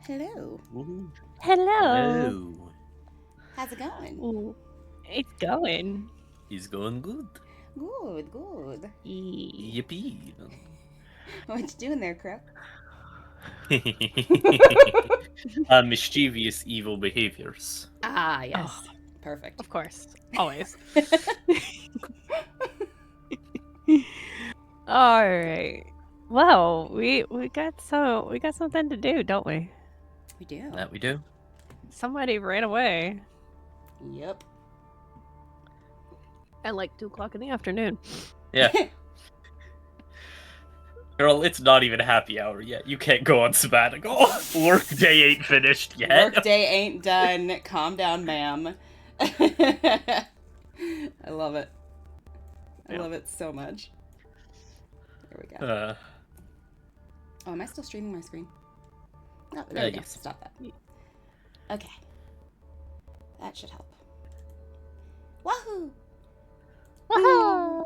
Hello. Ooh. Hello. Hello. How's it going? Ooh, it's going. He's going good. Good, good. Yippee. What you doing there, Crow? Mischievous evil behaviors. Ah, yes. Oh, Perfect. of course, always. All right. Well, we got something to do, don't we? We do. That we do. Somebody ran away Yep. at like 2:00 in the afternoon. Yeah. Girl, it's not even happy hour yet. You can't go on sabbatical. Work day ain't finished yet. Work day ain't done. Calm down, ma'am. I love it. I love it so much. There we go. Oh, am I still streaming my screen? No, there we go. Yes. Stop that. Okay. That should help. Wahoo! Woohoo!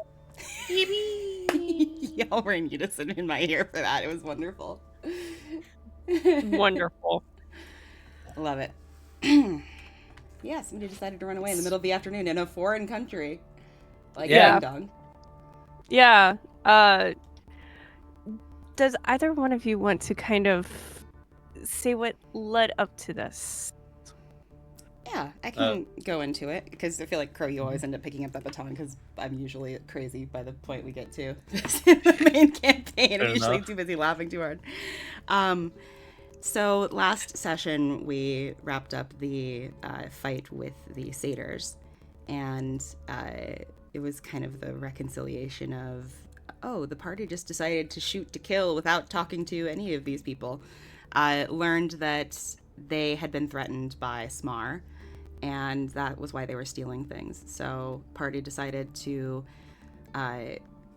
Y'all were in unison in my ear for that. It was wonderful. Wonderful. Love it. Yeah, somebody decided to run away in the middle of the afternoon in a foreign country. Like, Yeah. ding dong. Yeah. Does either one of you want to kind of say what led up to this? Yeah, I can go into it because I feel like Crow, you always end up picking up that baton because I'm usually crazy by the point we get to the main campaign. I'm usually too busy laughing too hard. So last session we wrapped up the fight with the satyrs, and it was kind of the reconciliation of, oh, the party just decided to shoot to kill without talking to any of these people. Learned that they had been threatened by Smar, and that was why they were stealing things. So party decided to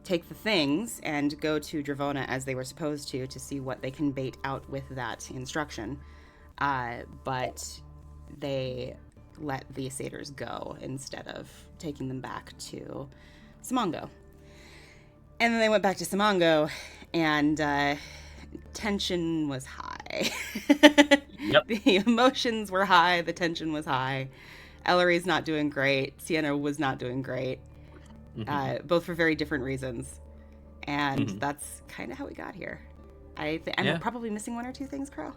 take the things and go to Dravona as they were supposed to see what they can bait out with that instruction. But they let the satyrs go instead of taking them back to Simongo. And then they went back to Simongo, and tension was high. Yep. The emotions were high, the tension was high. Ellery's not doing great. Sienna was not doing great. Both for very different reasons. And that's kind of how we got here. I'm probably missing one or two things, Crow.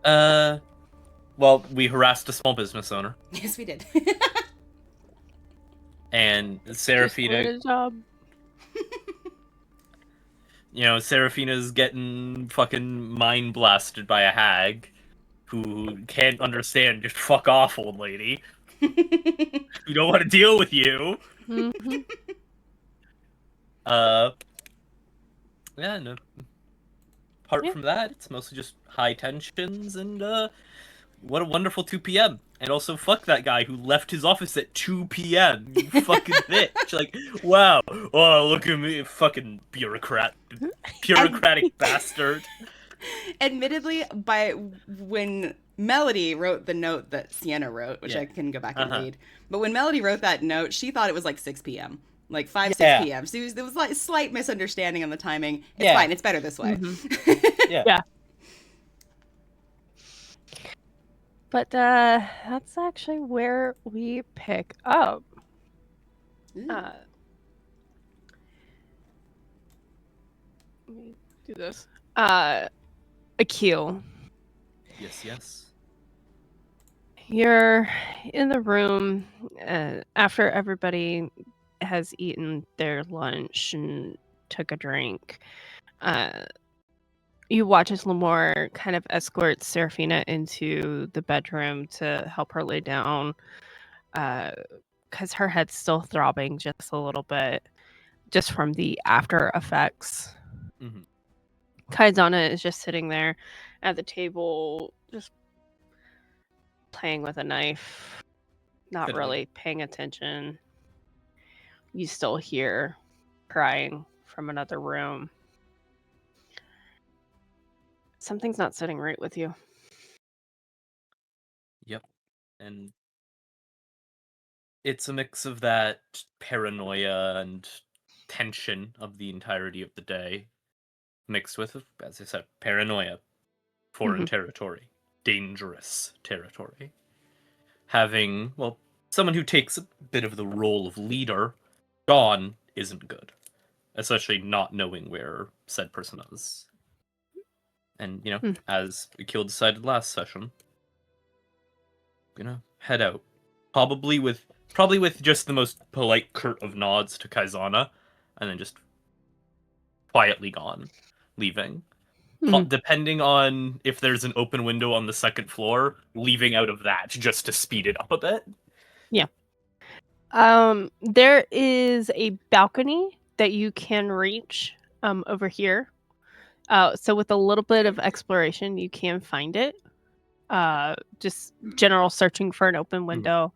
Well, we harassed a small business owner. Yes, we did. And Just did Seraphina, a job. Seraphina's getting fucking mind blasted by a hag who can't understand. Just fuck off, old lady. We don't want to deal with you. Mm-hmm. Yeah, no. Apart from that, it's mostly just high tensions and what a wonderful 2 p.m. And also, fuck that guy who left his office at 2 p.m. You fucking bitch. Like, wow. Oh, look at me. Fucking bureaucratic bastard. Admittedly, when Melody wrote the note that Sienna wrote, which I can go back and read, but when Melody wrote that note, she thought it was like 6 p.m. Like 6 p.m. So there was like a slight misunderstanding on the timing. It's fine. It's better this way. Yeah. But that's actually where we pick up. Let me do this. Achille. Yes. You're in the room after everybody has eaten their lunch and took a drink. You watch as Lamore kind of escorts Seraphina into the bedroom to help her lay down because her head's still throbbing just a little bit, just from the after effects. Kaizana is just sitting there at the table, just playing with a knife, not really paying attention. You still hear crying from another room. Something's not sitting right with you. Yep. And it's a mix of that paranoia and tension of the entirety of the day, mixed with, as I said, paranoia, foreign territory. dangerous territory. Having, well, someone who takes a bit of the role of leader gone isn't good. Especially not knowing where said person is. And, as Achille decided last session, gonna head out. Probably with just the most polite curt of nods to Kaizana, and then just quietly gone, leaving. Depending on if there's an open window on the second floor, leaving out of that just to speed it up a bit. Yeah. There is a balcony that you can reach over here. So with a little bit of exploration, you can find it. Just general searching for an open window.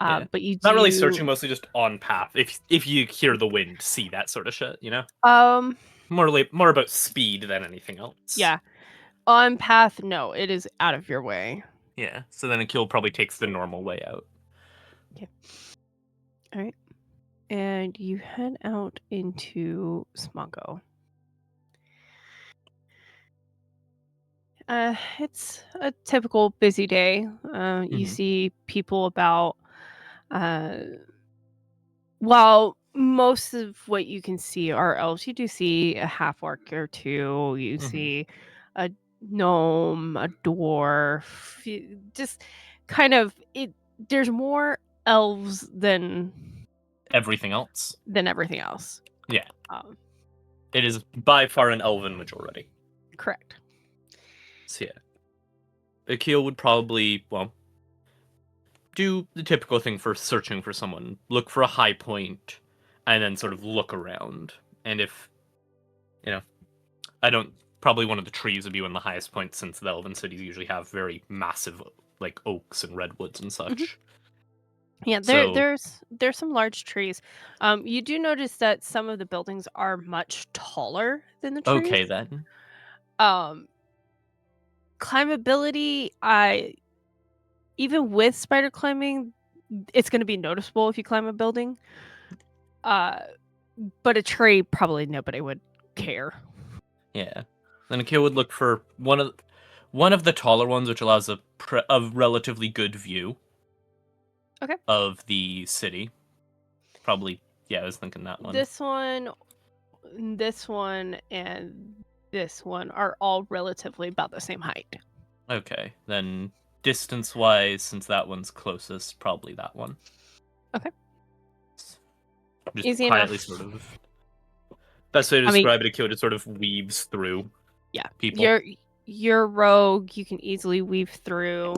Yeah. But you Not really searching, mostly just on path. If you hear the wind, see that sort of shit, More about speed than anything else. Yeah. On path, no, it is out of your way. Yeah. So then Achille probably takes the normal way out. Okay. All right. And you head out into Smago. It's a typical busy day. You see people about. While most of what you can see are elves, you do see a half orc or two. You see a gnome, a dwarf. Just kind of it. There's more elves than everything else. Yeah. It is by far an elven majority. Correct. So yeah. Achille would probably, do the typical thing for searching for someone. Look for a high point, and then sort of look around. And if, probably one of the trees would be one of the highest points, since the elven cities usually have very massive, like, oaks and redwoods and such. Yeah, there's some large trees. You do notice that some of the buildings are much taller than the trees. Okay, then. Climbability, even with spider climbing, it's going to be noticeable if you climb a building. But a tree, probably nobody would care. Yeah. Then Achille would look for one of the taller ones, which allows a relatively good view. Okay. Of the city. Probably, yeah, I was thinking that one. This one, and this one are all relatively about the same height. Okay, then distance-wise, since that one's closest, probably that one. Okay. Just easy quietly enough. Sort of. Best way to describe it, Achille just sort of weaves through. Yeah. People. You're rogue. You can easily weave through.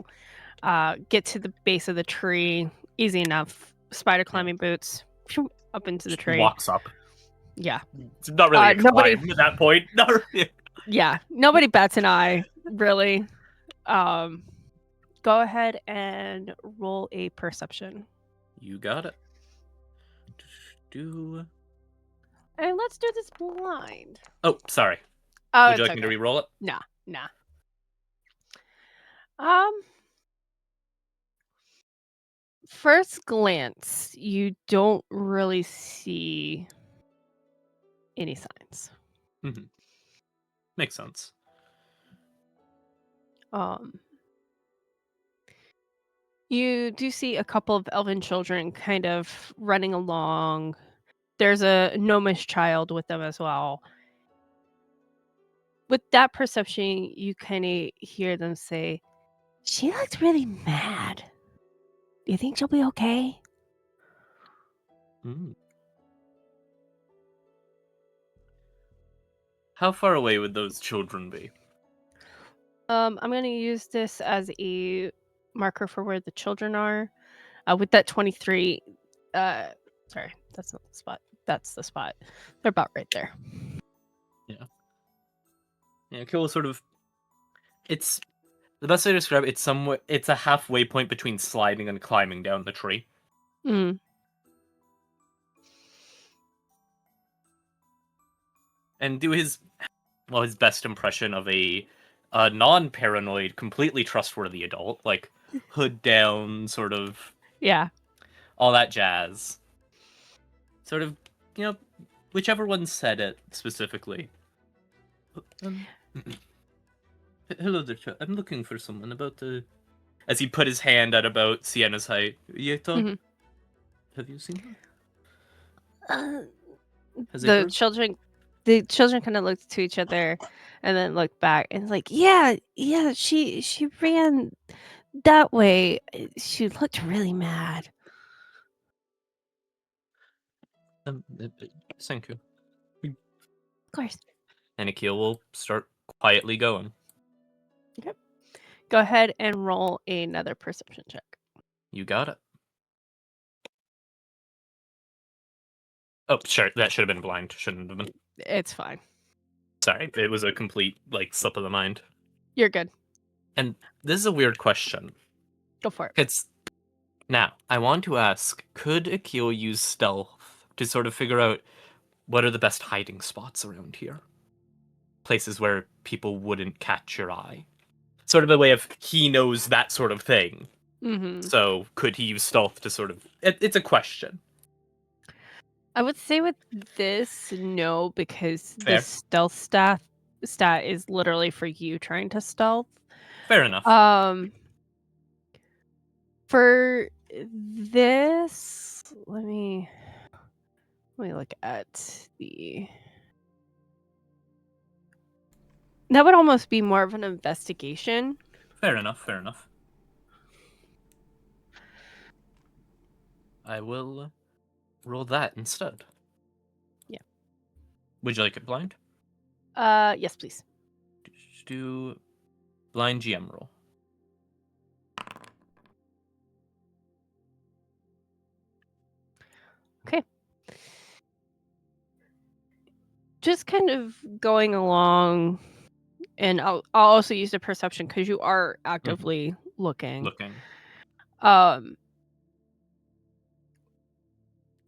Get to the base of the tree. Easy enough. Spider climbing boots. Up into the tree. Walks up. Yeah. It's not really a climb at that point. Yeah. Nobody bats an eye, really. Go ahead and roll a perception. You got it. And let's do this blind. Oh, sorry. Oh, would you like me to re-roll it? Nah. First glance, you don't really see any signs. Makes sense. You do see a couple of elven children kind of running along. There's a gnomish child with them as well. With that perception, you kind of hear them say, "She looks really mad. Do you think she'll be okay?" How far away would those children be? I'm going to use this as a marker for where the children are. With that 23, sorry, that's not the spot. That's the spot. They're about right there. Yeah. Yeah, Achille sort of. It's the best way to describe it. It's a halfway point between sliding and climbing down the tree. And do his best impression of a non-paranoid, completely trustworthy adult, like hood down, sort of. Yeah. All that jazz. Sort of, whichever one said it specifically. Hello there, I'm looking for someone about the... As he put his hand at about Sienna's height. Yeto? Mhm. Have you seen her? Uh, Has the heard? children kind of looked to each other and then looked back and like, yeah, she ran that way. She looked really mad. Thank you. Of course. And Achille will start quietly going. Okay. Go ahead and roll another perception check. You got it. Oh, sure, that should have been blind. Shouldn't have been. It's fine. Sorry, it was a complete, slip of the mind. You're good. And this is a weird question. Go for it. It's... Now, I want to ask, could Achille use stealth to sort of figure out what are the best hiding spots around here? Places where people wouldn't catch your eye. Sort of a way of he knows that sort of thing. Mm-hmm. So could he use stealth to sort of... It's a question. I would say with this, no, because Fair. the stealth stat is literally for you trying to stealth. Fair enough. For this, let me look at the... That would almost be more of an investigation. Fair enough. I will roll that instead. Yeah. Would you like it blind? Yes, please. Just do blind GM roll. Okay. Just kind of going along, and I'll also use the perception because you are actively looking.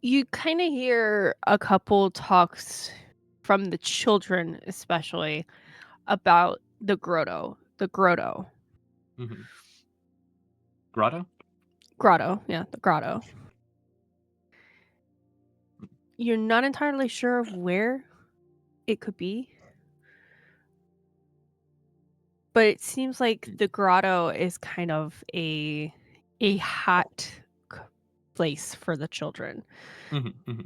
You kind of hear a couple talks from the children, especially about the grotto. Mm-hmm. Grotto? Grotto, yeah, the grotto. You're not entirely sure of where it could be, but it seems like the grotto is kind of a hot place for the children. Mm-hmm.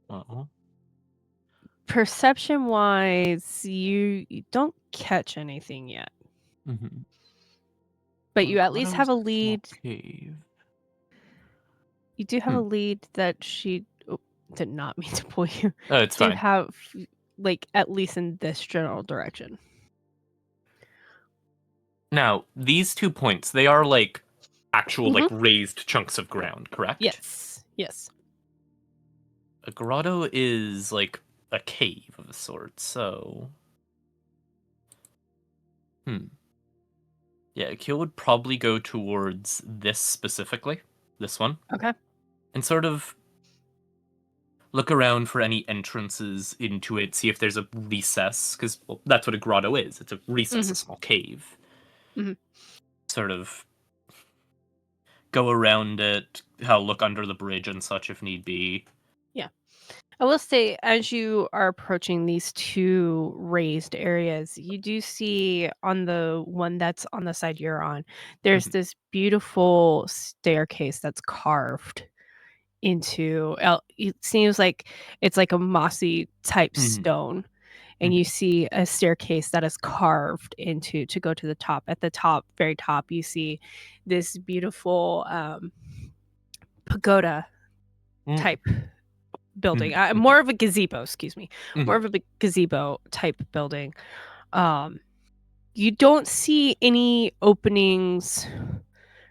Well, Perception wise, you don't catch anything yet, but you at least have a lead. Cave. You do have a lead that she did not mean to pull you. Oh, it's do fine. have like at least in this general direction. Now, these 2 points, they are like actual like raised chunks of ground, correct? Yes. A grotto is like a cave of a sort, so... Yeah, Akil would probably go towards this specifically. This one. Okay. And sort of look around for any entrances into it, see if there's a recess, because that's what a grotto is. It's a recess, a small cave. Sort of go around it, look under the bridge and such if need be. Yeah. I will say, as you are approaching these two raised areas, you do see on the one that's on the side you're on, there's this beautiful staircase that's carved into... It seems like it's like a mossy type stone, and you see a staircase that is carved into to go to the top. At the top, very top, you see this beautiful pagoda type building. More of a gazebo, excuse me. More of a gazebo type building. You don't see any openings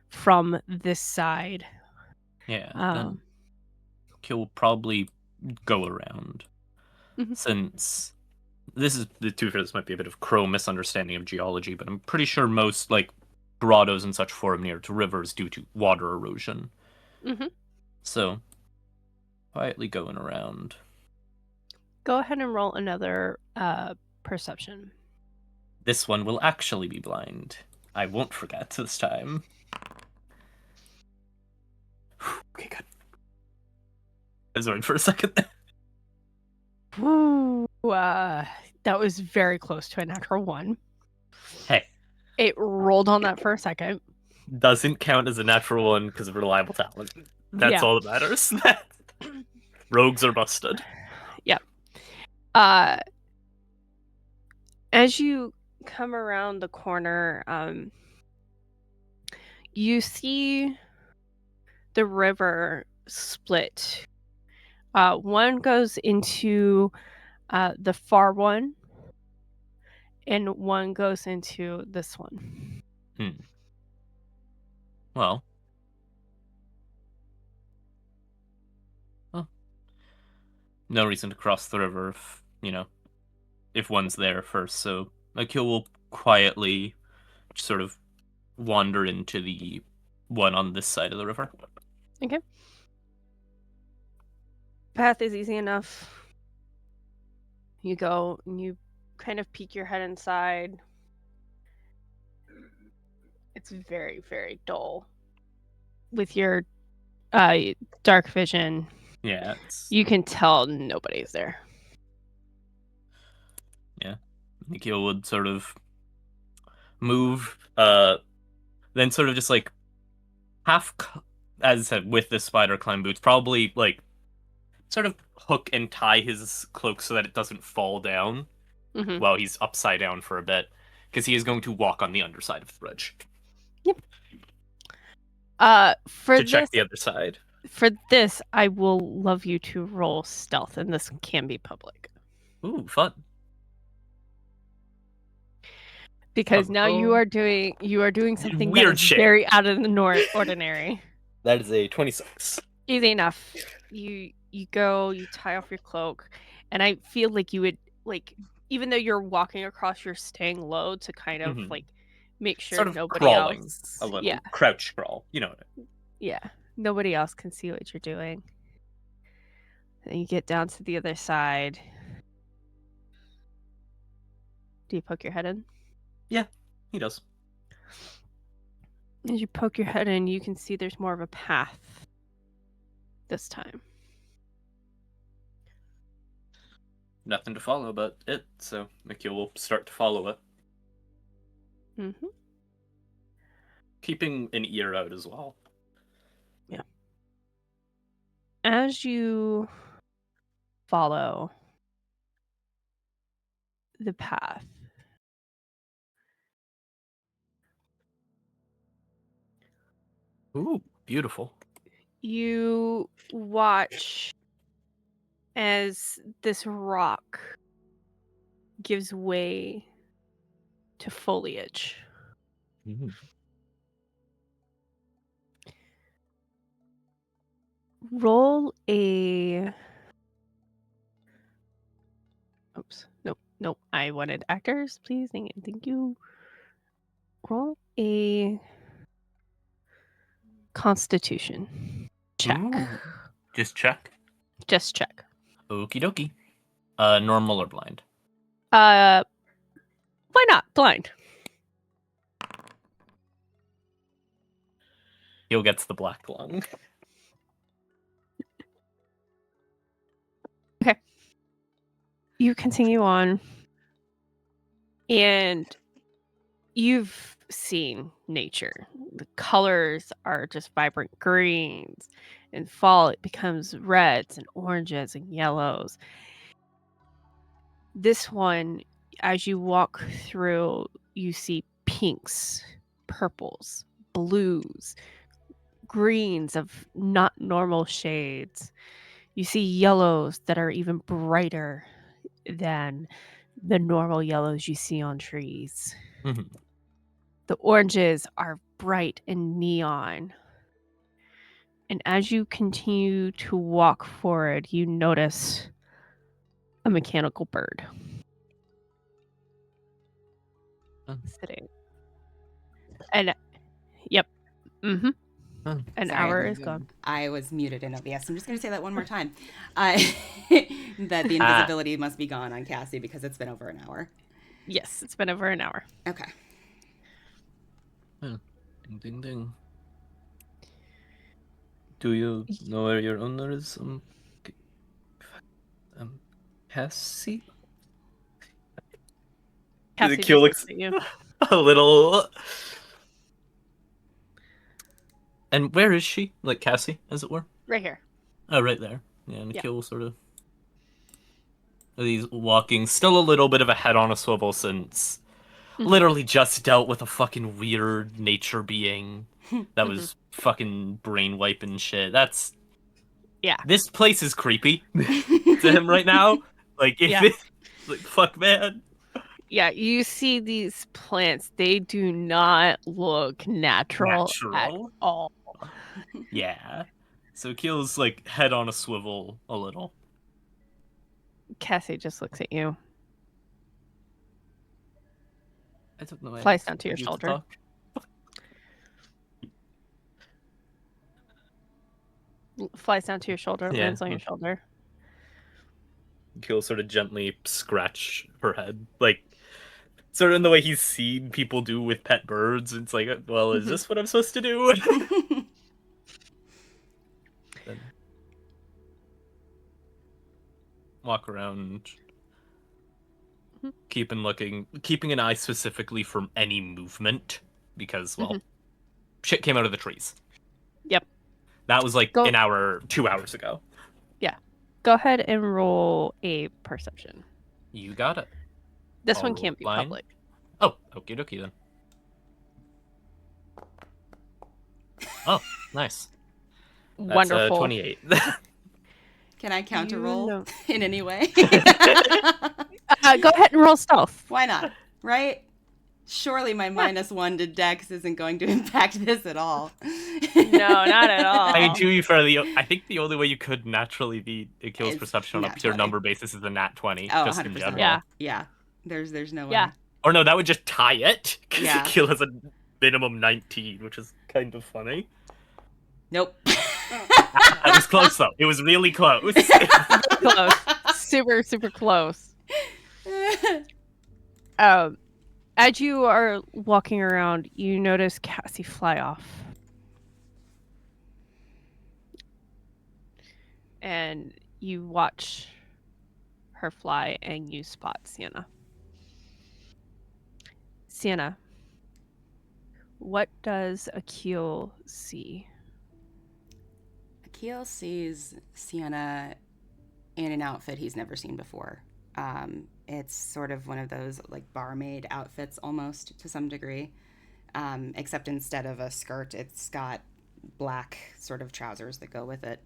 from this side. Yeah, then he'll probably go around. Since this might be a bit of crow misunderstanding of geology, but I'm pretty sure most like grottos and such form near to rivers due to water erosion. So quietly going around. Go ahead and roll another perception. This one will actually be blind. I won't forget this time. Okay, good. I was worried for a second. That was very close to a natural 1. Hey, It rolled on that for a second. doesn't count as a natural 1 because of reliable talent. That's Yeah. all that matters. Rogues are busted. Yep. As you come around the corner, you see the river split. One goes into the far one, and one goes into this one. Well, no reason to cross the river if one's there first. So Achille will quietly sort of wander into the one on this side of the river. Okay. Path is easy enough. You go and you kind of peek your head inside. It's very, very dull. With your dark vision, Yeah, you can tell nobody's there. Yeah. Achille would sort of move, then sort of just like as I said, with the spider climb boots, probably like sort of hook and tie his cloak so that it doesn't fall down while he's upside down for a bit, because he is going to walk on the underside of the bridge. Yep. To check the other side. For this, I will love you to roll stealth, and this can be public. Ooh, fun. Because now you are doing something weird that is shit. very out of the ordinary. That is a 26. Easy enough. You go, you tie off your cloak, and I feel like you would even though you're walking across, you're staying low to kind of make sure sort of nobody crawling else a little. Crouch crawl, Yeah. Nobody else can see what you're doing. Then you get down to the other side. Do you poke your head in? Yeah, he does. As you poke your head in, you can see there's more of a path this time. Nothing to follow but it, so Achille will start to follow it. Mm-hmm. Keeping an ear out as well. Yeah. As you follow the path, Ooh, beautiful. you watch as this rock gives way to foliage. Mm-hmm. Roll a... Oops. Nope. I wanted actors, please. Thank you. Roll a Constitution check. Ooh. Just check? Just check. Okie dokie. Normal or blind? Why not? Blind. He'll gets the black lung. Okay. You continue on, and you've seen nature. The colors are just vibrant greens. In fall, it becomes reds and oranges and yellows. This one, as you walk through, you see pinks, purples, blues, greens of not normal shades. You see yellows that are even brighter than the normal yellows you see on trees. Mm-hmm. The oranges are bright and neon. And as you continue to walk forward, you notice a mechanical bird sitting. And yep. Mm-hmm. An Sorry, hour is gone. I was muted in OBS. I'm just going to say that one more time. That the invisibility must be gone on Cassie because it's been over an hour. Yes, it's been over an hour. Okay. Ding, ding, ding. Do you know where your owner is? Cassie? Cassie Achille just looks looks at you. a little. And where is she? Like Cassie, as it were? Right here. Oh, right there. Yeah, and Yeah. Achille sort of. He's walking, still a little bit of a head on a swivel since literally just dealt with a fucking weird nature being that was fucking brain wiping shit. That's. Yeah. This place is creepy to him right now. Like, if Yeah. it. Like, fuck, man. Yeah, you see these plants, they do not look natural at Natural? all. Yeah. So Achille's, like, head on a swivel a little. Cassie just looks at you, I don't know. I flies down to your expected you to shoulder. talk. Flies down to your shoulder, Yeah. lands on your shoulder. He'll sort of gently scratch her head, like sort of in the way he's seen people do with pet birds. It's like, well, is this what I'm supposed to do? Then walk around, keeping an eye specifically from any movement, because well, shit came out of the trees. Yep. That was like Go- an hour, 2 hours ago. Yeah. Go ahead and roll a perception. You got it. This I'll one roll can't be blind. public. Oh, okie dokie then. Oh, nice. That's, Wonderful. 28. Can I counter You roll know- in any way? Go ahead and roll stealth. Why not? Right? Surely my -1 to Dex isn't going to impact this at all. No, not at all. I mean, to be fair, I think the only way you could naturally beat Achille's It's perception on a nat pure 20. number basis is a nat 20, Oh, just in 100%. general. Yeah. Yeah. There's no way. Yeah. Or no, that would just tie it, because Yeah. Achille has a minimum 19, which is kind of funny. Nope. That was close, though. It was really close. Close. Super, super close. As you are walking around, you notice Cassie fly off. And you watch her fly and you spot Sienna. Sienna, what does Achille see? Achille sees Sienna in an outfit he's never seen before. It's sort of one of those like barmaid outfits almost to some degree, except instead of a skirt, it's got black sort of trousers that go with it.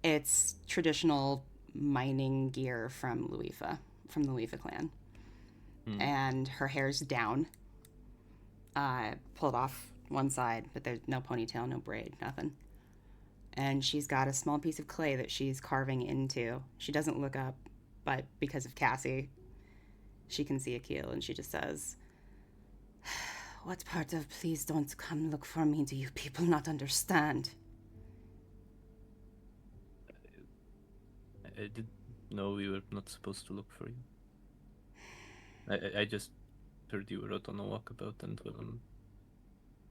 It's traditional mining gear from the Luifa clan. And her hair's down, pulled off one side, but there's no ponytail, no braid, nothing. And she's got a small piece of clay that she's carving into. She doesn't look up, but because of Cassie, she can see Achille, and she just says, "What part of 'please don't come look for me' do you people not understand?" I didn't know we were not supposed to look for you. I just heard you were out on a walkabout, and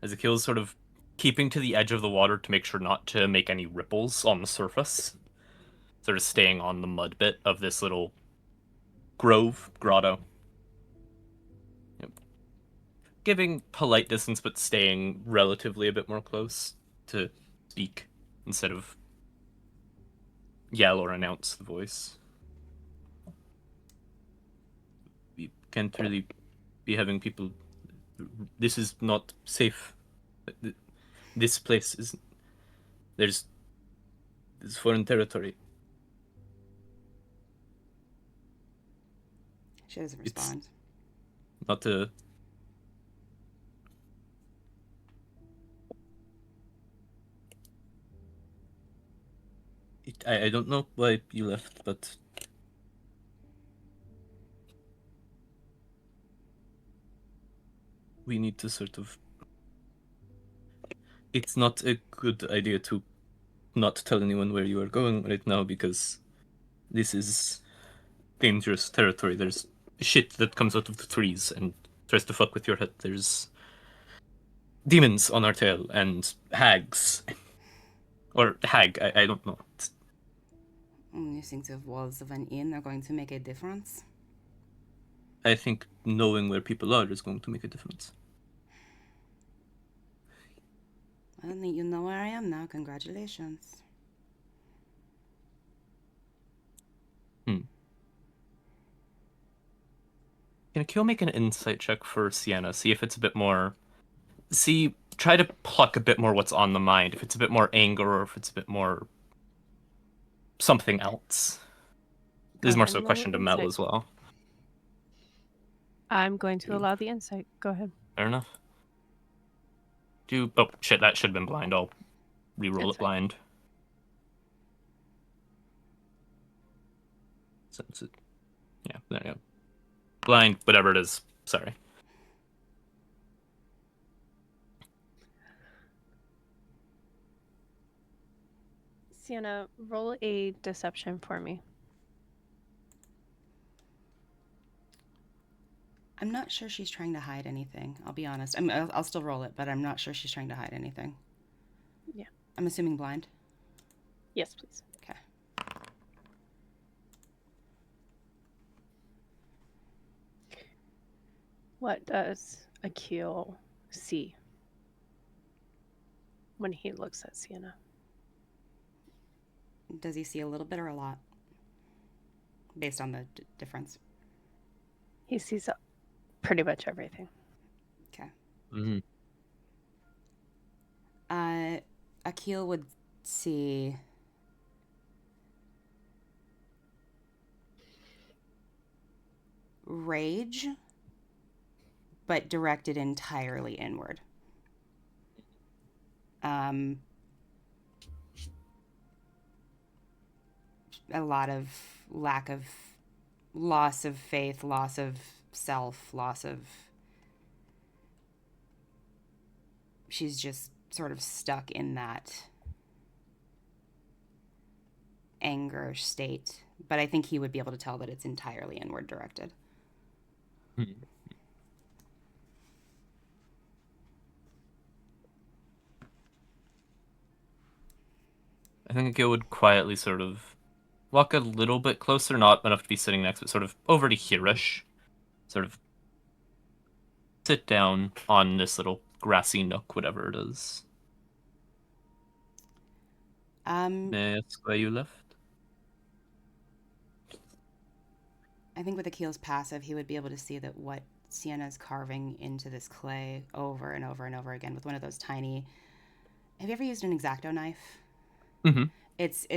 as Achille's sort of keeping to the edge of the water to make sure not to make any ripples on the surface, sort of staying on the mud bit of this little grotto. Yep. Giving polite distance, but staying relatively a bit more close to speak instead of yell or announce the voice. We can't really be having people. This is not safe. This place is. There's foreign territory. She doesn't respond. Not a. I don't know why you left, but we need to sort of. It's not a good idea to not tell anyone where you are going right now, because this is dangerous territory. There's shit that comes out of the trees and tries to fuck with your head. There's demons on our tail and hags. Or hag, I don't know. You think the walls of an inn are going to make a difference? I think knowing where people are is going to make a difference. Well, you know where I am now. Congratulations. Can Akio make an insight check for Sienna? See if it's a bit more... try to pluck a bit more what's on the mind. If it's a bit more anger or if it's a bit more... something else. This is more so a question to Mel as well. I'm going to allow the insight. Go ahead. Fair enough. Oh, shit, that should have been blind. I'll re-roll it blind. Since it... Yeah, there you go. Blind, whatever it is. Sorry. Sienna, roll a deception for me. I'm not sure she's trying to hide anything. I'll be honest. I'll still roll it, but I'm not sure she's trying to hide anything. Yeah. I'm assuming blind. Yes, please. Okay. What does Achille see when he looks at Sienna? Does he see a little bit or a lot? Based on the difference. He sees pretty much everything. Okay. Mm-hmm. Achille would see rage, but directed entirely inward. A lot of loss of faith, loss of self, she's just sort of stuck in that anger state. But I think he would be able to tell that it's entirely inward directed. Mm-hmm. I think Akio would quietly sort of walk a little bit closer, not enough to be sitting next, but sort of over to here-ish. Sort of sit down on this little grassy nook, whatever it is. May I ask where you left? I think with Achille's passive, he would be able to see that what Sienna's carving into this clay over and over and over again with one of those tiny... Have you ever used an X-Acto knife? Mm-hmm. It's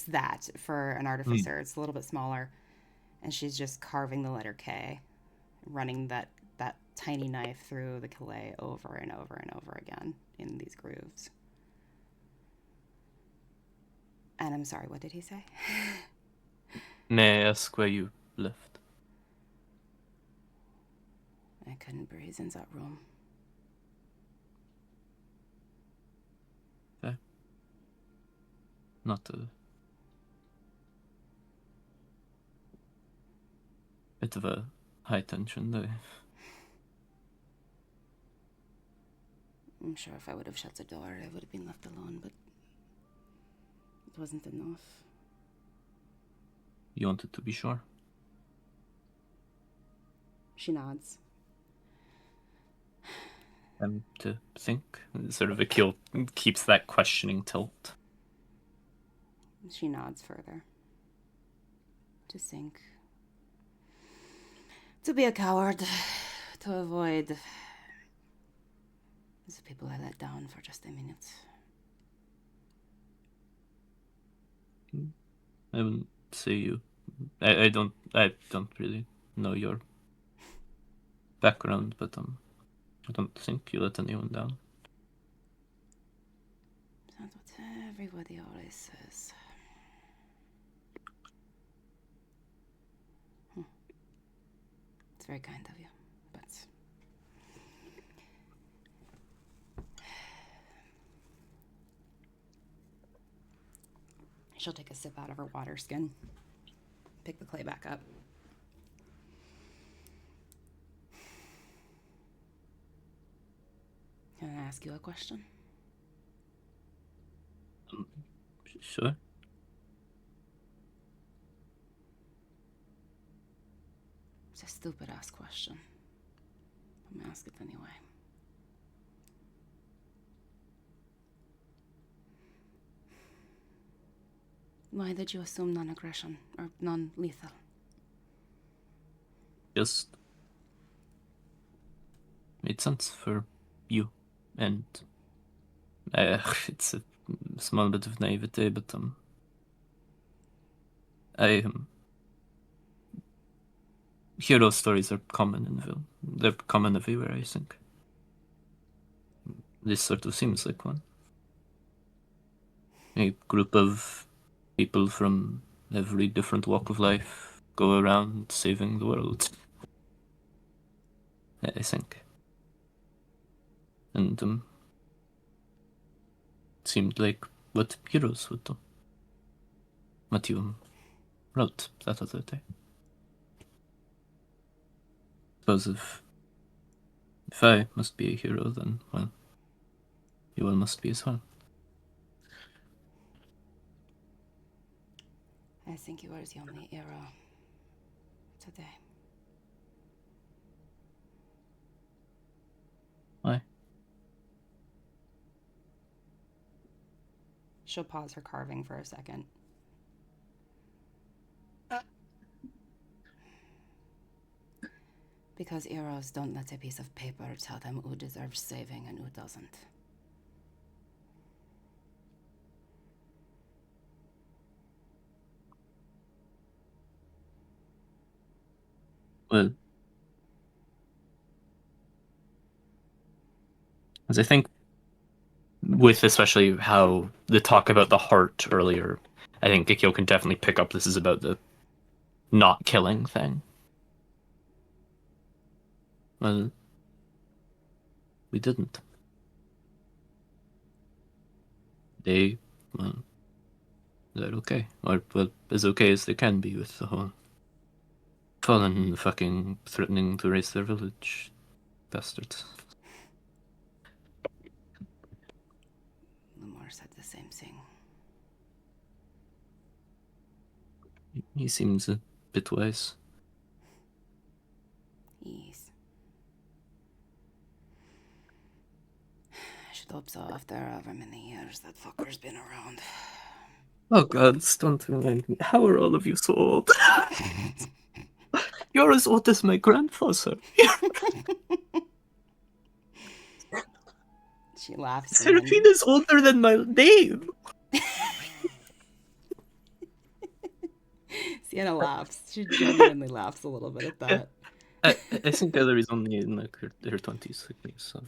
that for an artificer. It's a little bit smaller. And she's just carving the letter K, running that tiny knife through the clay over and over and over again in these grooves. And I'm sorry, what did he say? May I ask where you left? I couldn't breathe in that room. Okay. Not a bit of a high tension there. I'm sure if I would have shut the door, I would have been left alone, but it wasn't enough. You wanted to be sure? She nods. To think? Sort of Akil keeps that questioning tilt. She nods further. To sink. To be a coward. To avoid the people I let down for just a minute. I wouldn't say you. I don't really know your background, but I don't think you let anyone down. That's what everybody always says. It's very kind of you, but she'll take a sip out of her water skin, pick the clay back up. Can I ask you a question? Sure. The stupid ass question. I'm gonna ask it anyway. Why did you assume non-aggression or non-lethal? Just made sense for you, and it's a small bit of naivete, but hero stories are common in film. They're common everywhere, I think. This sort of seems like one. A group of people from every different walk of life go around saving the world, I think. And seemed like what heroes would do. What you wrote that other day. Suppose if I must be a hero, then, well, you all must be as well. I think you are the only hero today. Why? She'll pause her carving for a second. Because heroes don't let a piece of paper tell them who deserves saving and who doesn't. Well, as I think with especially how the talk about the heart earlier, I think Akio can definitely pick up this is about the not killing thing. Well, we didn't. They, well, they're okay. Or, well, as okay as they can be with the whole fallen fucking threatening to raise their village bastards. Lumor said the same thing. He seems a bit wise. Yes. I should hope so after however many years that fucker's been around. Oh god, don't remind me. How are all of you so old? You're as old as my grandfather. She laughs. Seraphine is older than my name. Sienna laughs. She genuinely laughs a little bit at that. I think Heather is only in like her 20s like me, so.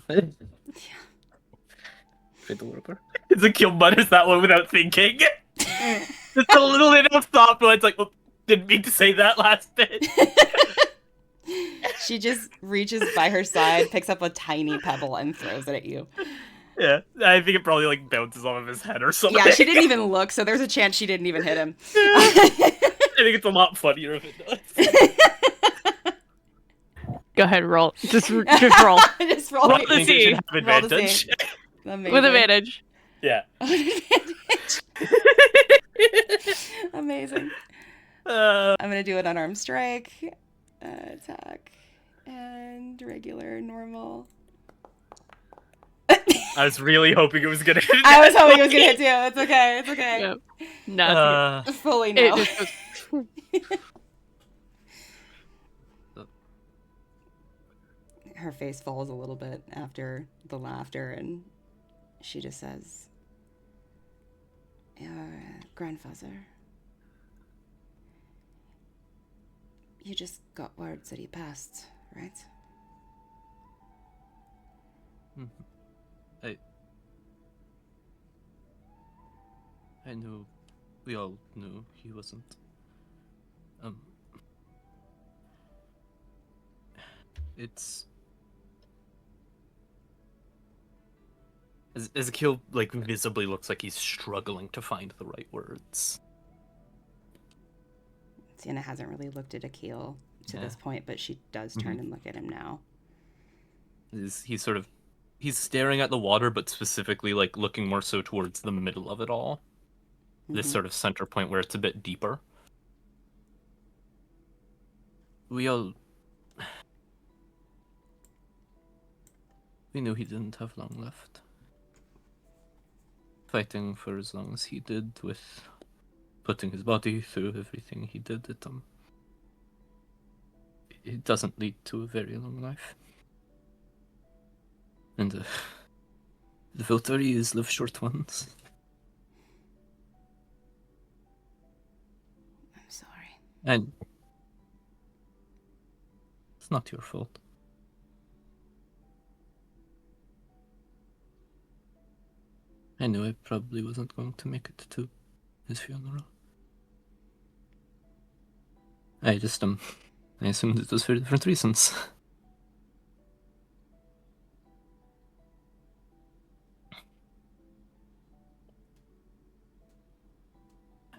It's a kill mutters that one without thinking. Just a little bit of thought, but it's like, well, didn't mean to say that last bit. She just reaches by her side, picks up a tiny pebble, and throws it at you. Yeah, I think it probably like bounces off of his head or something. Yeah, she didn't even look, so there's a chance she didn't even hit him. I think it's a lot funnier if it does. Go ahead, roll. Just roll. Just roll. Roll it. the scene. Have Roll the advantage. scene. Amazing. With advantage. Yeah. Amazing. I'm gonna do an unarmed strike, attack, and regular, normal. I was really hoping it was gonna hit. I was hoping it was gonna hit too. It's okay. It's okay. Yep. No. Fully no. It just goes... Her face falls a little bit after the laughter, and she just says, "Your grandfather. You just got word that he passed, right?" I knew, we all knew he wasn't. It's as Akil like visibly looks like he's struggling to find the right words. Sienna hasn't really looked at Achille to this point, but she does turn and look at him now. He's staring at the water, but specifically like looking more so towards the middle of it all. This sort of center point where it's a bit deeper. We all we knew he didn't have long left. Fighting for as long as he did, with putting his body through everything he did, it doesn't lead to a very long life. And the Viltaries live short ones. I'm sorry. And it's not your fault. I knew I probably wasn't going to make it to his funeral. I assumed it was for different reasons.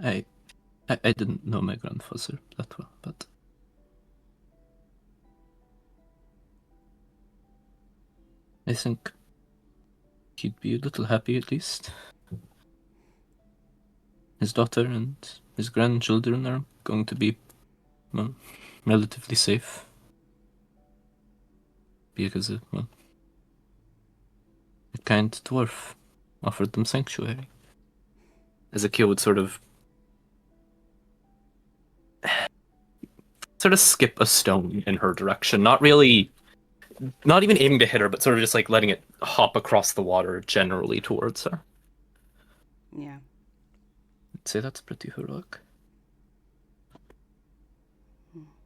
I didn't know my grandfather that well, but I think he'd be a little happy at least. His daughter and his grandchildren are going to be, well, relatively safe. Because, a kind dwarf offered them sanctuary. As Achille would sort of skip a stone in her direction, not even aiming to hit her, but sort of just like letting it hop across the water generally towards her. Yeah. I'd say that's pretty heroic.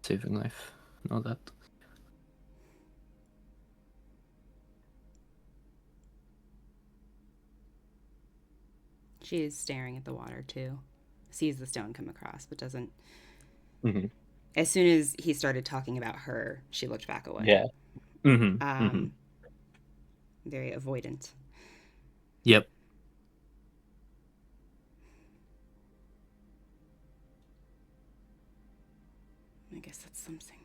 Saving life and all that. She is staring at the water too. Sees the stone come across, but doesn't. Mm-hmm. As soon as he started talking about her, she looked back away. Yeah. Mm-hmm. Very avoidant. Yep. I guess that's something.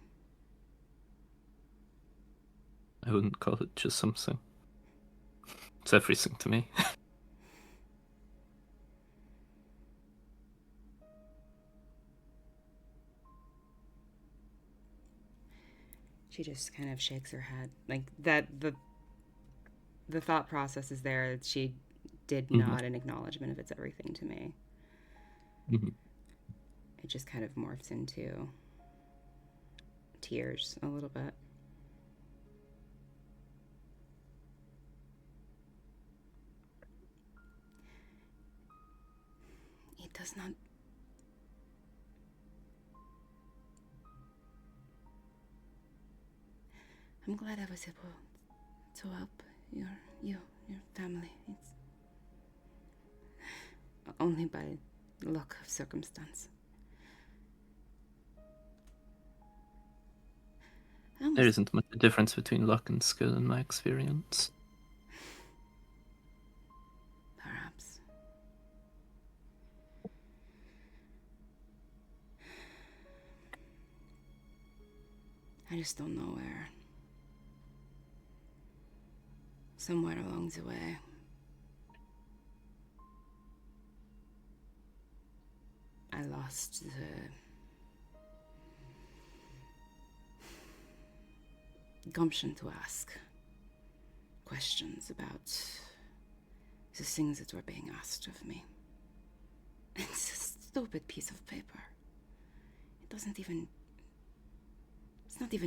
I wouldn't call it just something. It's everything to me. She just kind of shakes her head. Like that the thought process is there. She did nod an acknowledgement of it's everything to me. Mm-hmm. It just kind of morphs into tears a little bit. It does not. I'm glad I was able to help your family. It's only by luck of circumstance. There isn't much difference between luck and skill in my experience. Perhaps. I just don't know where. Somewhere along the way, I lost the gumption to ask questions about the things that were being asked of me. It's a stupid piece of paper. It's not even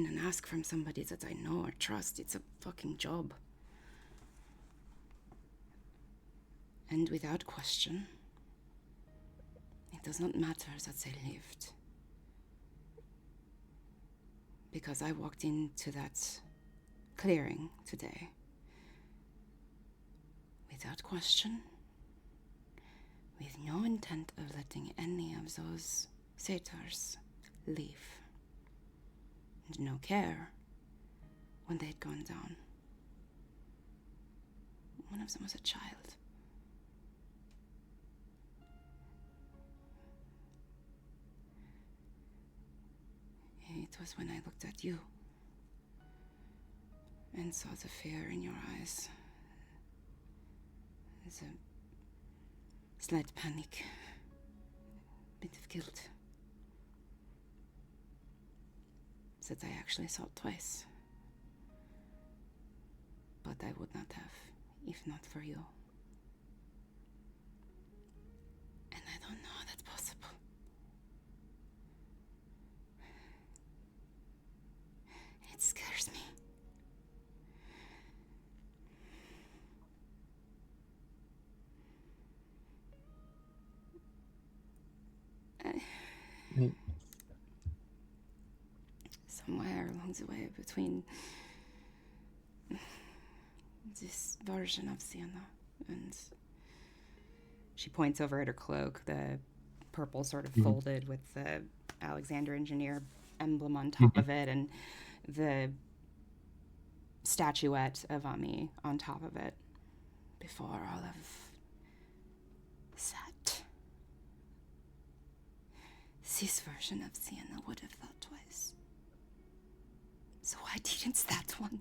an ask from somebody that I know or trust. It's a fucking job. And without question, it does not matter that they lived. Because I walked into that clearing today without question, with no intent of letting any of those satyrs leave, and no care when they'd gone down. One of them was a child. It was when I looked at you and saw the fear in your eyes. There's a slight panic, bit of guilt, that I actually saw twice. but I would not have, if not for you. And I don't know how that's possible. It scares me. Somewhere along the way between this version of Sienna and... She points over at her cloak, the purple sort of folded with the Alexander Engineer emblem on top of it, and the statuette of Ami on top of it. Before all of that, this version of Sienna would have thought twice. So why didn't that one?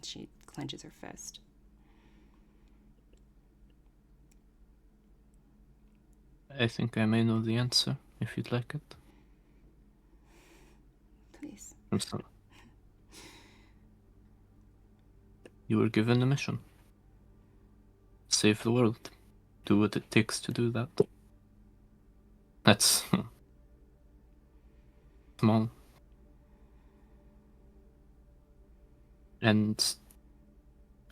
She clenches her fist. I think I may know the answer, if you'd like it. Please. You were given a mission. Save the world. Do what it takes to do that. That's... small. And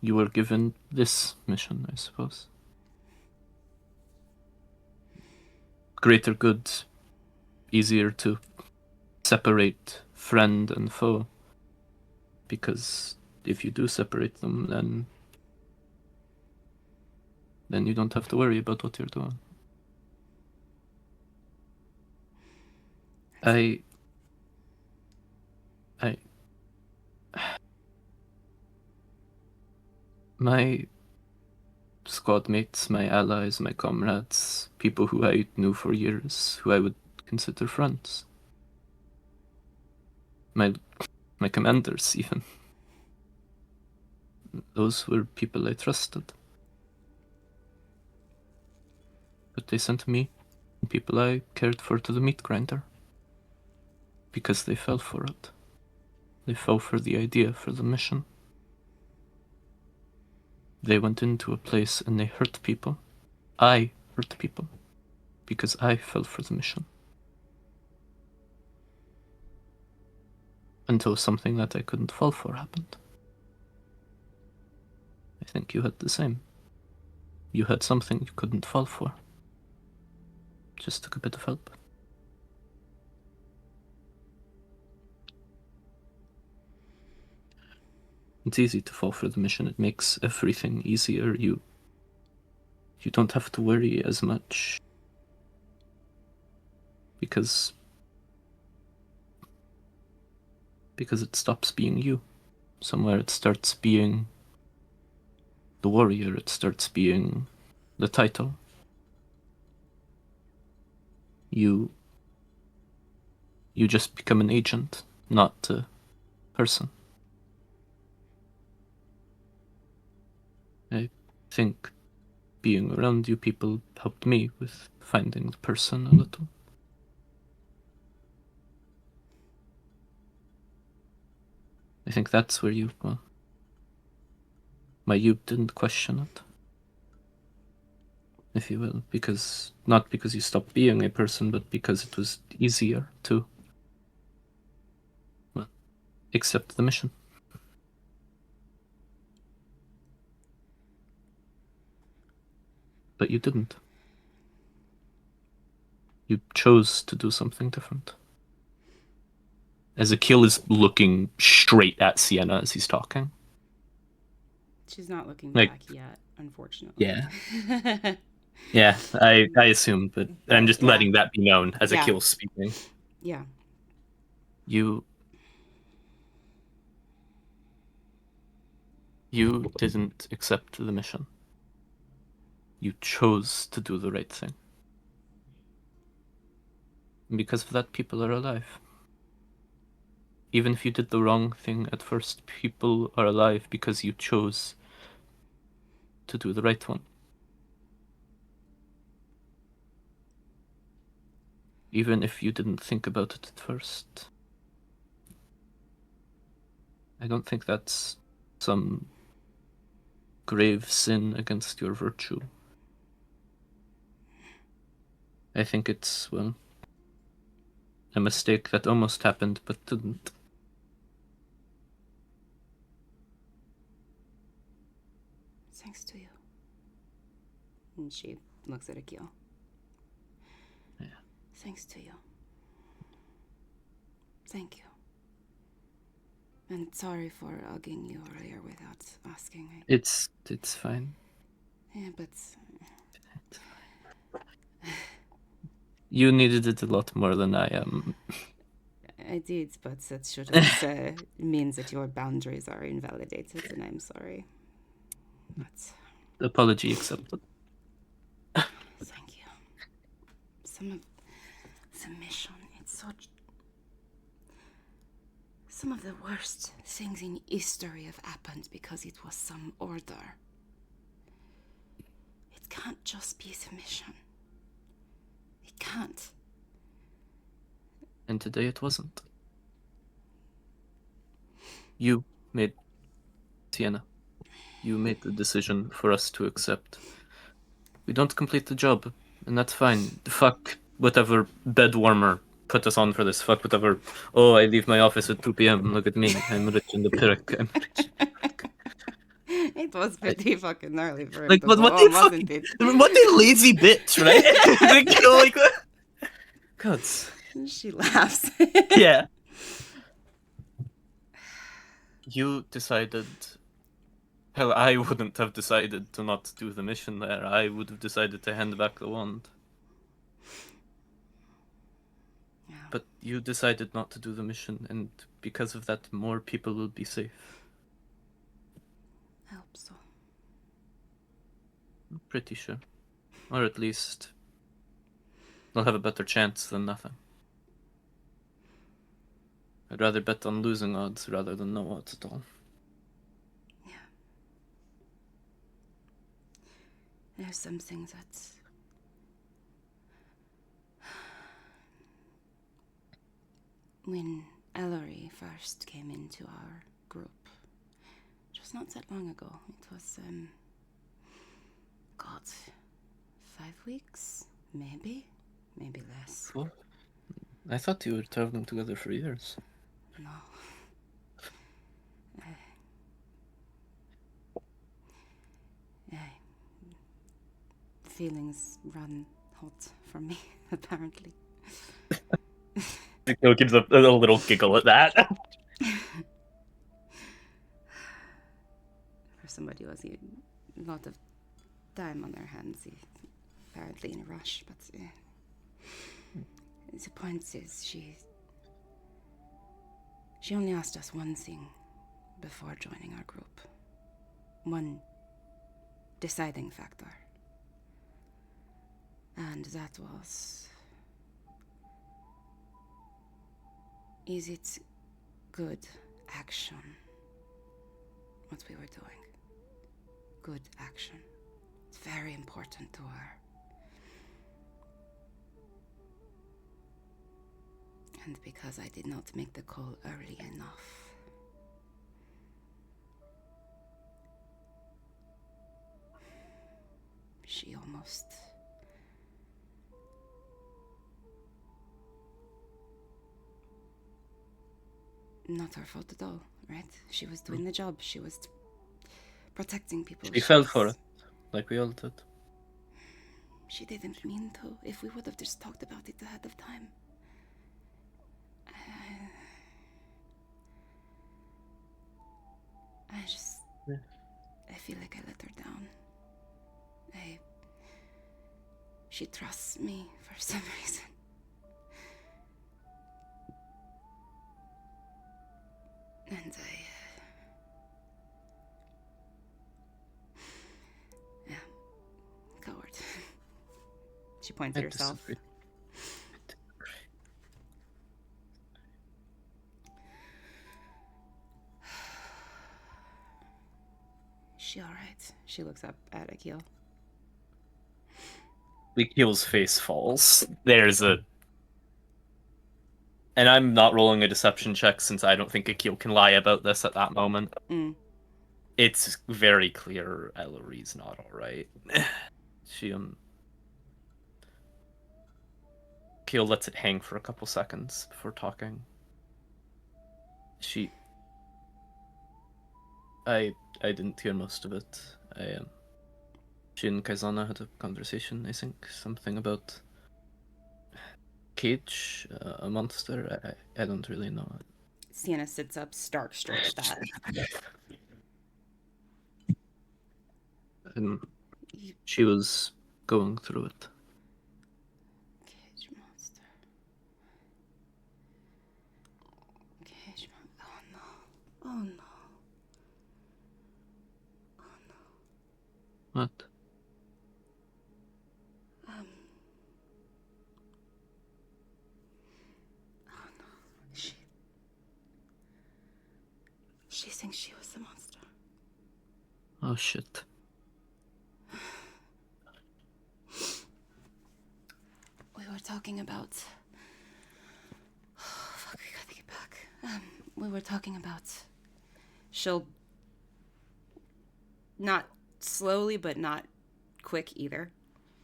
you were given this mission, I suppose. Greater good, easier to separate friend and foe. Because if you do separate them, then you don't have to worry about what you're doing. My squad mates, my allies, my comrades, people who I knew for years, who I would consider friends. My commanders, even. Those were people I trusted. But they sent me, people I cared for, to the meat grinder. Because they fell for it. They fell for the idea, for the mission. They went into a place and they hurt people. I hurt people. Because I fell for the mission. Until something that I couldn't fall for happened. I think you had the same. You had something you couldn't fall for. Just took a bit of help. It's easy to fall for the mission. It makes everything easier. You don't have to worry as much. Because it stops being you. Somewhere it starts being the warrior. It starts being the title. You just become an agent, not a person. I think being around you people helped me with finding the person a little. I think that's where my you didn't question it, if you will, not because you stopped being a person, but because it was easier to accept the mission. But you didn't. You chose to do something different. As Achille is looking straight at Sienna as he's talking. She's not looking back yet, unfortunately. Yeah. Yeah, I assumed, but I'm just letting that be known as Achille's speaking. Yeah. You didn't accept the mission. You chose to do the right thing. And because of that, people are alive. Even if you did the wrong thing at first, people are alive because you chose to do the right one. Even if you didn't think about it at first, I don't think that's some grave sin against your virtue. I think it's, well, a mistake that almost happened but didn't. Thanks to you. And she looks at Achille. Yeah. Thanks to you. Thank you. And sorry for hugging you earlier without asking. It's fine. Yeah, but You needed it a lot more than I am. I did, but that shouldn't means that your boundaries are invalidated, and I'm sorry. But Apology accepted. thank you. Some of the mission, it's such... Some of the worst things in history have happened because it was some order. It can't just be submission. It can't. And today it wasn't. You made, Sienna, you made the decision for us to accept. We don't complete the job, and that's fine. Fuck whatever bed warmer put us on for this. Fuck whatever, oh, I leave my office at 2 p.m. Look at me. I'm rich in the Pyrrhic. I'm rich. It was pretty fucking gnarly for him Like, to what go they home, fucking, wasn't it? what they lazy bitch, right? Like, you know, like, God. She laughs. Yeah. You decided. Hell, I wouldn't have decided to not do the mission there. I would have decided to hand back the wand. Yeah. But you decided not to do the mission, and because of that, more people will be safe. I hope so. I'm pretty sure. Or at least, they'll have a better chance than nothing. I'd rather bet on losing odds rather than no odds at all. Yeah. There's something that when Ellery first came into our group, just not that long ago, it was, God, 5 weeks? Maybe less. Cool. I thought you were traveling together for years. No. Feelings run hot for me, apparently. He'll give a little giggle at that. For somebody who has a lot of time on their hands, he's apparently in a rush, but the point is she only asked us one thing before joining our group. One deciding factor. And that was, is it good action, what we were doing? Good action. It's very important to her. And because I did not make the call early enough, she almost... Not her fault at all, right? She was doing the job. She was protecting people. She fell for it, like we all did. She didn't mean to. If we would have just talked about it ahead of time. I feel like I let her down. She trusts me for some reason. And yeah, coward. She points at herself. Disagree. She all right? She looks up at Achille. Achille's face falls. There's a And I'm not rolling a deception check since I don't think Achille can lie about this at that moment. Mm. It's very clear Ellery's not alright. She, Achille lets it hang for a couple seconds before talking. I didn't hear most of it. She and Kaizana had a conversation, I think. Something about cage, a monster. I don't really know. Sienna sits up, stark straight at that. And she was going through it. Cage monster. Cage monster. Oh no. Oh no. What? She thinks she was the monster. Oh shit. We were talking about... Oh, fuck, I gotta get back. We were talking about... She'll... Not slowly, but not quick either.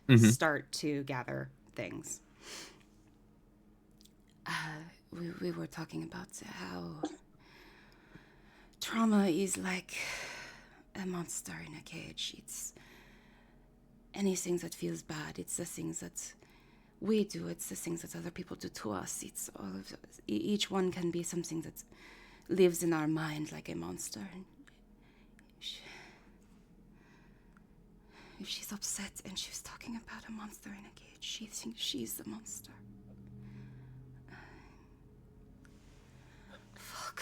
Mhm. Start to gather things. We were talking about how... Trauma is like a monster in a cage. It's anything that feels bad. It's the things that we do. It's the things that other people do to us. It's all of each one can be something that lives in our mind like a monster. And if she's upset and she's talking about a monster in a cage, she thinks she's the monster. Fuck.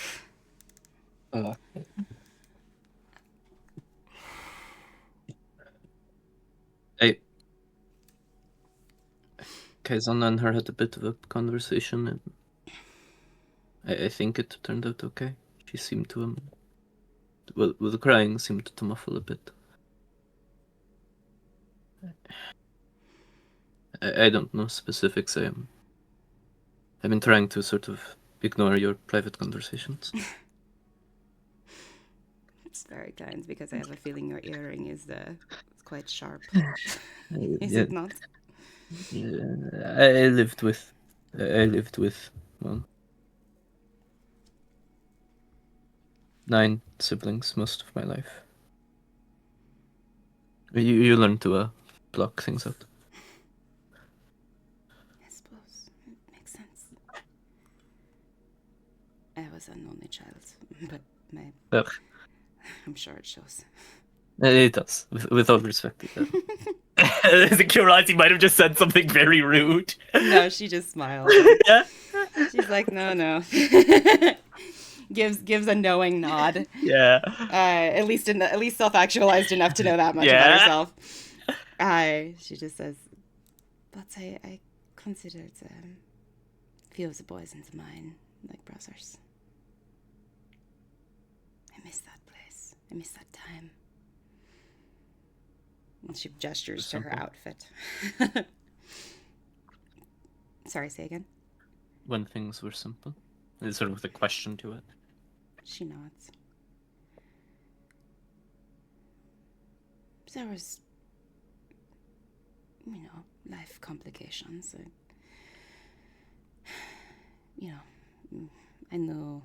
Kaizana and her had a bit of a conversation, and I think it turned out okay. She seemed to, well, the crying seemed to muffle a bit. I don't know specifics. I've been trying to sort of ignore your private conversations. It's very kind because I have a feeling your earring is it's quite sharp. Is Yeah. it not? Yeah, I lived with, well, 9 siblings most of my life. You learn to block things out. I suppose it makes sense. I was an only child, but Ugh. I'm sure it shows. It does, with all respect. It does. The curiosity might have just said something very rude. No, she just smiled. Yeah. She's like, no. gives a knowing nod. Yeah. At least self-actualized enough to know that much Yeah. about herself. She just says, but I considered few of the boys into mine like brothers. I miss that place. I miss that time. And she gestures to her outfit. Sorry, say again? When things were simple. There's sort of the question to it. She nods. There was, life complications. I know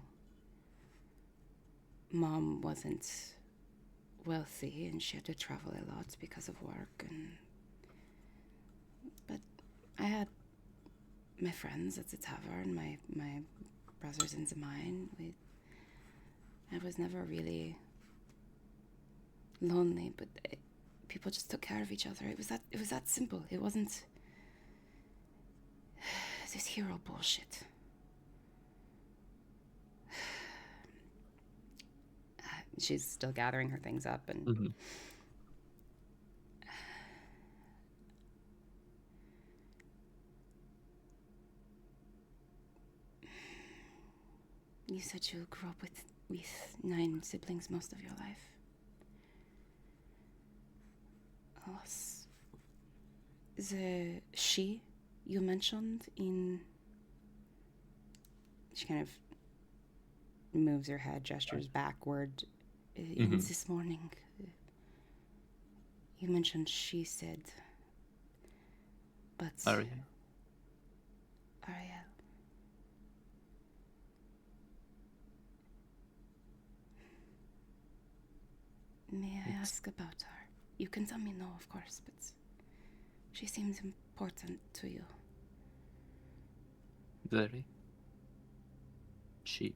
Mom wasn't wealthy and she had to travel a lot because of work, but I had my friends at the tavern, my brothers in the mine. I was never really lonely, but people just took care of each other. It was that simple. It wasn't this hero bullshit. She's still gathering her things up, and Mm-hmm. You said you grew up with 9 siblings most of your life. Was the she you mentioned in She kind of moves her head, gestures backward. Even this morning, you mentioned she said, but... Ariel. Ariel. May I ask about her? You can tell me no, of course, but she seems important to you. Very. She.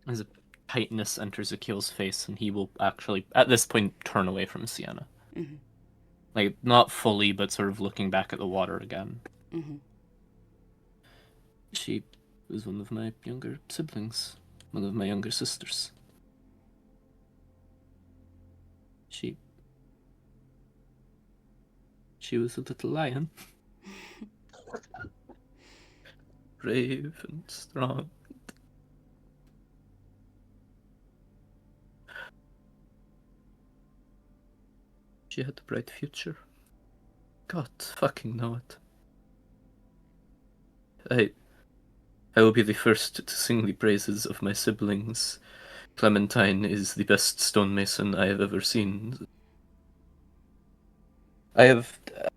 As a tightness enters Achille's face, and he will actually, at this point, turn away from Sienna. Mm-hmm. Like, not fully, but sort of looking back at the water again. Mm-hmm. She was one of my younger siblings, one of my younger sisters. She was a little lion. Brave and strong. She had a bright future. God fucking know it. I will be the first to sing the praises of my siblings. Clementine is the best stonemason I have ever seen. I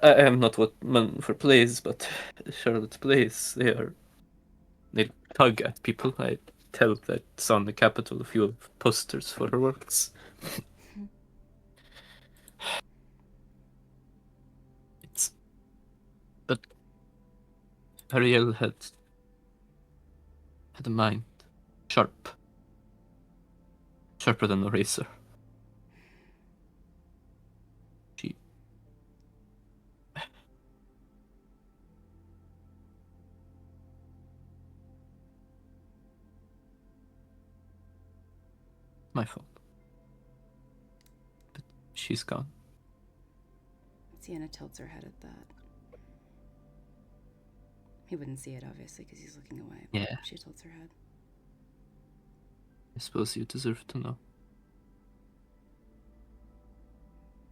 am not one for plays, but Charlotte's plays, they tug at people. I tell that's on the Capitol a few posters for her works. But Ariel had a mind. Sharper than the razor. She... My fault. But she's gone. Sienna tilts her head at that. He wouldn't see it, obviously, because he's looking away. Yeah. She tilts her head. I suppose you deserve to know.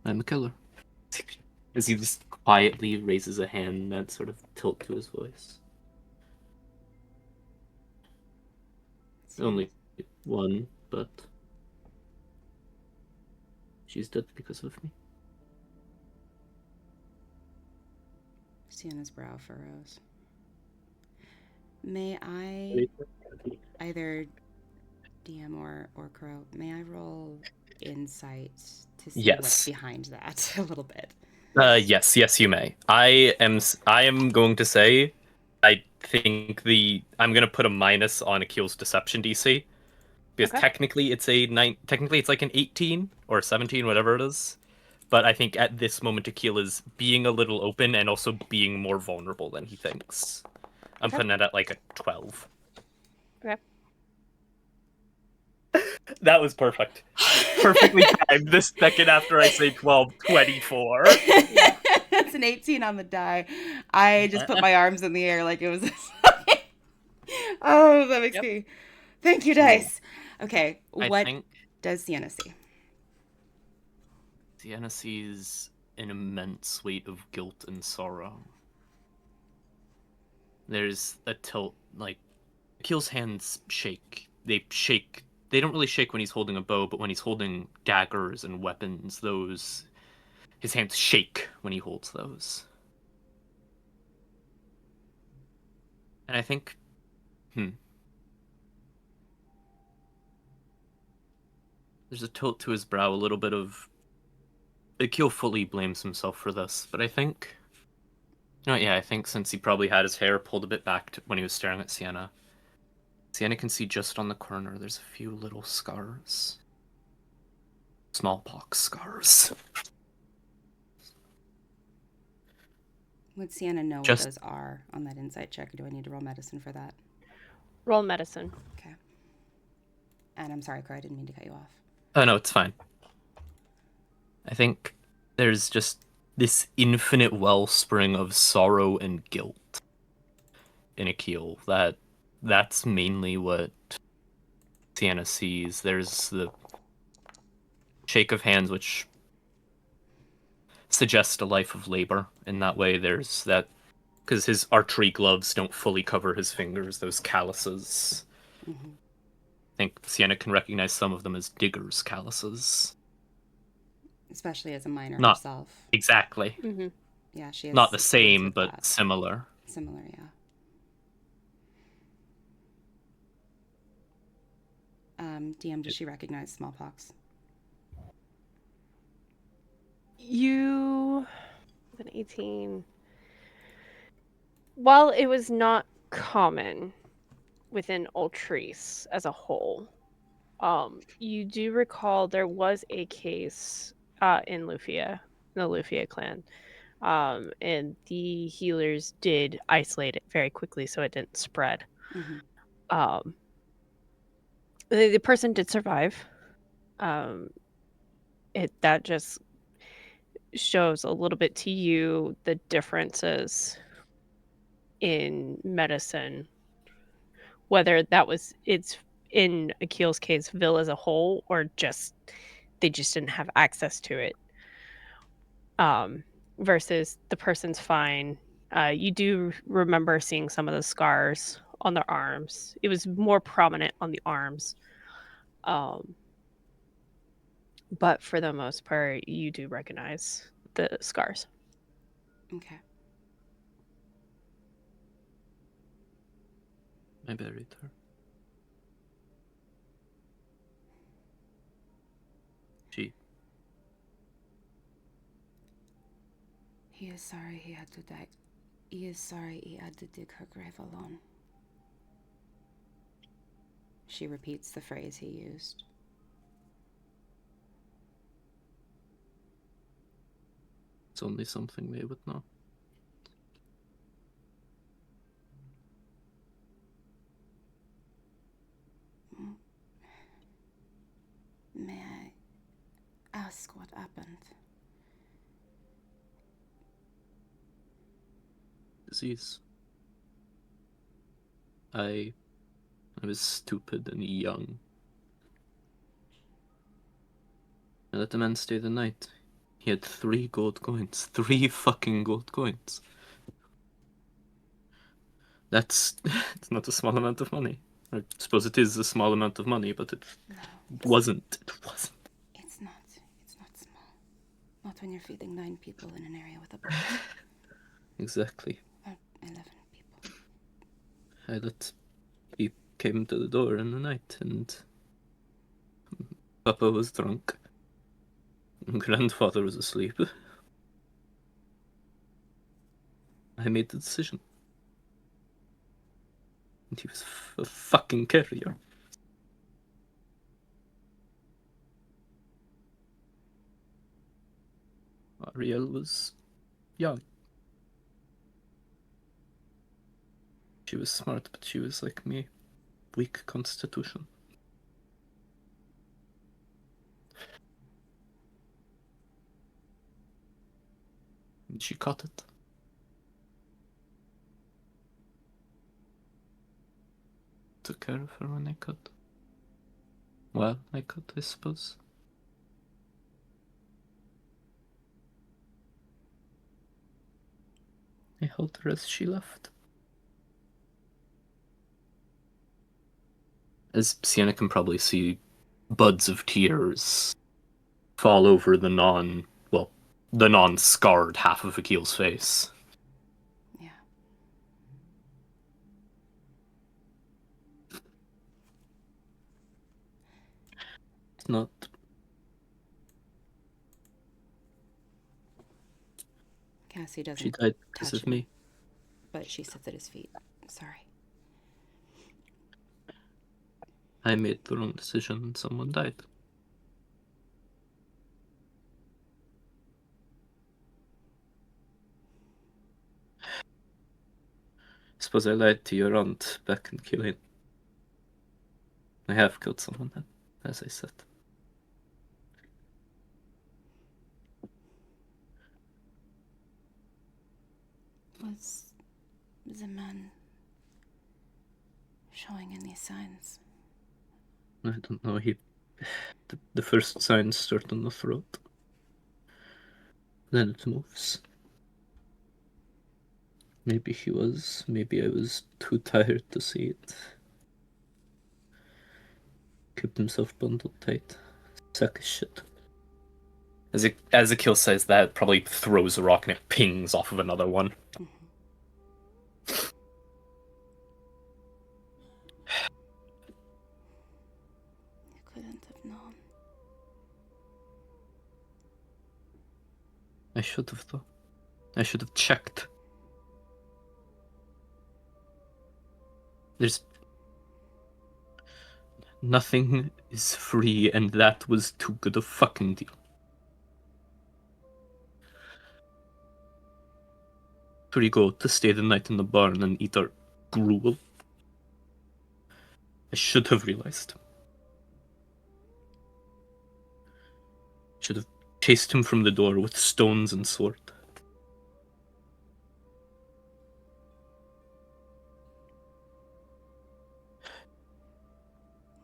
I'm a killer. As he just quietly raises a hand that sort of tilt to his voice. Only one, but she's dead because of me. Sienna's brow furrows. May I, either DM or Crow, may I roll insight to see what's behind that a little bit? Yes, you may. I am going to say, I think I'm gonna put a minus on Achille's deception DC because technically it's like an 18 or 17, whatever it is. But I think at this moment Achille is being a little open and also being more vulnerable than he thinks. I'm putting it at like a 12. Okay. That was perfect. Perfectly timed this second after I say 12, 24. That's an 18 on the die. I just put my arms in the air like it was... Oh, that makes me... Thank you, dice. Okay, what does Sienna see? Sienna sees an immense weight of guilt and sorrow. There's a tilt, like, Achille's hands shake. They shake. They don't really shake when he's holding a bow, but when he's holding daggers and weapons, his hands shake when he holds those. And I think, there's a tilt to his brow, a little bit of... Achille fully blames himself for this, but I think... I think since he probably had his hair pulled a bit back when he was staring at Sienna, Sienna can see just on the corner there's a few little scars. Smallpox scars. Would Sienna know what those are on that insight check, or do I need to roll medicine for that? Roll medicine. Okay. And I'm sorry, Crow, I didn't mean to cut you off. Oh, no, it's fine. I think there's just this infinite wellspring of sorrow and guilt in Achille. That's mainly what Sienna sees. There's the shake of hands, which suggest a life of labor. In that way, there's that, because his archery gloves don't fully cover his fingers, those calluses. Mm-hmm. I think Sienna can recognize some of them as digger's calluses. Especially as a minor Not herself. exactly. Mm-hmm. Yeah, she has Not the experience same, with but that. similar. Similar, yeah. DM, does she recognize smallpox? You, with an 18. While it was not common within Ultreese as a whole, you do recall there was a case in Lufia, the Lufia clan, and the healers did isolate it very quickly so it didn't spread. Mm-hmm. The person did survive. That just shows a little bit to you the differences in medicine, whether it's in Achille's case, Ville as a whole, or just they just didn't have access to it. Versus the person's fine. You do remember seeing some of the scars on their arms. It was more prominent on the arms. But for the most part, you do recognize the scars. Okay. I buried her. He is sorry he had to die. He is sorry he had to dig her grave alone. She repeats the phrase he used. It's only something they would know. May I ask what happened? Disease. I was stupid and young. I let the man stay the night. He had 3 gold coins. 3 fucking gold coins. That's it's not a small amount of money. I suppose it is a small amount of money, but it wasn't. It wasn't. It's not. It's not small. Not when you're feeding 9 people in an area with a budget. Exactly. Or 11 people. He came to the door in the night, and Papa was drunk. And Grandfather was asleep. I made the decision. And he was a fucking carrier. Ariel was young. She was smart, but she was like me. Weak constitution. And she caught it. Took care of her when I could. Well, I could, I suppose. I held her as she left. As Sienna can probably see, buds of tears fall over the non-scarred half of Achille's face. Yeah. It's not. Cassie doesn't She died because touch of me. but she sits at his feet. Sorry. I made the wrong decision and someone died. Suppose I lied to your aunt back in Killeen. I have killed someone then, as I said. Was the man showing any signs? I don't know, the first signs start on the throat. Then it moves. Maybe he was. Maybe I was too tired to see it. Kept himself bundled tight. Sack of shit. As Achille says that, probably throws a rock and it pings off of another one. You couldn't have known. I should have, though. I should have checked. There's... Nothing is free, and that was too good a fucking deal. We go to stay the night in the barn and eat our gruel. I should have realized. Should have chased him from the door with stones and sword.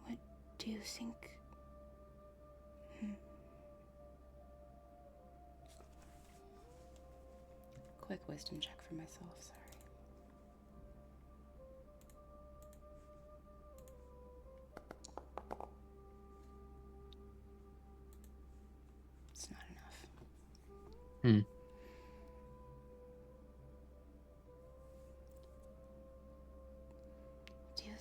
What do you think? Quick wisdom check for myself, sorry. It's not enough. Do you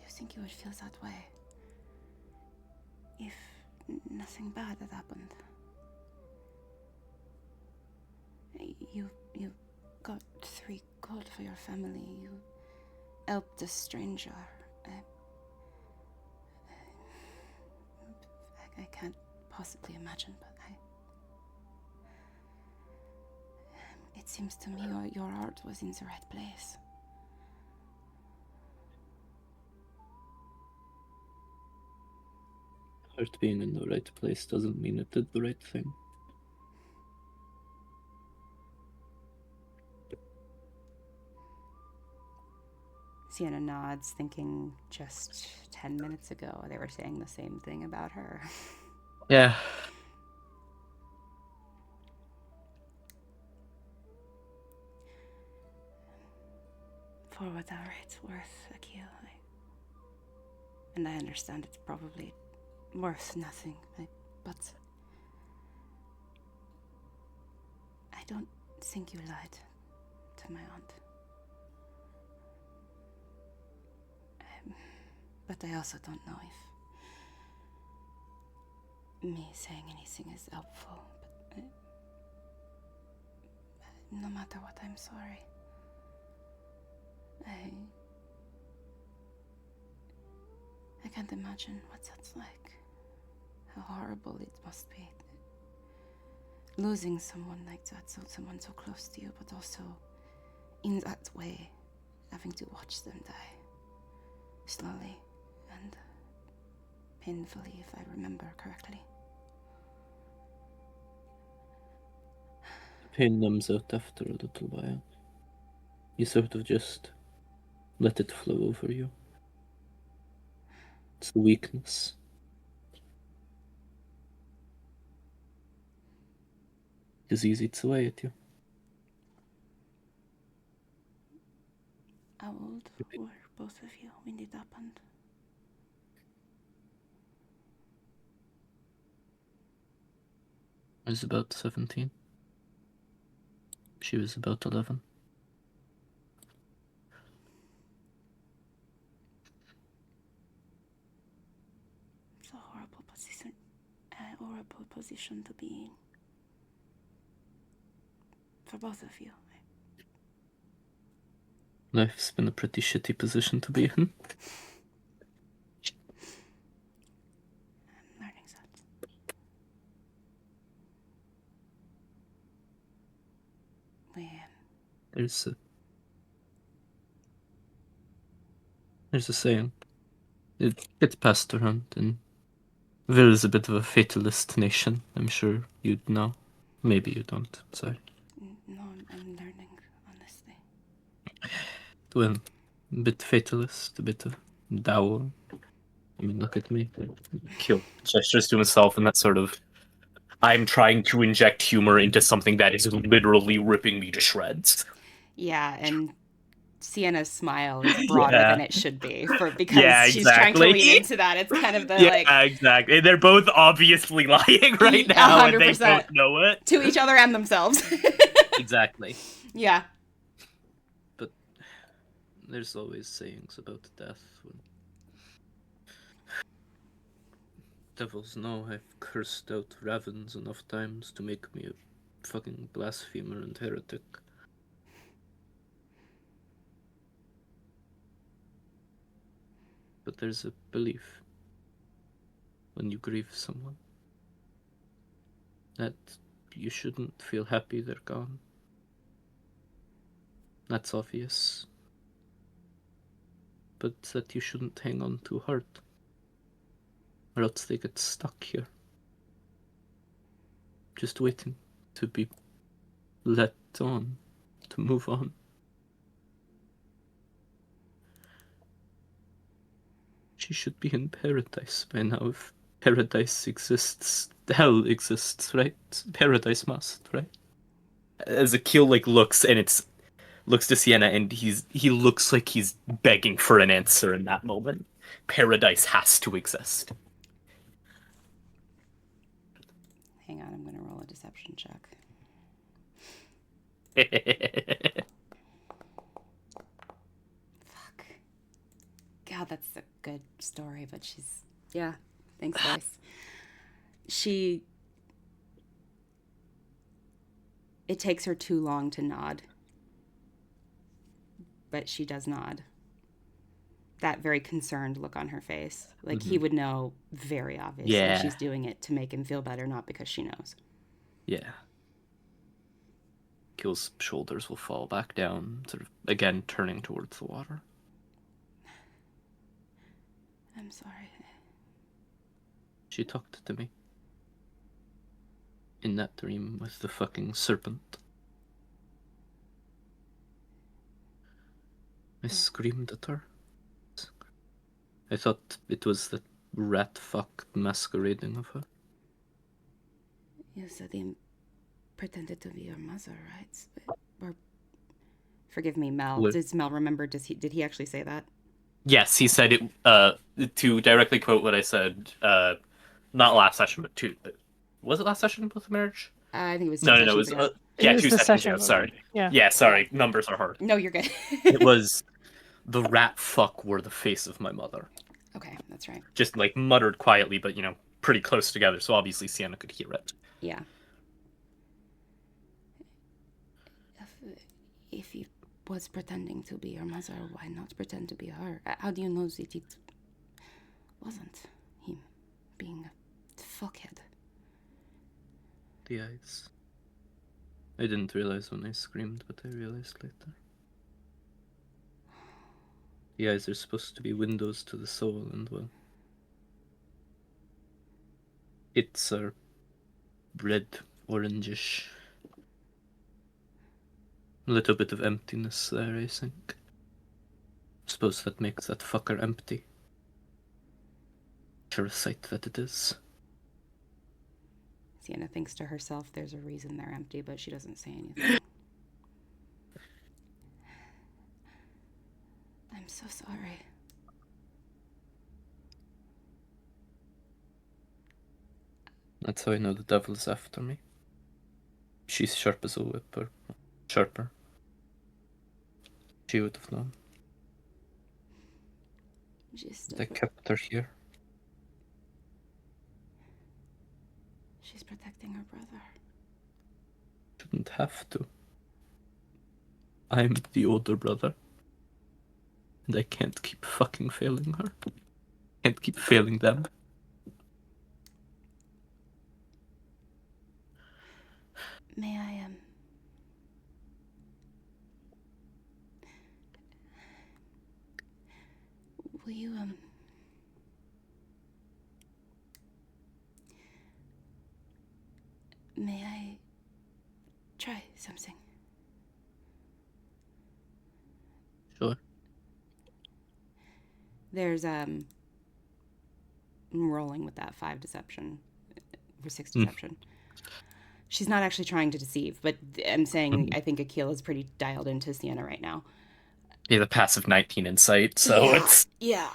think you would feel that way if nothing bad had happened? You got 3 gold for your family. You helped a stranger. I can't possibly imagine, but it seems to me your heart was in the right place. Heart being in the right place doesn't mean it did the right thing. Sienna nods, thinking just 10 minutes ago they were saying the same thing about her. Yeah. For whatever it's worth, Achille. And I understand it's probably worth nothing, but I don't think you lied to my aunt. But I also don't know if me saying anything is helpful. But no matter what, I'm sorry. I can't imagine what that's like. How horrible it must be. Losing someone like that, someone so close to you, but also in that way, having to watch them die. Slowly and painfully, if I remember correctly. Pain numbs out after a little while. You sort of just let it flow over you. It's the weakness. Disease eats away at you. How old were both of you when it happened? I was about 17. She was about 11. It's a horrible position to be in. For both of you. Life's been a pretty shitty position to be in. I'm learning that. There's a saying. It gets passed around, and Vil is a bit of a fatalist nation. I'm sure you'd know. Maybe you don't. Sorry. No, I'm learning, honestly. Well, a bit fatalist, a bit of Tao. I mean, look at me. Achille gestures to himself in that sort of I'm trying to inject humor into something that is literally ripping me to shreds. Yeah, and Sienna's smile is broader than it should be Yeah, because she's trying to exactly. lean into that. It's kind of the Yeah, exactly. They're both obviously lying right now, and they 100% both know it. to each other and themselves. Exactly. Yeah. But there's always sayings about death. When devils know I've cursed out ravens enough times to make me a fucking blasphemer and heretic. But there's a belief when you grieve someone that you shouldn't feel happy they're gone. That's obvious. But that you shouldn't hang on too hard, or else they get stuck here. Just waiting to be let on, to move on. She should be in paradise by now. If paradise exists, hell exists, right? Paradise must, right? As Achille looks to Sienna, and he looks like he's begging for an answer in that moment. Paradise has to exist. Hang on, I'm going to roll a deception check. Fuck. God, that's a good story, but she's... Yeah, thanks, Bryce. It takes her too long to nod. But she does nod. That very concerned look on her face. Like, he would know very obviously Yeah. she's doing it to make him feel better, not because she knows. Yeah. Achille's shoulders will fall back down, sort of again turning towards the water. I'm sorry. She talked to me. In that dream with the fucking serpent. I screamed at her. I thought it was the rat fuck masquerading of her. You said he pretended to be your mother, right? Or, forgive me, Mel. What? Does Mel remember? Did he actually say that? Yes, he said it. To directly quote what I said, not last session, but was it last session with the marriage? I think it was two No, sessions it was ago. yeah, It was 2 the sessions session ago. one. Sorry. Yeah. Yeah, sorry. Numbers are hard. No, you're good. It was the rat fuck were the face of my mother. Okay, that's right. Just muttered quietly, but pretty close together, so obviously Sienna could hear it. Yeah. If he was pretending to be your mother, why not pretend to be her? How do you know that it wasn't him being a fuckhead? The eyes. I didn't realize when I screamed, but I realized later. The eyes are supposed to be windows to the soul, and well, it's a red, orangish. A little bit of emptiness there, I think. Suppose that makes that fucker empty. Parasite that it is. Sienna thinks to herself there's a reason they're empty, but she doesn't say anything. I'm so sorry. That's how I know the devil's after me. She's sharp as a whip, or sharper. She would have known. They kept her here. She's protecting her brother. Shouldn't have to. I'm the older brother. And I can't keep fucking failing her. Can't keep failing them. May I, will you, may I try something? Sure. There's, I'm rolling with that 5 deception, or 6 Hmm. deception. She's not actually trying to deceive, but I'm saying I think Achille is pretty dialed into Sienna right now. Yeah, the passive 19 insight, so it's Yeah.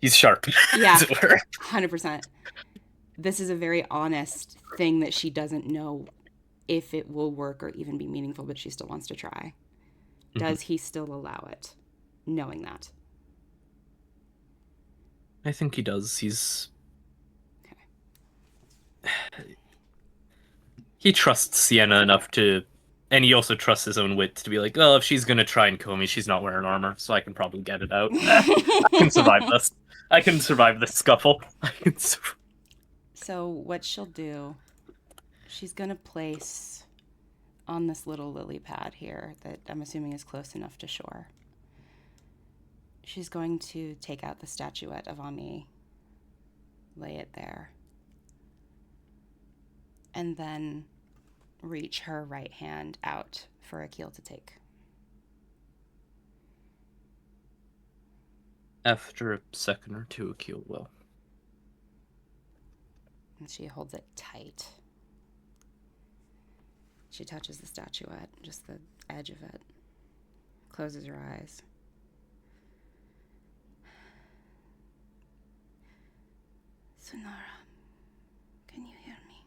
he's sharp. Yeah. As it were. 100%. This is a very honest thing that she doesn't know if it will work or even be meaningful, but she still wants to try. Does he still allow it, knowing that? I think he does. He's he trusts Sienna enough to, and he also trusts his own wit to be like, oh, if she's gonna try and kill me, she's not wearing armor, so I can probably get it out. I can survive this. I can survive this scuffle. So what she'll do, she's gonna place on this little lily pad here that I'm assuming is close enough to shore. She's going to take out the statuette of Ami, lay it there, and then reach her right hand out for Achille to take. After a second or two, Achille will. And she holds it tight. She touches the statuette, just the edge of it. Closes her eyes. Sonara, can you hear me?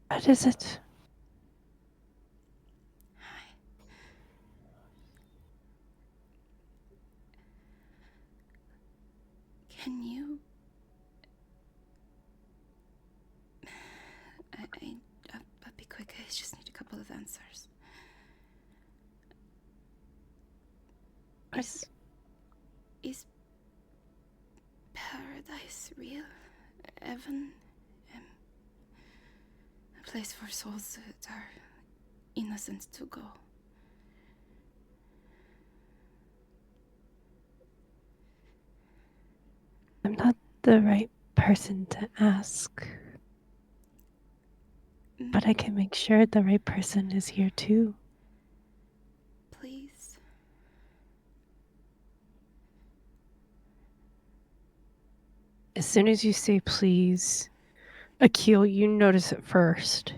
What is it? Hi. Can you... I'll be quick. I just need a couple of answers. Is paradise real? Heaven? A place for souls that are innocent to go? I'm not the right person to ask. But I can make sure the right person is here too. Please. As soon as you say please, Achille, you notice it first.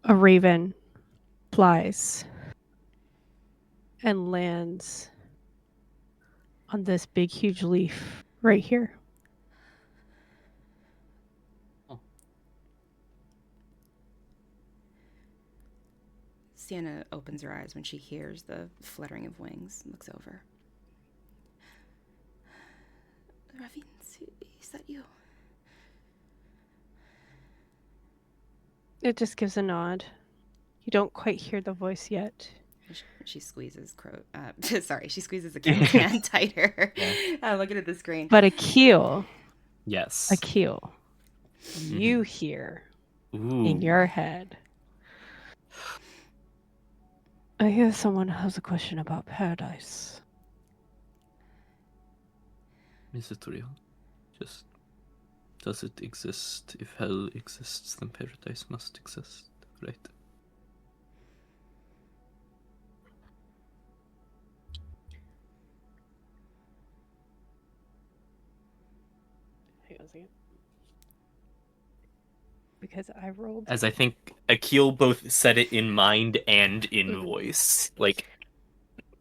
A raven flies and lands on this big, huge leaf right here. Sienna opens her eyes when she hears the fluttering of wings and looks over. Ravins, is that you? It just gives a nod. You don't quite hear the voice yet. She squeezes she squeezes Achille's hand tighter. Looking at the screen. But Achille, Yes. you hear Ooh. in your head. I hear someone has a question about paradise. Is it real? Just, does it exist? If hell exists, then paradise must exist, right? Hang on a second. Because I rolled. As I think Achille both said it in mind and in voice.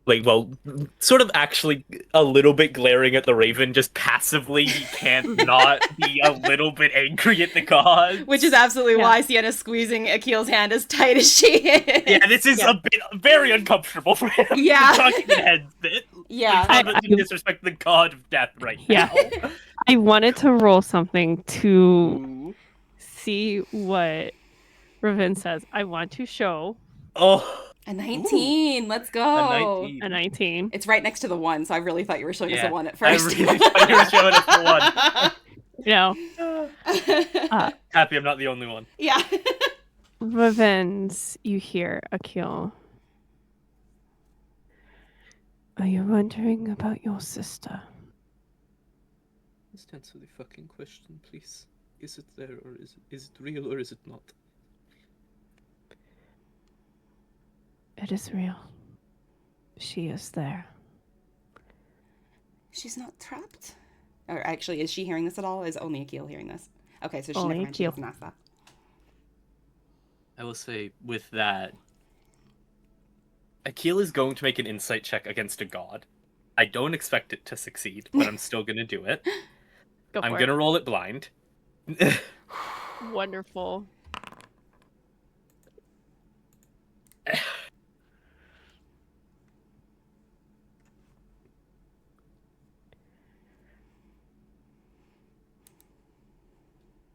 Well, sort of actually a little bit glaring at the Raven, just passively. He can't not be a little bit angry at the gods. Which is absolutely why Sienna's squeezing Achille's hand as tight as she is. Yeah, this is a bit very uncomfortable for him. Yeah. Talking in heads bit. Yeah. I disrespect the god of death right now. I wanted to roll something to see what Raven says. I want to show. Oh. A 19. Let's go. A 19. It's right next to the 1, so I really thought you were showing us a 1 at I first. really thought you were showing us the 1. No. Happy I'm not the only one. Yeah. Ravens, you hear Achille. Are you wondering about your sister? Just answer the fucking question, please. Is it there, or is it real, or is it not? It is real. She is there. She's not trapped? Or actually, is she hearing this at all? Is only Achille hearing this? Okay, so Only never mind. She Achille. doesn't ask that. I will say with that, Achille is going to make an insight check against a god. I don't expect it to succeed, but I'm still going to do it. Go I'm for going to it. roll it blind. Wonderful.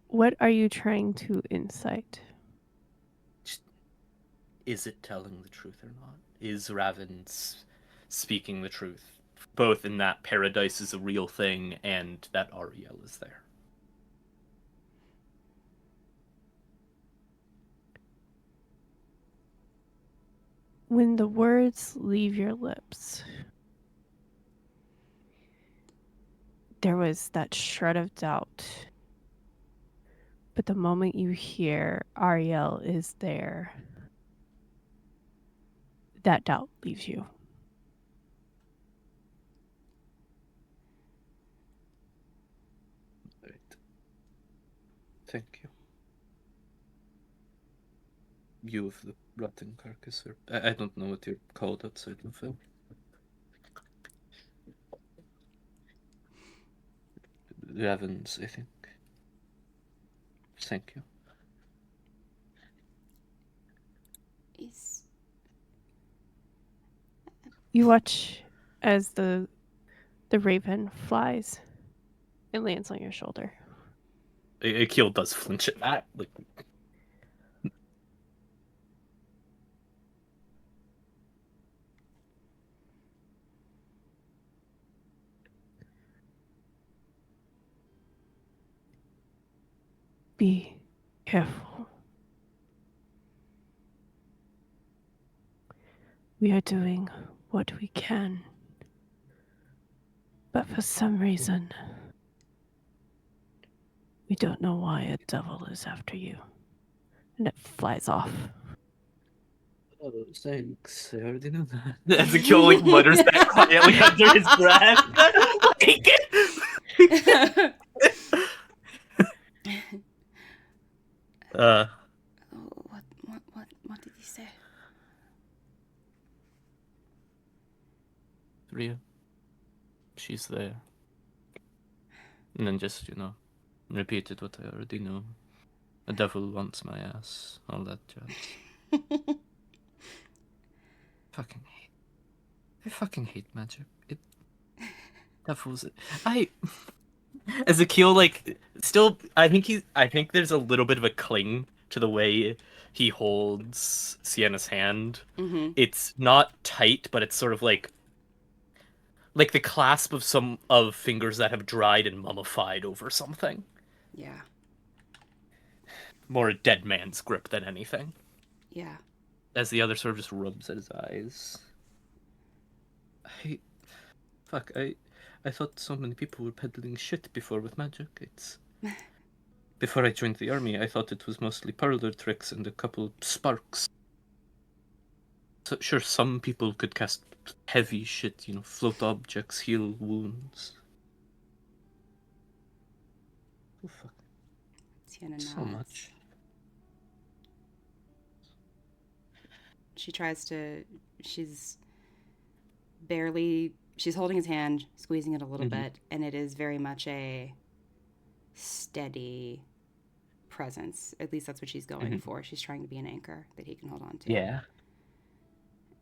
What are you trying to incite? Is it telling the truth or not? Is Raven speaking the truth? Both in that paradise is a real thing and that Ariel is there. When the words leave your lips, there was that shred of doubt. But the moment you hear Ariel is there, that doubt leaves you. Right. Thank you. You of the rotten carcass, or I don't know what you're called outside the film. Ravens, I think. Thank you. You watch as the raven flies and lands on your shoulder. Achille does flinch at that. Like, Be careful. We are doing what we can. But for some reason, we don't know why a devil is after you. And it flies off. oh, thanks. I already know that. As Achille like mutters that quietly under his breath. What did he say? Ria, she's there. And then just, repeated what I already know. A devil wants my ass, all that jazz. I fucking hate magic. Devils. As Achille, like, still, I think there's a little bit of a cling to the way he holds Sienna's hand. Mm-hmm. It's not tight, but it's sort of like the clasp of some of fingers that have dried and mummified over something. Yeah. More a dead man's grip than anything. Yeah. As the other sort of just rubs at his eyes. I thought so many people were peddling shit before with magic. Before I joined the army, I thought it was mostly parlor tricks and a couple sparks. So, sure, some people could cast heavy shit, float objects, heal wounds. Oh, fuck. Sienna So nods. much. She tries to. She's holding his hand, squeezing it a little bit, and it is very much a steady presence. At least that's what she's going for. She's trying to be an anchor that he can hold on to. Yeah.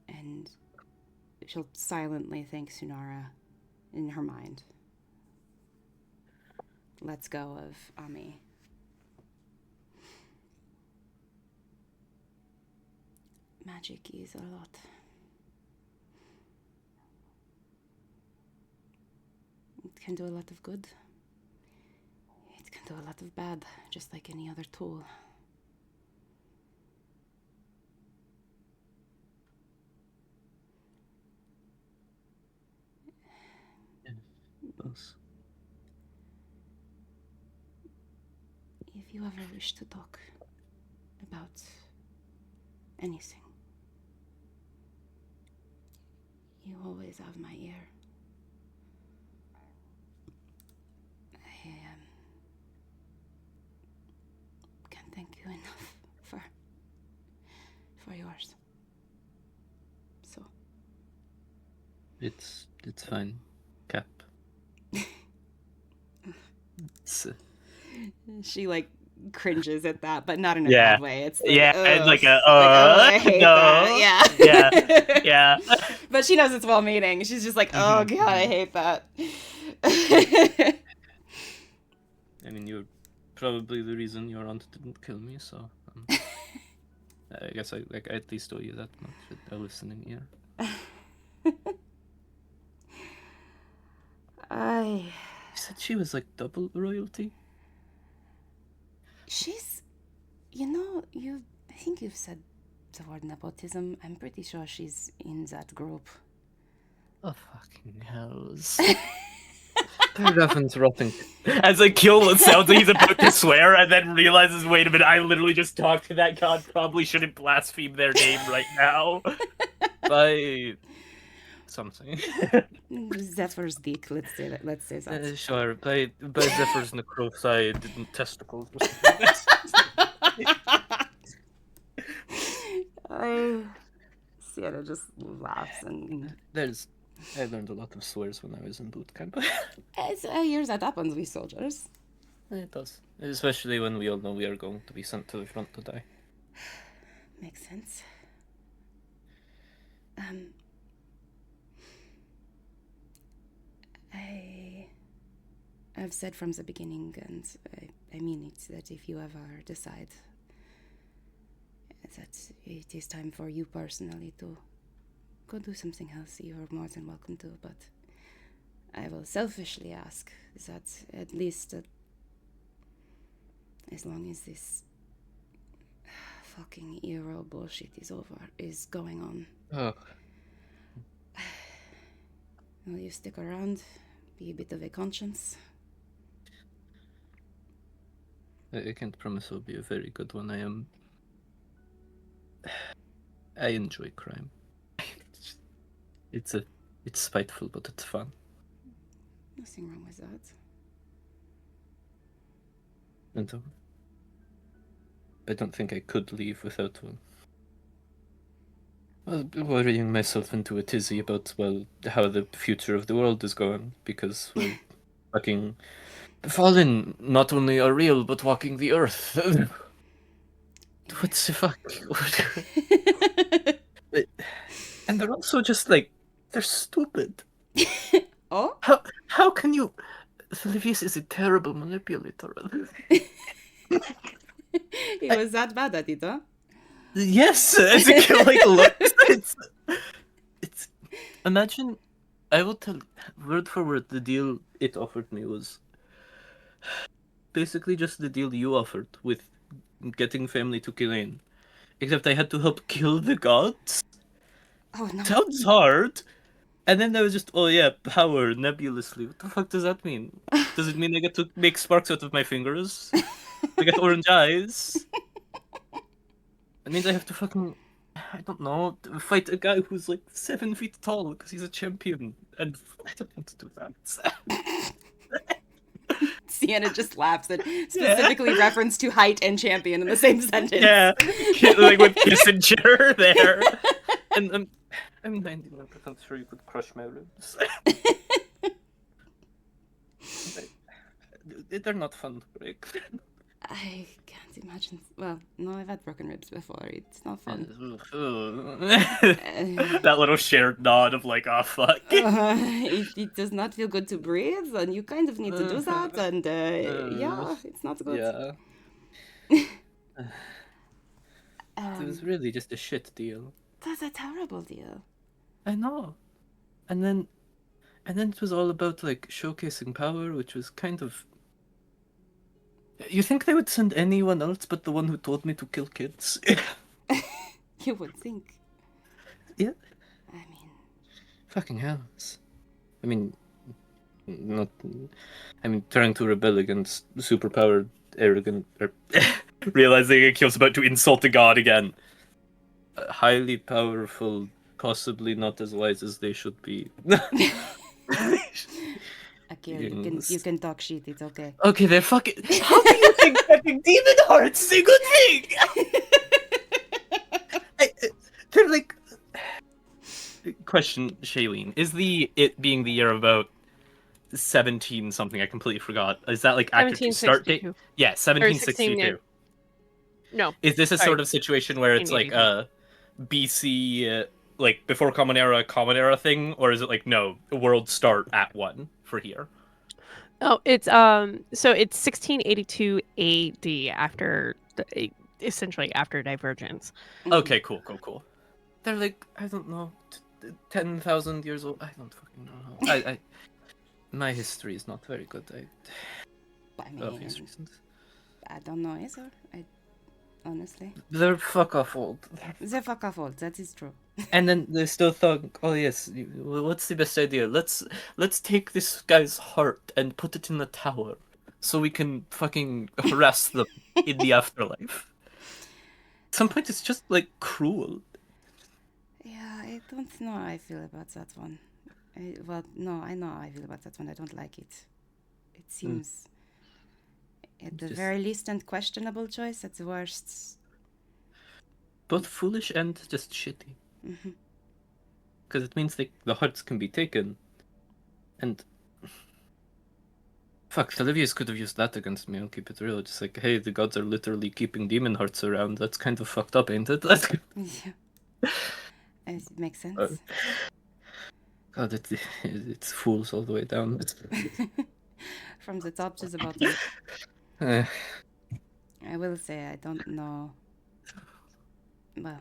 And she'll silently thank Sunara in her mind. Let's go of Ami. Magic is a lot. It can do a lot of good. It can do a lot of bad, just like any other tool. Yes. If you ever wish to talk about anything, you always have my ear. thank you enough for yours. So It's fine, Cap. It's, she like cringes at that, but not in a Yeah. bad way. It's like, Yeah, ugh, it's like a, oh, I hate no. that. Yeah. Yeah. But she knows it's well-meaning. She's just like, oh god, I hate that. I mean, you're probably the reason your aunt didn't kill me, so I guess I at least owe you that much with a listening ear. You said she was like double royalty? She's, I think you've said the word nepotism. I'm pretty sure she's in that group. Oh, fucking hells. Reference rotting. As Achille sounds like he's about to swear and then realizes, wait a minute, I literally just talked to that god, probably shouldn't blaspheme their name right now. By something. Zephyr's dick, let's say that. Sure, by Zephyr's necropsy didn't testicles. Sienna just laughs and... I learned a lot of swears when I was in boot camp. I hear that happens with soldiers. It does. Especially when we all know we are going to be sent to the front to die. Makes sense. I've said from the beginning, and I mean it, that if you ever decide that it is time for you personally to go do something else, you're more than welcome to, but I will selfishly ask that at least as long as this fucking hero bullshit is going on, Oh, will you stick around, be a bit of a conscience? I can't promise it'll be a very good one. I enjoy crime. It's spiteful, but it's fun. Nothing wrong with that. And I don't think I could leave without one. Well, worrying myself into a tizzy about, well, how the future of the world is going, because, well, fucking Fallen not only are real, but walking the earth. What the fuck? And they're also just like, they're stupid. Oh? How can you... Livius is a terrible manipulator. He was that bad at it, huh? Yes, as a kid, like, looks. It's... Imagine, I will tell, word for word, the deal it offered me was basically just the deal you offered with getting family to Killeen. Except I had to help kill the gods. Oh no. Sounds hard. And then there was just, oh yeah, power nebulously. What the fuck does that mean? Does it mean I get to make sparks out of my fingers? I get orange eyes? It means I have to fucking, I don't know, fight a guy who's like 7 feet tall because he's a champion. And I don't want to do that. Sienna just laughs at specifically reference to height and champion in the same sentence. Yeah, like with Kissinger there. And I'm 99% sure you could crush my ribs. They're not fun to break. I can't imagine. Well, no, I've had broken ribs before. It's not fun. That little shared nod of like, oh fuck. It does not feel good to breathe, and you kind of need to do that, and yeah, it's not good. Yeah. It was really just a shit deal. That's a terrible deal. I know. And then it was all about like showcasing power, which was kind of... You think they would send anyone else but the one who told me to kill kids? You would think. Yeah. I mean... Fucking hells. I mean, trying to rebel against superpowered, arrogant, or Realizing Achille's about to insult a god again. highly powerful, possibly not as wise as they should be. Akil. You can talk shit. It's okay. Okay, they're fucking. How do you think fucking demon hearts is a good thing? They're like. Question, Shailene, is it being the year about 17 something? I completely forgot. Is that like accurate start date? 1762. Yeah, 1762. yeah. No. Is this a sorry, sort of situation where it's like 1682. BC, like before common era thing, or is it like no, world start at 1 for here? Oh, it's so it's 1682 AD after essentially after Divergence. Okay, cool. They're like, I don't know, 10,000 years old. I don't fucking know. I my history is not very good. I mean, obvious reasons. I don't know either. Honestly. They're fuck off old. They're fuck off old. That is true. And then they still thought, oh yes, what's the best idea? Let's take this guy's heart and put it in a tower, so we can fucking harass them in the afterlife. At some point, it's just like cruel. Yeah, I don't know how I feel about that one. No, I know how I feel about that one. I don't like it. It seems, at the very least, and questionable choice. At the worst, both foolish and just shitty. Mm-hmm. Because it means the hearts can be taken, and fuck, Televius could have used that against me. I'll keep it real. Just like, hey, the gods are literally keeping demon hearts around. That's kind of fucked up, ain't it? Yeah. It makes sense. God, it's fools all the way down. From the top to the bottom. I will say I don't know. Well,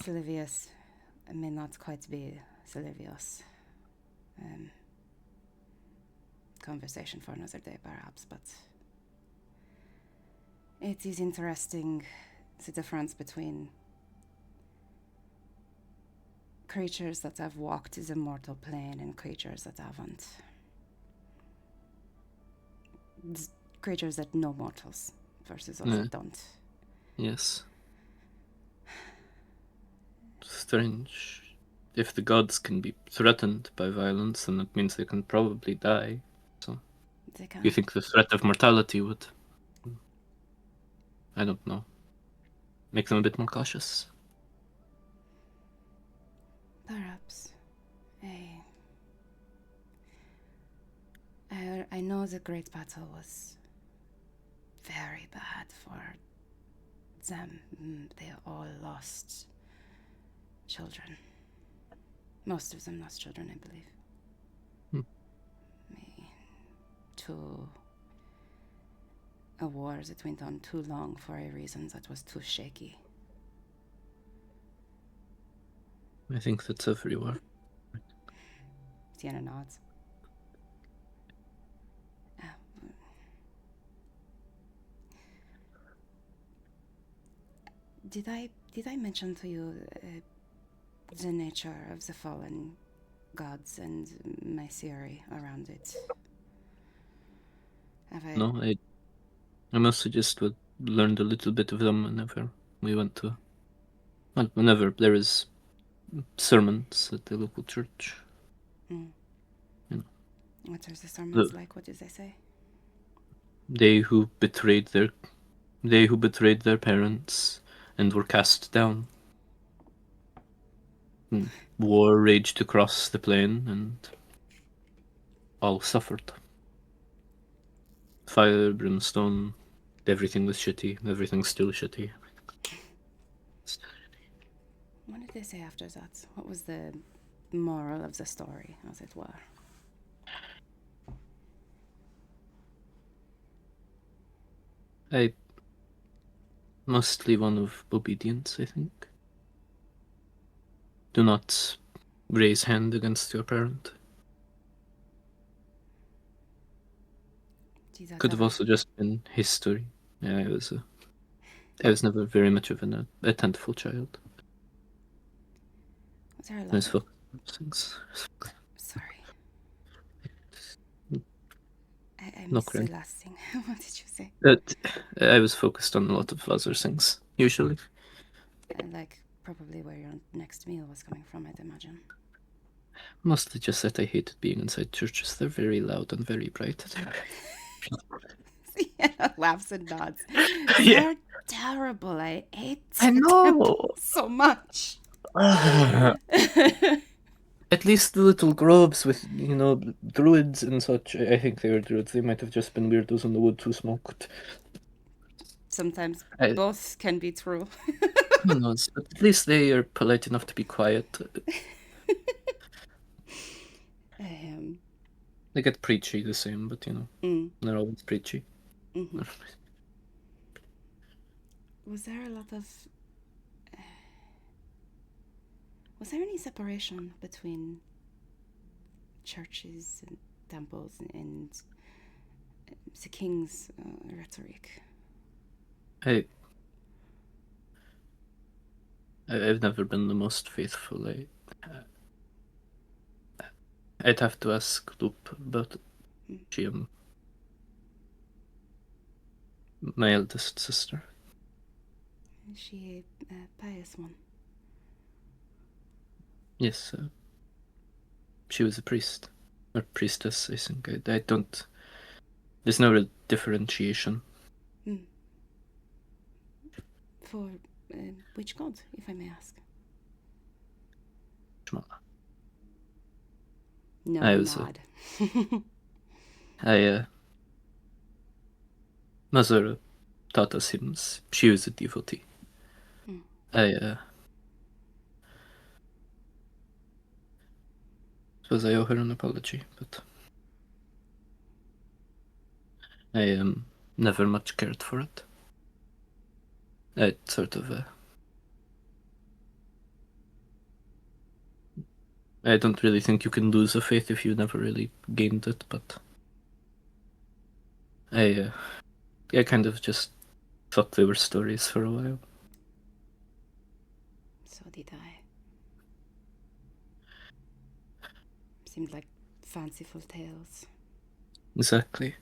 Silvius may not quite be Silvius. Conversation for another day, perhaps, but it is interesting the difference between creatures that have walked the mortal plane and creatures that haven't. Creatures that know mortals versus those that don't. Yes. Strange. If the gods can be threatened by violence, then it means they can probably die. So, they can. You think the threat of mortality would, I don't know, make them a bit more cautious? Perhaps. I know the Great Battle was very bad for them. They all lost children. Most of them lost children, I believe. To a war that went on too long for a reason that was too shaky. I think that's everywhere. Sienna nods. Did I mention to you the nature of the fallen gods and my theory around it? No, I mostly just learned a little bit of them whenever we went to. Well, whenever there is sermons at the local church. Mm. You know, what are the sermons like? What did they say? They who betrayed their parents and were cast down. And war raged across the plain, and all suffered. Fire, brimstone, everything was shitty. Everything's still shitty. What did they say after that? What was the moral of the story, as it were? Mostly one of obedience, I think. Do not raise hand against your parent. Could have also just been history. Yeah, I was never very much of an attentive child. Was there a lot I was of focused on things. Sorry. I No missed crime. the last thing. What did you say? I was focused on a lot of other things, usually. Like, probably where your next meal was coming from, I'd imagine. Mostly just that I hated being inside churches. They're very loud and very bright. Sienna laughs and nods. Yeah. They're terrible. I hate I the know. temple so much. At least the little groves with, druids and such. I think they were druids. They might have just been weirdos in the woods who smoked. Sometimes I- both can be true. Who knows? But at least they are polite enough to be quiet. Um, They get preachy the same, but they're always preachy. mhm. Was there a lot of... Was there any separation between churches and temples and the king's rhetoric? I've never been the most faithful. I'd have to ask Loop about it. She, my eldest sister. Is she a pious one? Yes, she was a priest. Or priestess, I think. I don't... There's no real differentiation. For which god, if I may ask? Shema. No, I was, nod. Mother taught us hymns. She was a devotee. I suppose I owe her an apology, but I never much cared for it. I sort of I don't really think you can lose a faith if you never really gained it, but I kind of just thought they were stories for a while. So did I. Seemed like fanciful tales. Exactly.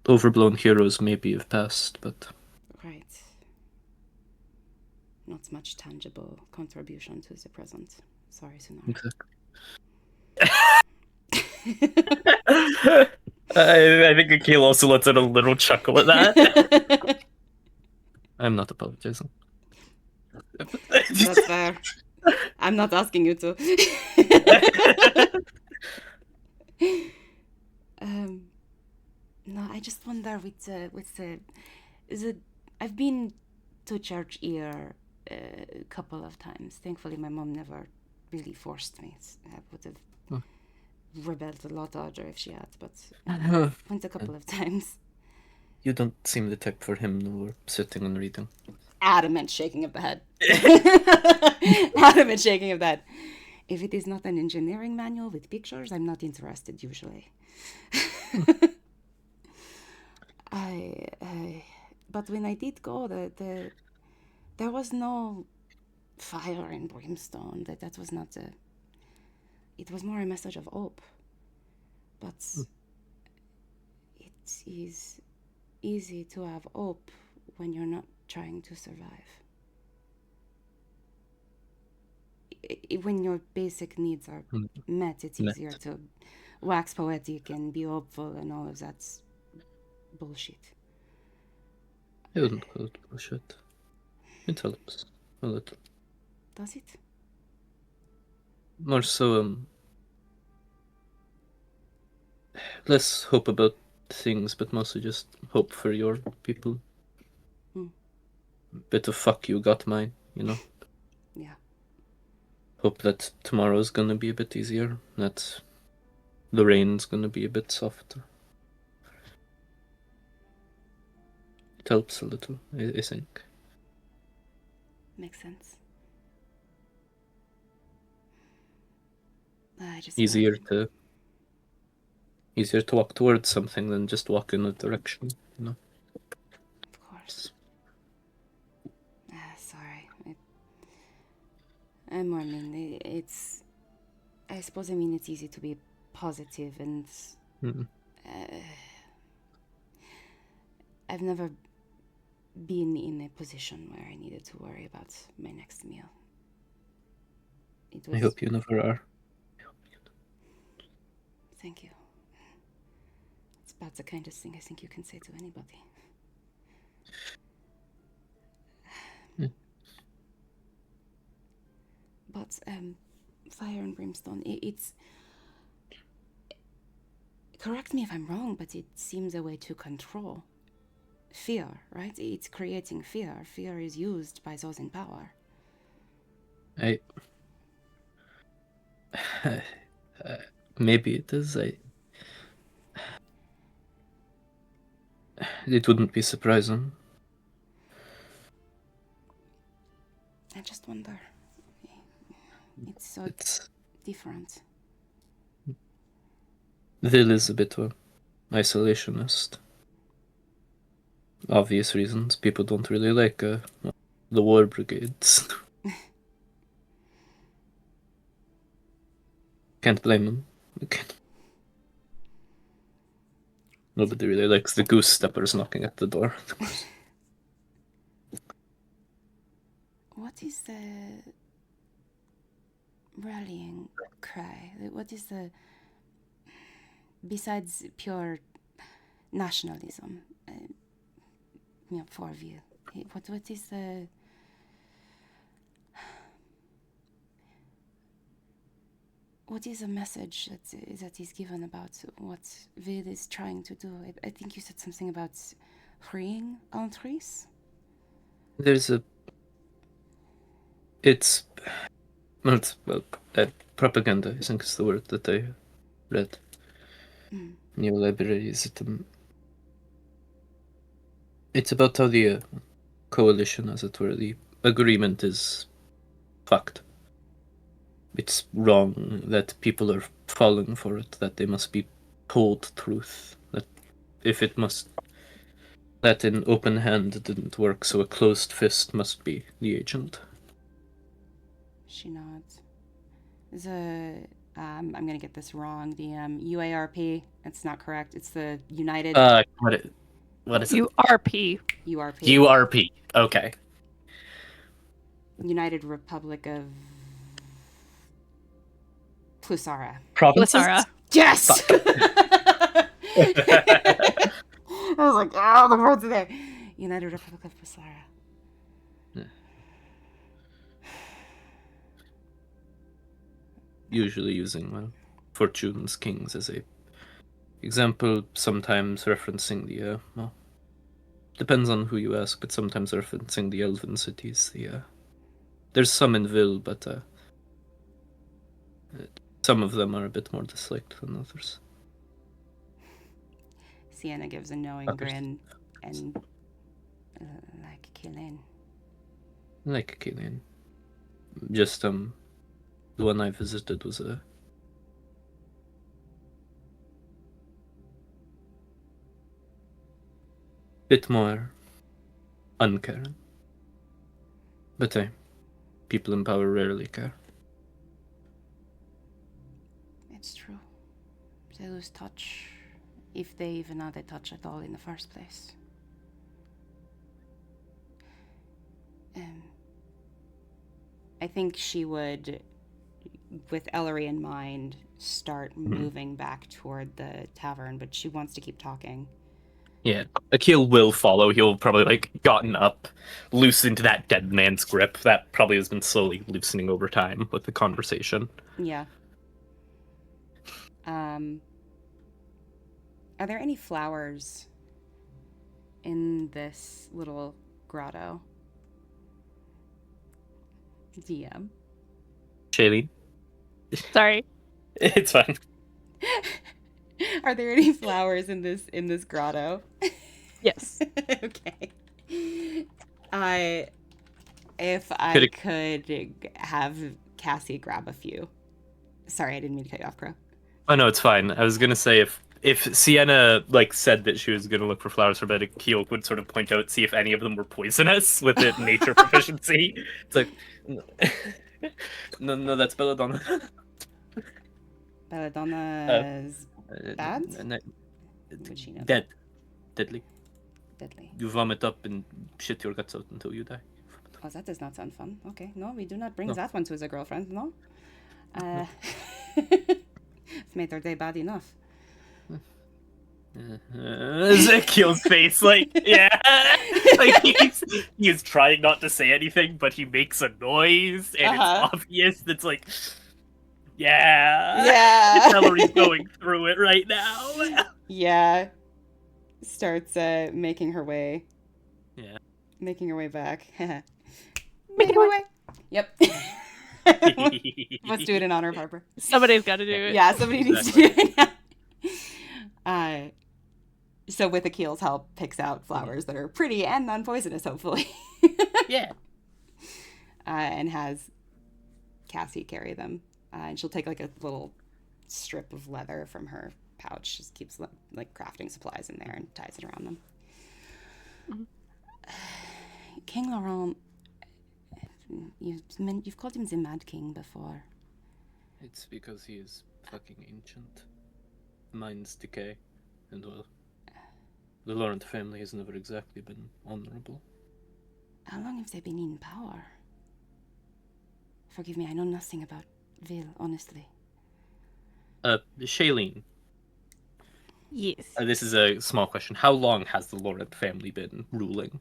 Overblown heroes maybe have passed, but... Right. Not much tangible contribution to the present. Sorry, Sunar. Exactly. I think Achille also lets out a little chuckle at that. I'm not apologizing. That's fair. I'm not asking you to. No, I just wonder with the is it? I've been to church here a couple of times. Thankfully, my mom never really forced me. I would have rebelled a lot harder if she had, but went a couple of times. You don't seem the type for him who were sitting and reading. Adamant shaking of the head. Adamant shaking of the head. If it is not an engineering manual with pictures, I'm not interested usually. But when I did go, there was no fire and brimstone. That was not a... It was more a message of hope. But it is easy to have hope when you're not trying to survive. When your basic needs are met, it's easier to wax poetic and be hopeful and all of that's bullshit. I wouldn't call it bullshit. It helps a little. Does it? More so, less hope about things, but mostly just hope for your people. Bit of fuck you got mine, Yeah. Hope that tomorrow's gonna be a bit easier, that the rain's gonna be a bit softer. It helps a little, I think. Makes sense. Easier to walk towards something than just walk in a direction, Of course. Sorry. I mean, it's... I suppose, it's easy to be positive and... I've never been in a position where I needed to worry about my next meal. I hope you never are. Thank you. It's about the kindest thing I think you can say to anybody. But, fire and brimstone, it's... Correct me if I'm wrong, but it seems a way to control fear, right? It's creating fear. Fear is used by those in power. Maybe it is. It wouldn't be surprising. I just wonder. It's so different. Vil is a bit of an isolationist. Obvious reasons. People don't really like the war brigades. Can't blame them. Nobody really likes the goose steppers knocking at the door. What is the rallying cry? What is the... Besides pure nationalism, for view, what is the... What is a message that is given about what Vil is trying to do? I think you said something about freeing Altris? It's propaganda, I think is the word that I read. New library is it? It's about how the coalition, as it were, the agreement is fucked. It's wrong that people are falling for it, that they must be told truth, that if it must, that an open hand didn't work, so a closed fist must be the agent. She nods. I'm gonna get this wrong, the UARP, it's not correct, it's the United... What is it? URP. URP. URP. Okay. United Republic of... Plusara. Provinces? Plusara. Yes! I was like, oh, the words are there. United Republic of Plusara. Yeah. Usually using Fortune's Kings as a example, sometimes referencing the depends on who you ask, but sometimes referencing the elven cities. There's some in Vil, but some of them are a bit more disliked than others. Sienna gives a knowing grin and like Achille. Like Achille. Just the one I visited was a bit more uncaring. But people in power rarely care. It's true. They lose touch, if they even know they touch at all in the first place. I think she would, with Ellery in mind, start moving back toward the tavern, but she wants to keep talking. Yeah, Achille will follow. He'll probably gotten up, loosened that dead man's grip. That probably has been slowly loosening over time with the conversation. Yeah. Are there any flowers in this little grotto? DM. Shailene? Sorry. It's fine. Are there any flowers in this grotto? Yes. Okay. If I could have Cassie grab a few. Sorry, I didn't mean to cut you off, Crow. Oh no, it's fine. I was gonna say if Sienna said that she was gonna look for flowers for bed, Achille would sort of point out, see if any of them were poisonous with the nature proficiency. It's like no, that's belladonna. Belladonna's bad? Would she know? Deadly. Deadly. You vomit up and shit your guts out until you die. Oh, that does not sound fun. Okay, no, we do not bring that one to as a girlfriend, no? It's made their day bad enough. Ezekiel's face, like, yeah, like he's trying not to say anything, but he makes a noise, and it's obvious that's like, yeah, Hillary's going through it right now. Yeah, starts making her way. Yeah, making her way back. Making her way. Yep. Let's do it in honor of Harper. Somebody's got to do it. Yeah, somebody needs to do it now. So with Achille's help, picks out flowers that are pretty and non-poisonous, hopefully. Yeah. And has Cassie carry them. And she'll take like a little strip of leather from her pouch. Just keeps like crafting supplies in there and ties it around them. Mm-hmm. King Laurent, you've called him the Mad King before. It's because he is fucking ancient. Minds decay, and well, the Laurent family has never exactly been honorable. How long have they been in power? Forgive me, I know nothing about Ville, honestly. Shailene. Yes. This is a small question. How long has the Laurent family been ruling?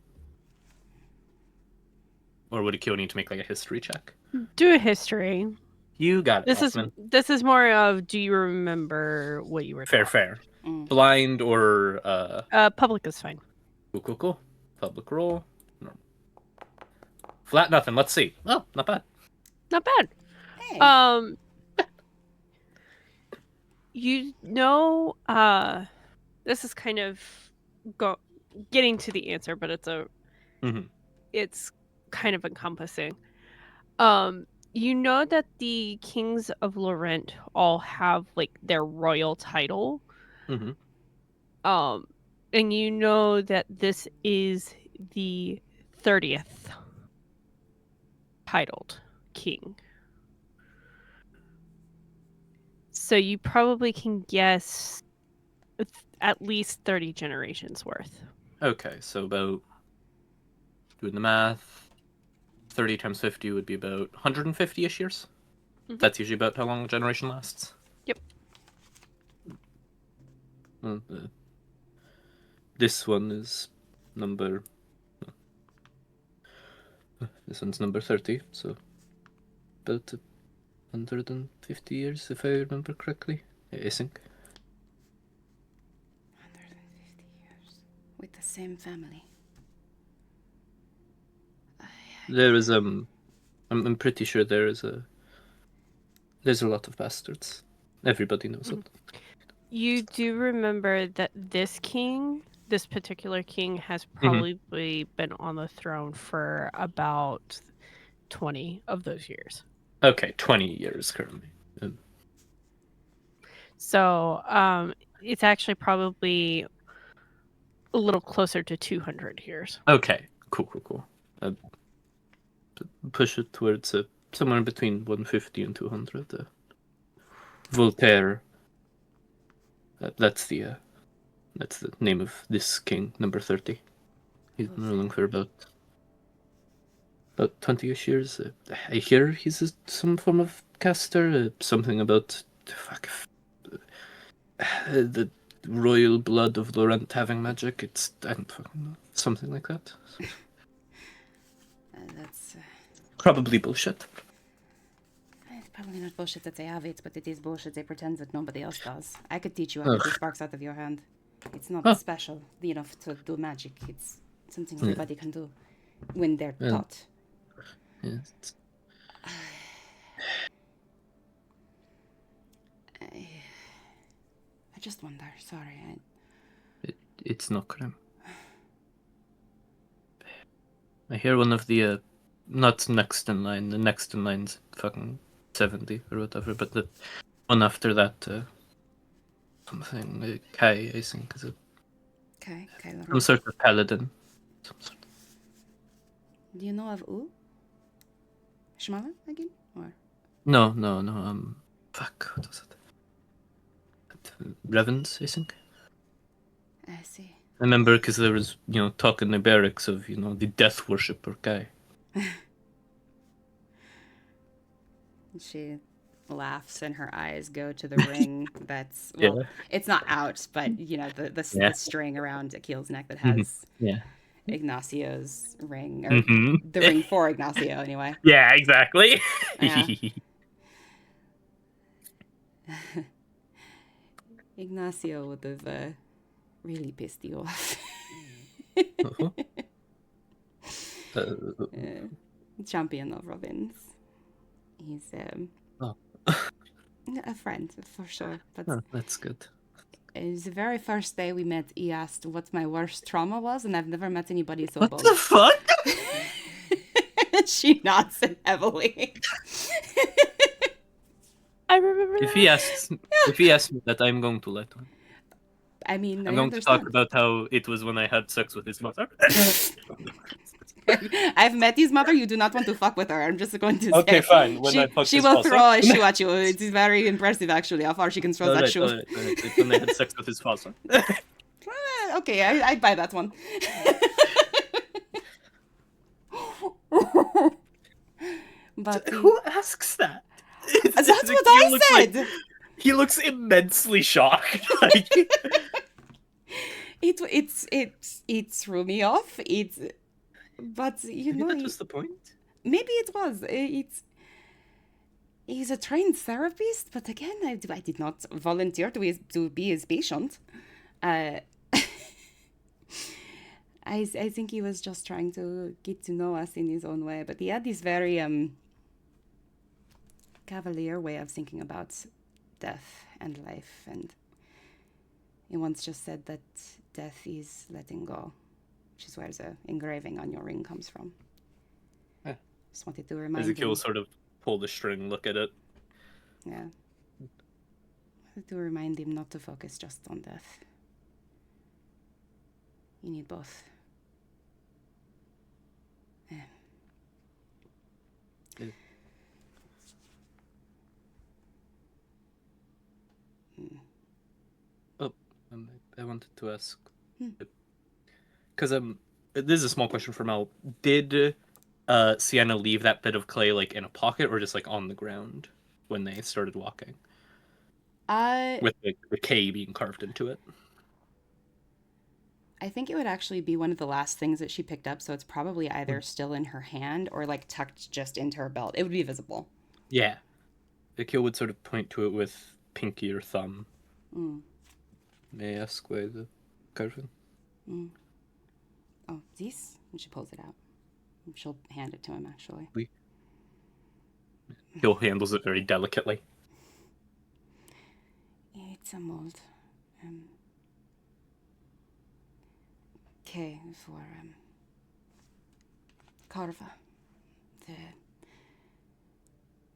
Or would Akio need to make like a history check? Do a history. You got it. This is more of, do you remember what you were Fair. Blind or public is fine. Cool. Public roll. No. Flat nothing. Let's see. Oh, not bad. Not bad. Hey. You know, this is kind of getting to the answer, but it's kind of encompassing. You know that the kings of Laurent all have like their royal title. Mm-hmm. And you know that this is the 30th titled king. So you probably can guess at least 30 generations worth. Okay, so about, doing the math, 30 times 50 would be about 150-ish years. Mm-hmm. That's usually about how long a generation lasts. Yep. Well, this one is number... This one's number 30, so about 150 years, if I remember correctly, I think. 150 years with the same family. There is I'm pretty sure there's a lot of bastards. Everybody knows it. You do remember that this particular king, has probably been on the throne for about 20 of those years. Okay, 20 years currently. So, it's actually probably a little closer to 200 years. Okay, cool. Push it towards somewhere between 150 and 200. Voltaire. That's the name of this king, number 30. He's been ruling for about 20-ish years. I hear he's some form of caster. Something about the royal blood of Laurent having magic. I don't fucking know. Something like that. That's probably bullshit. It's probably not bullshit that they have it, but it is bullshit they pretend that nobody else does. I could teach you how to do sparks out of your hand. It's not special enough to do magic. It's something everybody can do when they're taught. Yes. I just wonder. Sorry. It's no crime. I hear one of the not next in line. The next in line's fucking 70 or whatever, but the one after that, something Kai, I think, is it? Kai Some sort of paladin. Do you know of Shmala again, or? No. Fuck. What was it? Revens, I think. I see. I remember because there was, talk in the barracks of, the death worshipper guy. She laughs and her eyes go to the ring that's, well, Yeah. it's not out, but, you know, the Yeah. string around Achille's neck that Mhm. has Yeah. Ignacio's ring, or Mhm. the ring for Ignacio, anyway. Yeah, exactly. Yeah. Ignacio would have really pissed you off. Uh-huh. Champion of Robins. He's Oh. a friend for sure. But Oh, that's good. it was the very first day we met. He asked what my worst trauma was, and I've never met anybody so What bold. the fuck? She nods heavily. I remember If that. he asks me that, I'm going to let him. I mean, I'm I going to talk understand. about how it was when I had sex with his mother. I've met his mother. You do not want to fuck with her. I'm just going to say. Okay, fine. When I fucked she his will father. throw a shoe at you. It's very impressive, actually, how far she can throw that shoe. Alright. It's when I had sex with his father. Okay, I'd buy that one. But Who asks that? that's what I said. He looks immensely shocked. Like, It threw me off. But you know, that was the point. maybe it was. He's a trained therapist, but again, I did not volunteer to be his patient. I think he was just trying to get to know us in his own way, but he had this very cavalier way of thinking about death and life, and he once just said that death is letting go, which is where the engraving on your ring comes from. Yeah. Just wanted to remind Ezekiel him. sort of pull the string, look at it. Yeah. Wanted to remind him not to focus just on death. You need both. Yeah. Yeah. Oh, I wanted to ask, because this is a small question for Mel. Did Sienna leave that bit of clay like in a pocket or just like on the ground when they started walking, with the K being carved into it? I think it would actually be one of the last things that she picked up, so it's probably either still in her hand or like tucked just into her belt. It would be visible. Yeah. Akil would sort of point to it with pinky or thumb. May I ask why the carving? Oh, this? And she pulls it out. She'll hand it to him, actually. Akil handles it very delicately. It's a mold. K for Carva,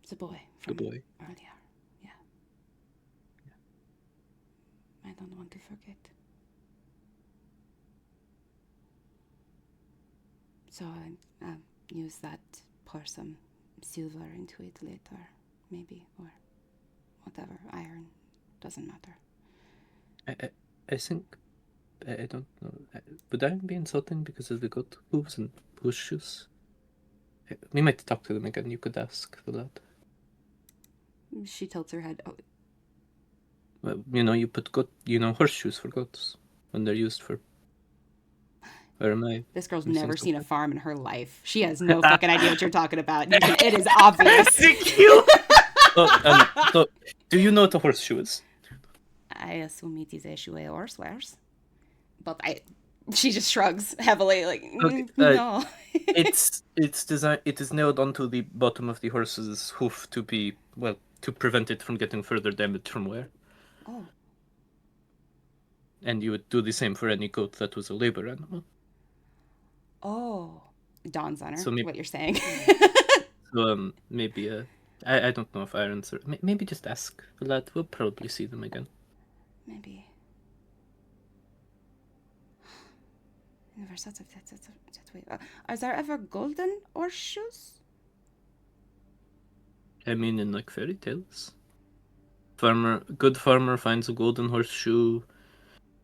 the boy from boy. earlier. Yeah. I don't want to forget. So I'll use that, pour some silver into it later, maybe, or whatever. Iron, doesn't matter. I think I don't know. Would I be insulting because of the goat hooves and horseshoes? We might talk to them again. You could ask for that. She tilts her head. Oh, Well, you put horseshoes for goats when they're used for. Where am I? this girl's missing never seen a something? farm in her life. She has no fucking idea what you're talking about. It is obvious. So, do you know what a horseshoe is? I assume it is a shoe horse wears. But she just shrugs heavily, like, Okay, no. It's designed. It is nailed onto the bottom of the horse's hoof to prevent it from getting further damage from wear. Oh. And you would do the same for any goat that was a labor animal. Oh. Dawn's on her, So maybe- what you're saying. So maybe I don't know if irons or maybe just ask for that. We'll probably see them again. Maybe. Never thought of that way. Are there ever golden horseshoes? I mean, in like fairy tales. Good farmer finds a golden horseshoe.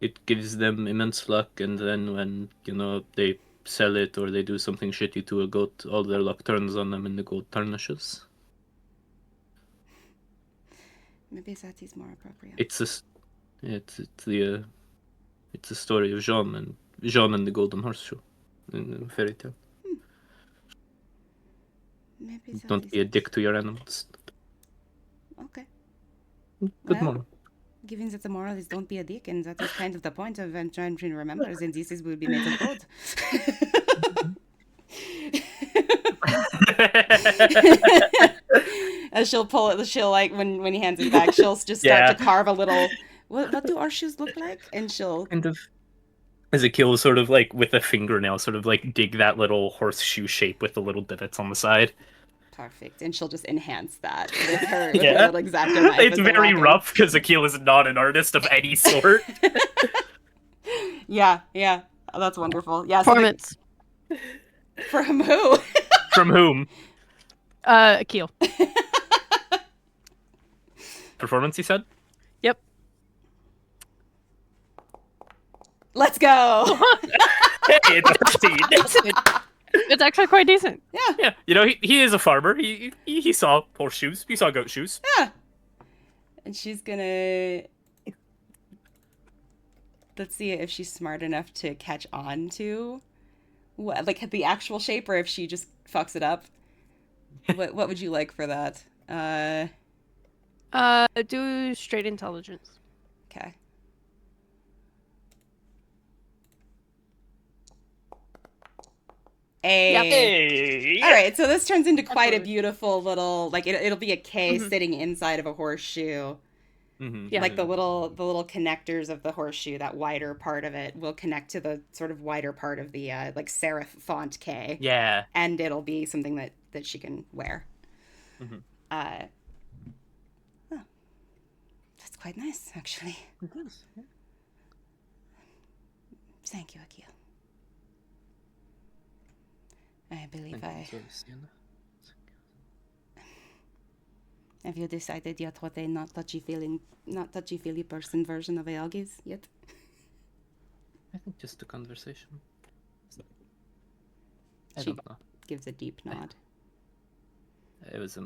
It gives them immense luck, and then when they sell it or they do something shitty to a goat, all their luck turns on them, and the goat tarnishes. Maybe that is more appropriate. It's the story of Jean and the Golden Horseshoe in the fairy tale. Maybe that Don't is be a it. dick to your animals. Okay. Good Well, moral. Given that the moral is don't be a dick, and that is kind of the point of I'm trying to remember, then this will be made of gold. As she'll pull it, she'll like when he hands it back, she'll just start to carve a little. What do horseshoes look like? And she'll Kind of. As Achille sort of like with a fingernail, sort of like dig that little horseshoe shape with the little divots on the side. perfect, and she'll just enhance that with her Yeah. little X-Acto knife. It's as the very whacking. rough because Achille is not an artist of any sort. Yeah, oh, that's wonderful. Yeah, so Performance. from who? From whom? Achille. Performance, he said? Yep. Let's go. Hey, it's a 13. It's actually quite decent. Yeah, you know, he is a farmer. He saw horseshoes. He saw goat shoes. Yeah. And she's gonna. Let's see if she's smart enough to catch on to what, like the actual shape, or if she just fucks it up. What would you like for that? Do straight intelligence. Okay. Hey. All right, so this turns into quite a beautiful little, like it'll be a K sitting inside of a horseshoe. Mm-hmm. Yeah. Like the little connectors of the horseshoe, that wider part of it will connect to the sort of wider part of the like serif font K. Yeah. And it'll be something that she can wear. Mm-hmm. Oh, that's quite nice, actually. It is. Yeah. Thank you, Achille. I believe Have you decided yet what a not touchy-feely person version of Eog is yet? I think just a conversation. I She don't know. gives a deep nod. I was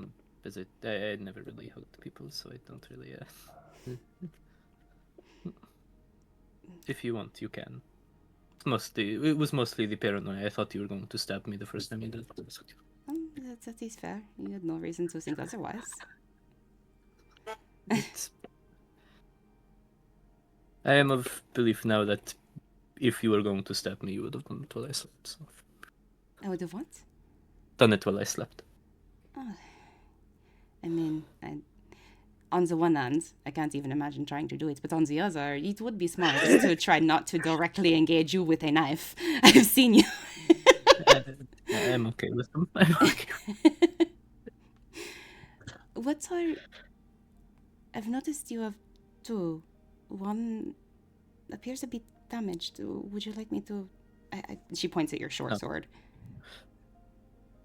busy. I never really hugged people, so I don't really. If you want, you can. It was mostly the paranoia. I thought you were going to stab me the first time you did. That is fair. You had no reason to think otherwise. I am of belief now that if you were going to stab me, you would have done it while I slept. So. I would have what? Done it while I slept. Oh. I mean, on the one hand, I can't even imagine trying to do it, but on the other, it would be smart to try not to directly engage you with a knife. I've seen you. I'm okay with them. I'm okay. What are... I've noticed you have two. One appears a bit damaged. Would you like me to... She points at your short sword.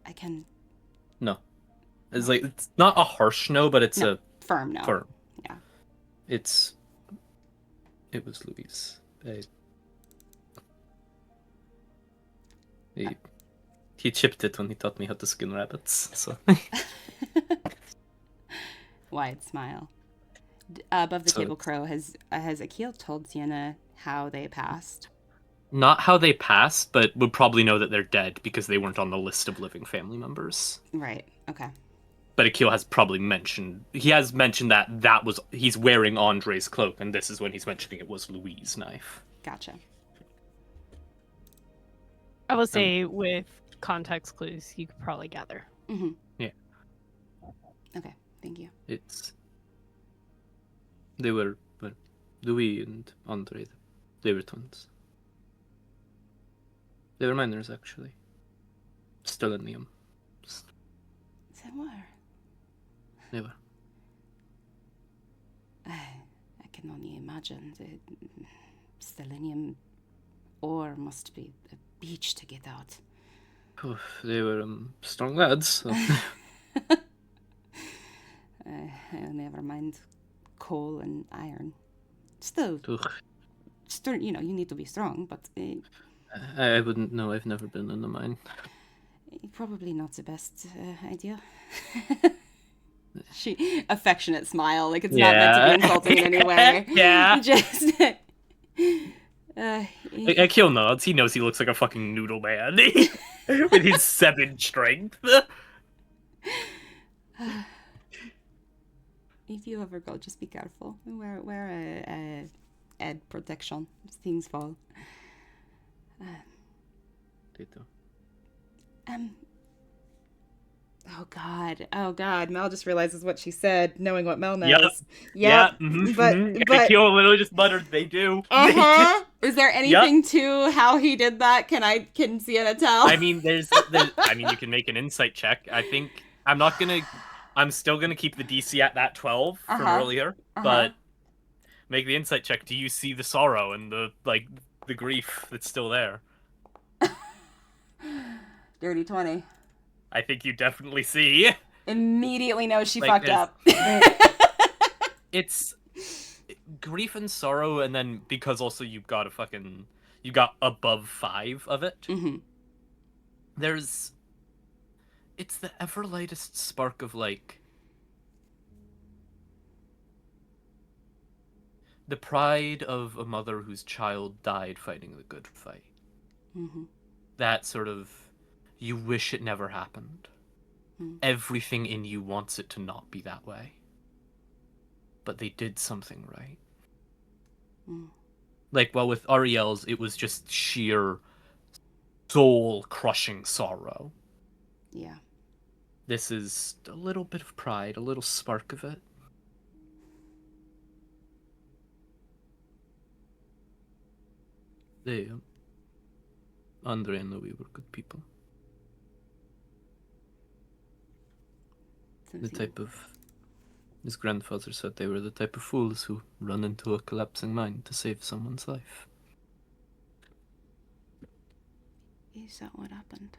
I can... No. It's like, it's not a harsh no, but it's a firm no. firm. Yeah. It was Louise. He chipped it when he taught me how to skin rabbits. So. Wide smile. Above the table, Crow, has Achille told Sienna how they passed? Not how they passed, but would probably know that they're dead because they weren't on the list of living family members. Right. Okay. But Achille has probably mentioned that was he's wearing Andre's cloak, and this is when he's mentioning it was Louise's knife. Gotcha. I would say with context clues, you could probably gather. Mm-hmm. Yeah. Okay. Thank you. They were Louis and Andre. They were twins. They were minors, actually. Stellenium. They were. They were. I can only imagine the selenium ore must be a beach to get out. Oh, they were strong lads. So. Never mind coal and iron. Still, you know, you need to be strong, but I wouldn't know. I've never been in a mine. probably not the best idea. affectionate smile, like it's not meant to be insulting in any way. Yeah. Just. Achille nods. He knows he looks like a fucking noodle man with his 7 strength. If you ever go, just be careful. Wear a head protection. Things fall. Oh God. Mel just realizes what she said, knowing what Mel knows. Yep. Yeah. But Achille literally just muttered, "They do." Is there anything to how he did that? Can Sienna tell? I mean, there's you can make an insight check. I think I'm still gonna keep the DC at that 12 from earlier, but make the insight check. Do you see the sorrow and the grief that's still there? Dirty 20. I think you definitely see. Immediately know she fucked up. It's grief and sorrow, and then because also you got above 5 of it. Mm-hmm. It's the ever lightest spark of the pride of a mother whose child died fighting the good fight. Mm-hmm. That sort of, you wish it never happened. Everything in you wants it to not be that way. But they did something right. With Ariel's, it was just sheer soul-crushing sorrow. Yeah. This is a little bit of pride, a little spark of it. Andre and Louis were good people. His grandfather said they were the type of fools who run into a collapsing mine to save someone's life. Is that what happened?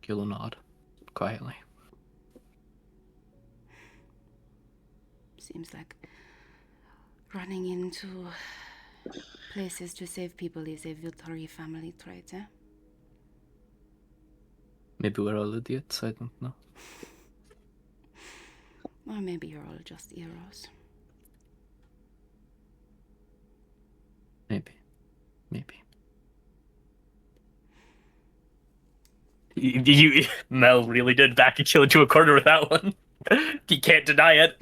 Gil nod, quietly. Seems like running into places to save people is a Viltarie family trait, eh? Maybe we're all idiots, I don't know. Or maybe you're all just heroes. Maybe. Mel really did back Achille into a corner with that one. He can't deny it.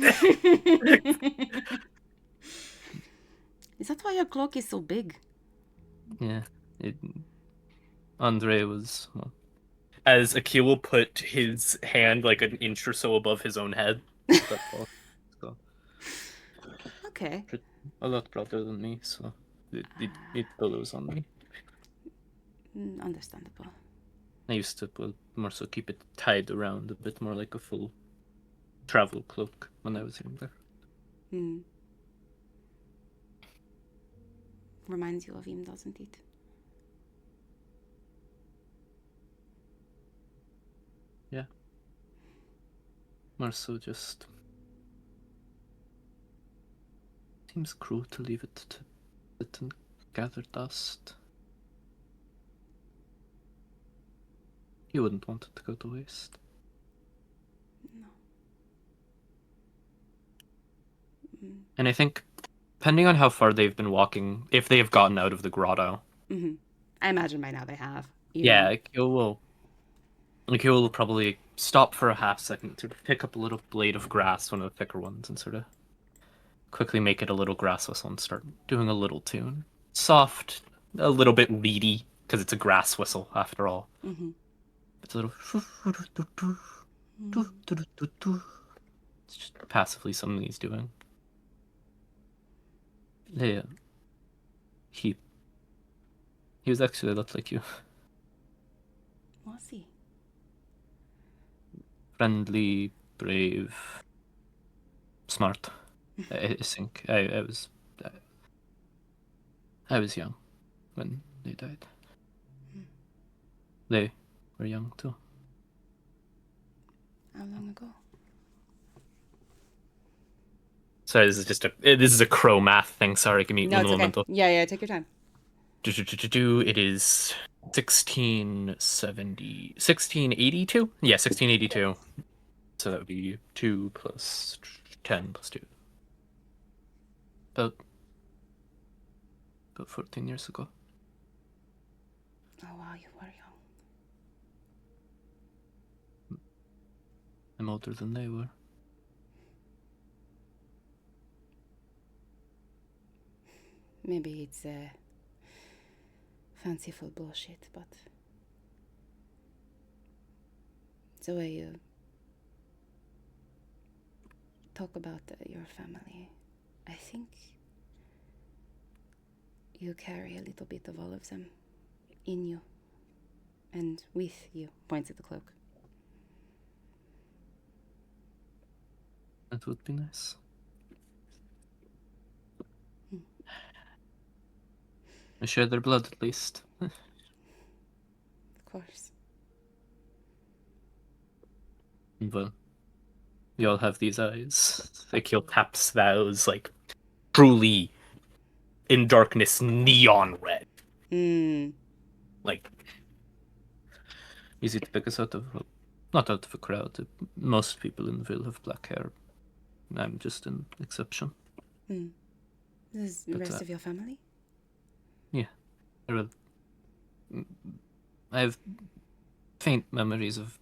Is that why your cloak is so big? Yeah. Andre was... As Achille put his hand an inch or so above his own head. So. Okay. A lot broader than me, so it billows on me. Understandable. I used to more so keep it tied around a bit more like a full travel cloak when I was younger. Reminds you of him, doesn't it? Yeah. More so just... Seems cruel to leave it to sit and gather dust. You wouldn't want it to go to waste. No. And I think, depending on how far they've been walking, if they have gotten out of the grotto... I imagine by now they have. Yeah, Achille will probably stop for a half second to pick up a little blade of grass, one of the thicker ones, and sort of quickly make it a little grass whistle and start doing a little tune. Soft, a little bit reedy, because it's a grass whistle, after all. It's a little... It's just passively something he's doing. Yeah. He was actually a lot like you. Was he? Friendly, brave, smart. I think I was young when they died. They were young too. How long ago? Sorry, this is a crow math thing. Sorry, give me No, one it's moment. okay. Yeah, take your time. It is 1682? Yeah, 1682. So that would be 2 plus 10 plus 2. About 14 years ago. Oh, wow, you were young. I'm older than they were. Maybe it's fanciful bullshit, but the way you talk about your family, I think you carry a little bit of all of them in you and with you. Points at the cloak. That would be nice. I share their blood at least. Of course. Well, we all have these eyes. Achille taps those, like, truly, in darkness, neon red. Like, easy to pick us out of, well, not out of a crowd. Most people in the Ville have black hair. I'm just an exception. Is the rest of your family? Yeah. I have faint memories of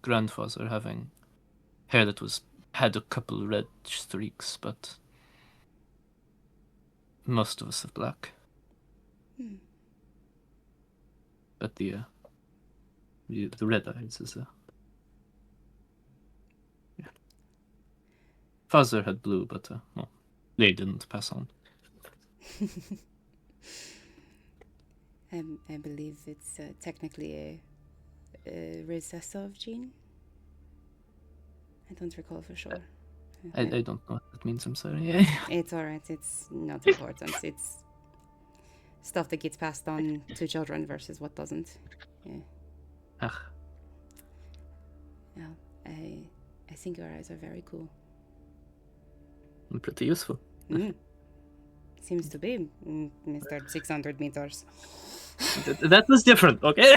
grandfather having hair that had a couple red streaks, but most of us have black. But the red eyes is yeah. Father had blue, but well, they didn't pass on. I believe it's technically a recessive gene. I don't recall for sure. I don't know what that means, I'm sorry. It's alright, it's not important. It's stuff that gets passed on to children versus what doesn't. Yeah. Well, I think your eyes are very cool. Pretty useful. Seems to be, Mr. 600 meters. That was different, okay?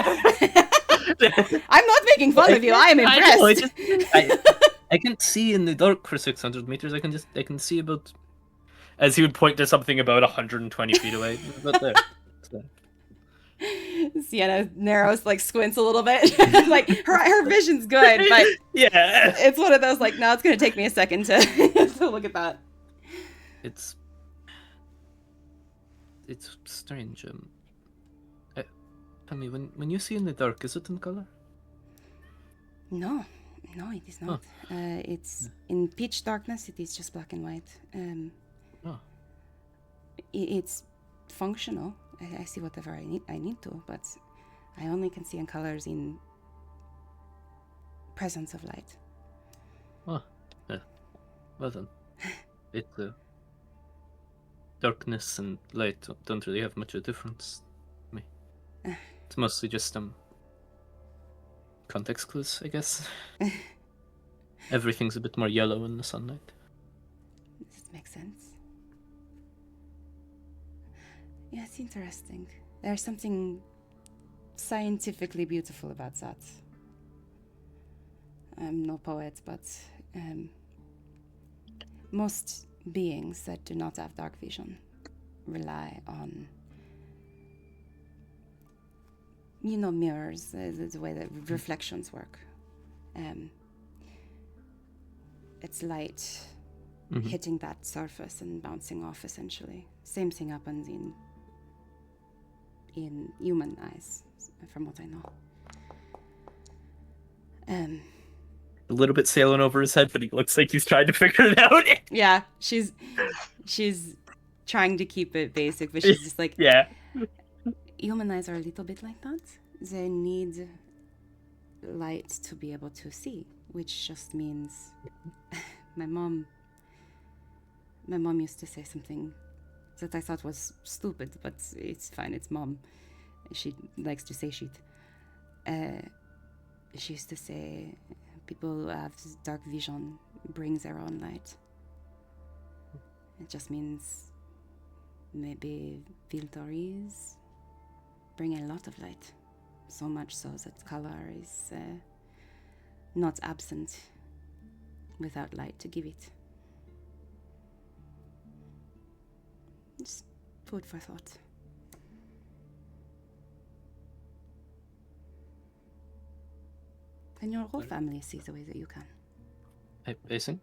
I'm not making fun of you. I am impressed. I can't see in the dark for 600 meters. I can see about, as he would point to something about 120 feet away. But there. Sienna narrows, like squints a little bit. Like her vision's good, but Yeah. it's one of those like, no, it's gonna take me a second to to look at that. It's strange. Tell me, when you see in the dark, is it in color? No, it is not. It's in pitch darkness. It is just black and white. It's functional. I see whatever I need to, but I only can see in colors in presence of light. Yeah. Well then, darkness and light don't really have much of a difference to me. It's mostly just context clues, I guess. Everything's a bit more yellow in the sunlight. Does it make sense? Yeah, it's interesting. There's something scientifically beautiful about that. I'm no poet, but most beings that do not have dark vision rely on, mirrors, the way that reflections work. It's light hitting that surface and bouncing off, essentially. Same thing happens in human eyes, from what I know. A little bit sailing over his head, but he looks like he's trying to figure it out. Yeah, she's trying to keep it basic, but she's just like, Yeah. Human eyes are a little bit like that. They need light to be able to see, which just means my mom used to say something that I thought was stupid, but it's fine, it's mom. She likes to say shit. She used to say people who have dark vision brings their own light. It just means maybe Viltaries bring a lot of light. So much so that color is not absent without light to give it. Just food for thought. And your whole family sees the way that you can. I think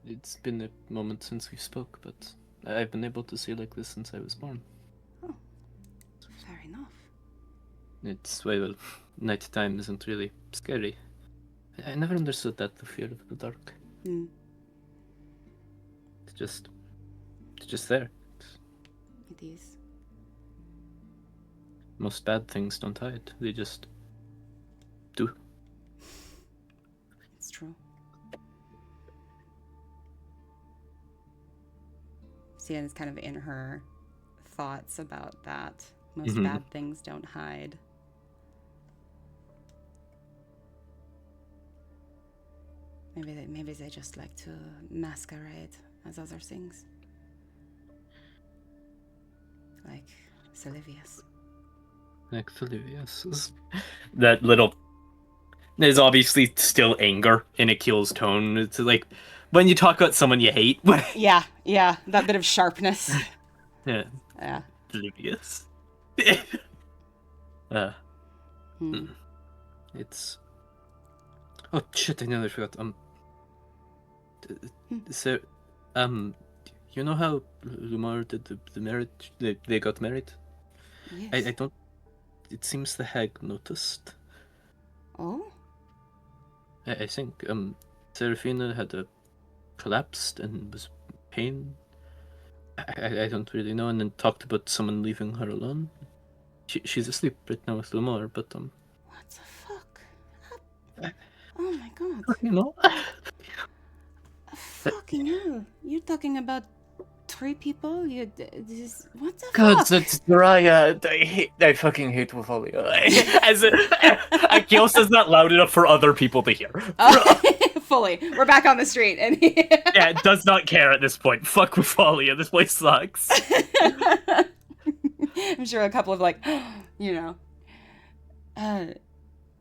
it's been a moment since we spoke, but I've been able to see like this since I was born. Oh, fair enough. It's well, nighttime isn't really scary. I never understood that, the fear of the dark. Mm, It's just there. it is. Most bad things don't hide; they just do. It's true. Sienna's kind of in her thoughts about that. Most bad things don't hide. Maybe they just like to masquerade as other things. Like Sylvius. Like Thalivius. That little. There's obviously still anger in Achille's tone. It's like when you talk about someone you hate. Yeah, that bit of sharpness. Yeah. Yeah. Oblivious. It's. Oh shit! I nearly forgot. So, you know how Lumar did the marriage? They got married. Yes. I don't. It seems the hag noticed. Oh? I think Serafina had collapsed and was in pain. I don't really know, and then talked about someone leaving her alone. She's asleep right now with Lumar, but What the fuck? Oh my god. you know. Fucking hell. You're talking about 3 people? What the God, fuck? that's Raya. I fucking hate Wafalia. As Achille says that loud enough for other people to hear. Oh, fully. We're back on the street. And Yeah, it does not care at this point. Fuck Wafalia. This place sucks. I'm sure a couple of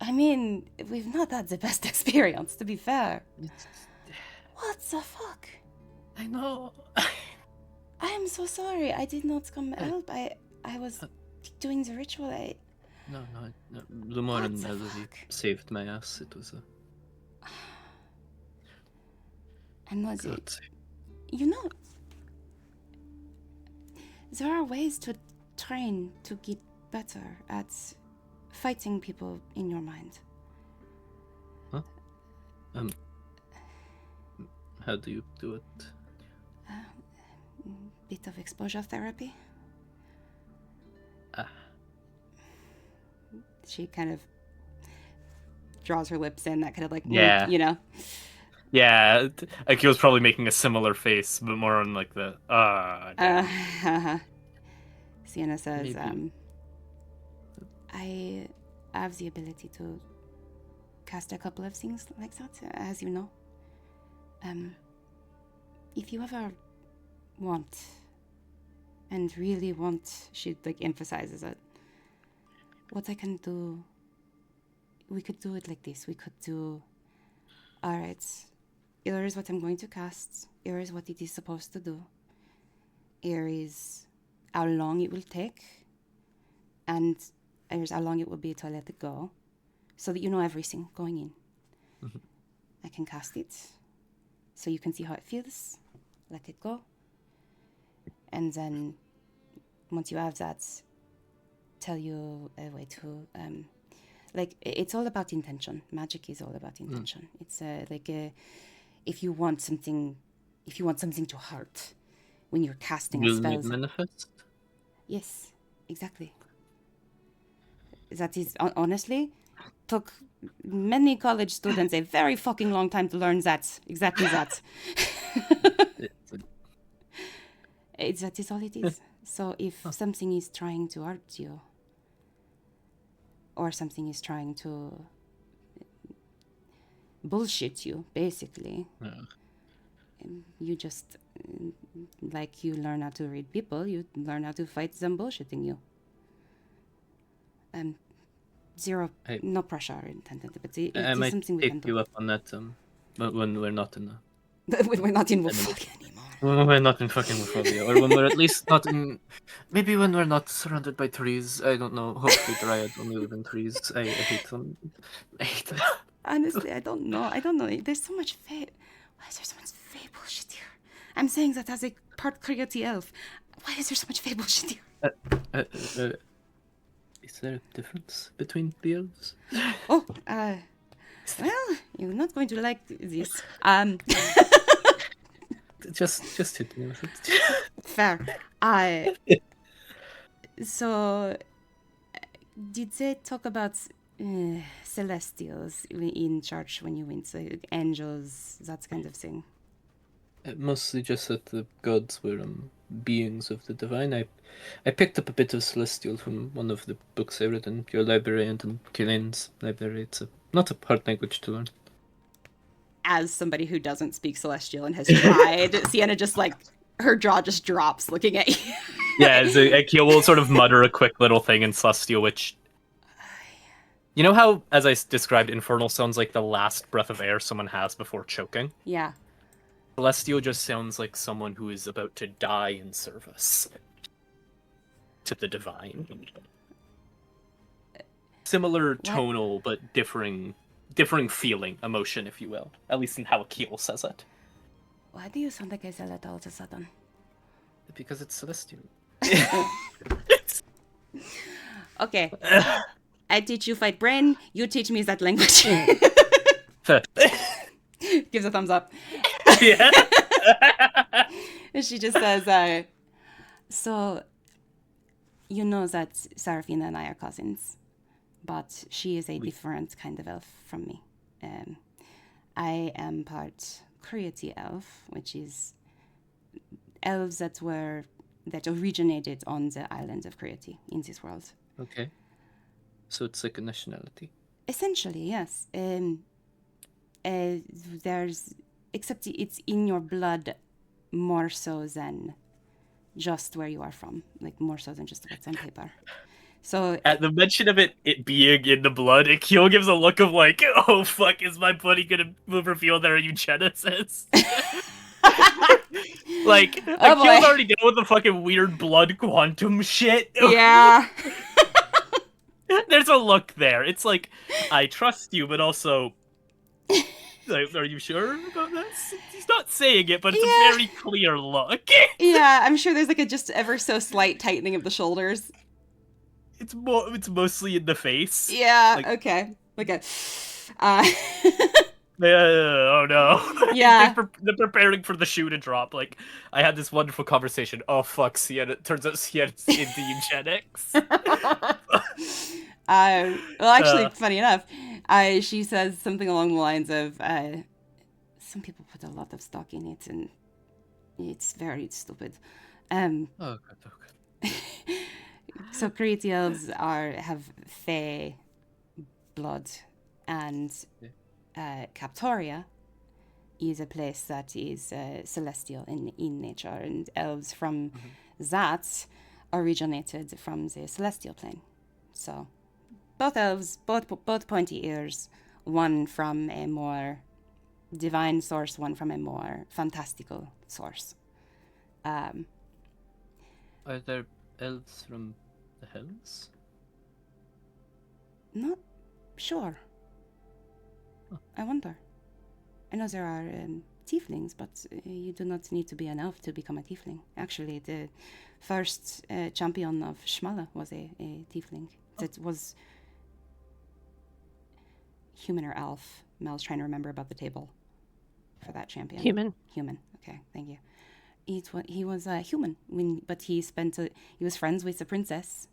I mean, we've not had the best experience, to be fair. What the fuck? I know. I am so sorry. I did not come help. I was doing the ritual. No. Lumar What and the Elodie fuck? saved my ass. It was a. And was God it? save. You know, there are ways to train to get better at fighting people in your mind. Huh? How do you do it? Bit of exposure therapy. She kind of draws her lips in, that kind of like, Yeah. you know. Yeah, Achille's probably making a similar face, but more on like the Sienna says, Maybe. I have the ability to cast a couple of things like that, as you know. If you ever want, and really want, she like emphasizes it, what I can do, we could do it like this. We could do, alright, here is what I'm going to cast, here is what it is supposed to do, here is how long it will take, and here's how long it will be to let it go, so that you know everything going in. Mhm. I can cast it, so you can see how it feels, let it go, and then once you have that, tell you a way to it's all about intention. Magic is all about intention. It's if you want something to hurt when you're casting a Will spell. it manifest? Yes, exactly. That is honestly took many college students a very fucking long time to learn that. Exactly that. That is all it is. So if something is trying to hurt you, or something is trying to bullshit you, basically, you just, like you learn how to read people, you learn how to fight them bullshitting you. Zero, Hey. no pressure intended, but it I is might something we take can you do. up on that but when we're not in When we're not in Enemy. Wolffolk anymore. when we're not in fucking Wupholia, or when we're at least not in. Maybe when we're not surrounded by trees. I don't know. Hopefully, dryads only live in trees. I hate them. I hate them. Honestly, I don't know. There's so much fate. Why is there so much fate bullshit here? I'm saying that as a part Creaty elf. Why is there so much fate bullshit here? Is there a difference between the elves? Oh, well, you're not going to like this. Just hit me with it. Fair. So, did they talk about celestials in church when you went? So angels, that kind of thing. Mostly just that the gods were beings of the divine. I picked up a bit of celestial from one of the books I read in your library and in Kilane's library. It's not a hard language to learn. As somebody who doesn't speak celestial and has tried, Sienna just her jaw just drops looking at you. Yeah, Achille will sort of mutter a quick little thing in Celestial, which... You know how, as I described, Infernal sounds like the last breath of air someone has before choking? Yeah. Celestial just sounds like someone who is about to die in service to the divine. Similar tonal, but differing feeling, emotion, if you will. At least in how Achille says it. Why do you sound like a zealot all of a sudden? Because it's celestial. Okay. I teach you fight brain, you teach me that language. Gives a thumbs up. Yeah. And she just says, so, you know that Seraphina and I are cousins, but she is a different kind of elf from me. I am part Creaty elf, which is elves that originated on the island of Creaty in this world. Okay. So it's like a nationality. Essentially, yes. Except it's in your blood more so than just where you are from. Like, more so than just what's on paper. So... At the mention of it being in the blood, Akil gives a look of like, oh fuck, is my buddy gonna reveal their eugenesis? Like, Akil's already dealt with the fucking weird blood quantum shit. Yeah. There's a look there. It's like, I trust you, but also, like, are you sure about this? He's not saying it, but it's a very clear look. Yeah, I'm sure there's like a just ever so slight tightening of the shoulders. It's mostly in the face. Yeah, okay. Like a... oh no. Yeah. They're preparing for the shoe to drop. Like, I had this wonderful conversation. Oh fuck, Sienna. Turns out Sienna's into eugenics. Well, actually, funny enough, she says something along the lines of, some people put a lot of stock in it, and it's very stupid. Oh god, oh god. So Creaty elves have fey blood, and Captoria is a place that is celestial in nature, and elves from that originated from the celestial plane. So both elves, both pointy ears, one from a more divine source, one from a more fantastical source. Are there elves from the hells? Not sure. Huh. I wonder. I know there are tieflings, but you do not need to be an elf to become a tiefling. Actually, the first champion of Shmala was a tiefling. That was human or elf. Mel's trying to remember about the table for that champion. Human. Human. Okay, thank you. He was human, but he was friends with the princess.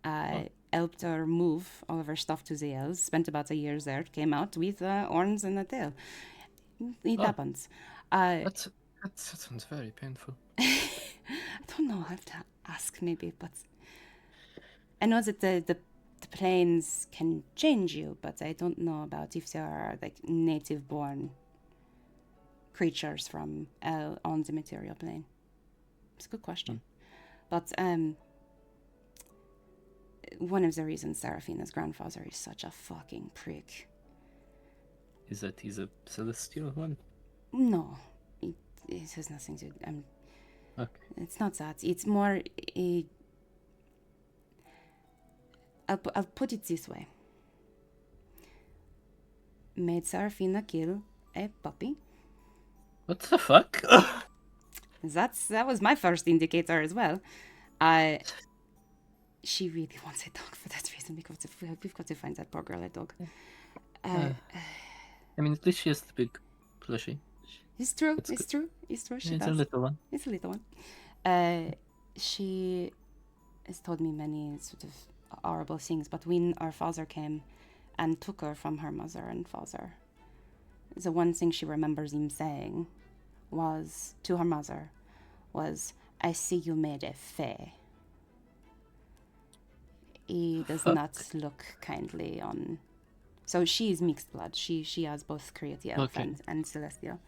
Helped her move all of her stuff to the elves. Spent about a year there. Came out with horns and a tail. It happens. That sounds very painful. I don't know. I have to ask maybe, but I know that the planes can change you, but I don't know about if there are like native-born creatures from on the material plane. It's a good question. But one of the reasons Seraphina's grandfather is such a fucking prick. Is that he's a celestial one? No, it has nothing to. Okay. It's not that. It's more. I'll put it this way. Made Seraphina kill a puppy. What the fuck? That was my first indicator as well. She really wants a dog for that reason because we've got to find that poor girl a dog. I mean, at least she has the big plushie. It's true. It's It's true. It's true. She It's does. a little one. It's a little one. She has told me many sort of horrible things, but when our father came and took her from her mother and father, the one thing she remembers him saying was to her mother was, "I see you made a fae." He does not look kindly on. So she is mixed blood. She has both creative elf Okay. and celestial,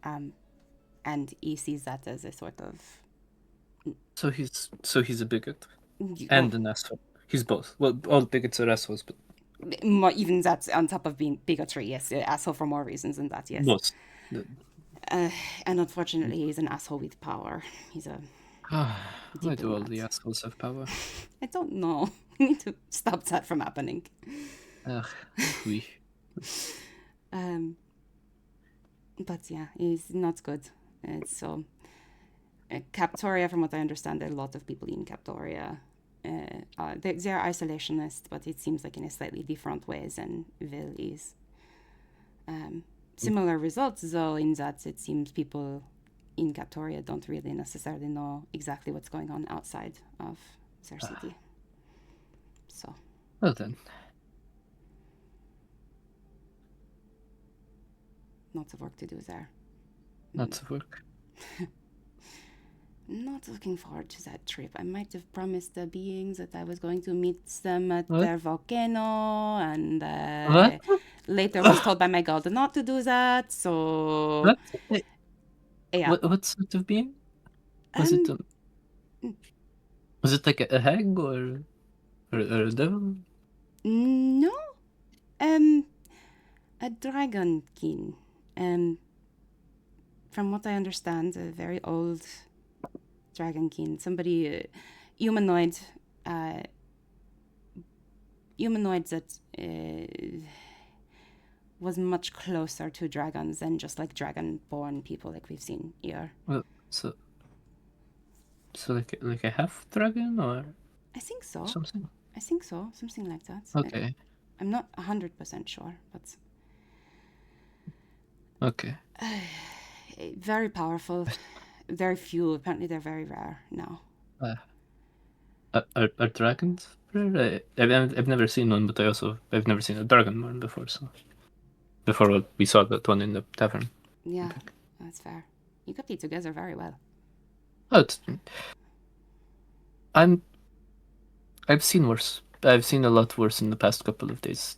and he sees that as a sort of. So he's a bigot and an asshole. He's both. Well, all bigots are assholes, but Even that on top of being bigotry, yes, asshole for more reasons than that, yes. most. And unfortunately, he's an asshole with power. He's a. Why do all the Diplomat. assholes have power? I don't know. We need to stop that from happening. Ugh, we. But yeah, he's not good. So, Captoria, from what I understand, a lot of people in Captoria, they're isolationist, but it seems like in a slightly different ways than Vil is. Similar results, though, in that it seems people in Captoria don't really necessarily know exactly what's going on outside of their city. So, Well then. lots of work to do there. Lots of work. Not looking forward to that trip. I might have promised the beings that I was going to meet them at What? their volcano, and What? later was told by my god not to do that. So, What? yeah. What sort of being? Was it? Was it like a hag or a devil? No, a dragon king. From what I understand, a very old dragon king. Somebody, humanoid that was much closer to dragons than just like dragon-born people like we've seen here. Well, so like a half dragon or I think so. something. I think so. Something like that. Okay. I'm not 100% sure, but Okay. very powerful. Very few. Apparently, they're very rare now. Are dragons rare? I've never seen one, but I've never seen a dragonborn before. So before we saw that one in the tavern. Yeah, that's fair. You got it together very well. Oh, I've seen worse. I've seen a lot worse in the past couple of days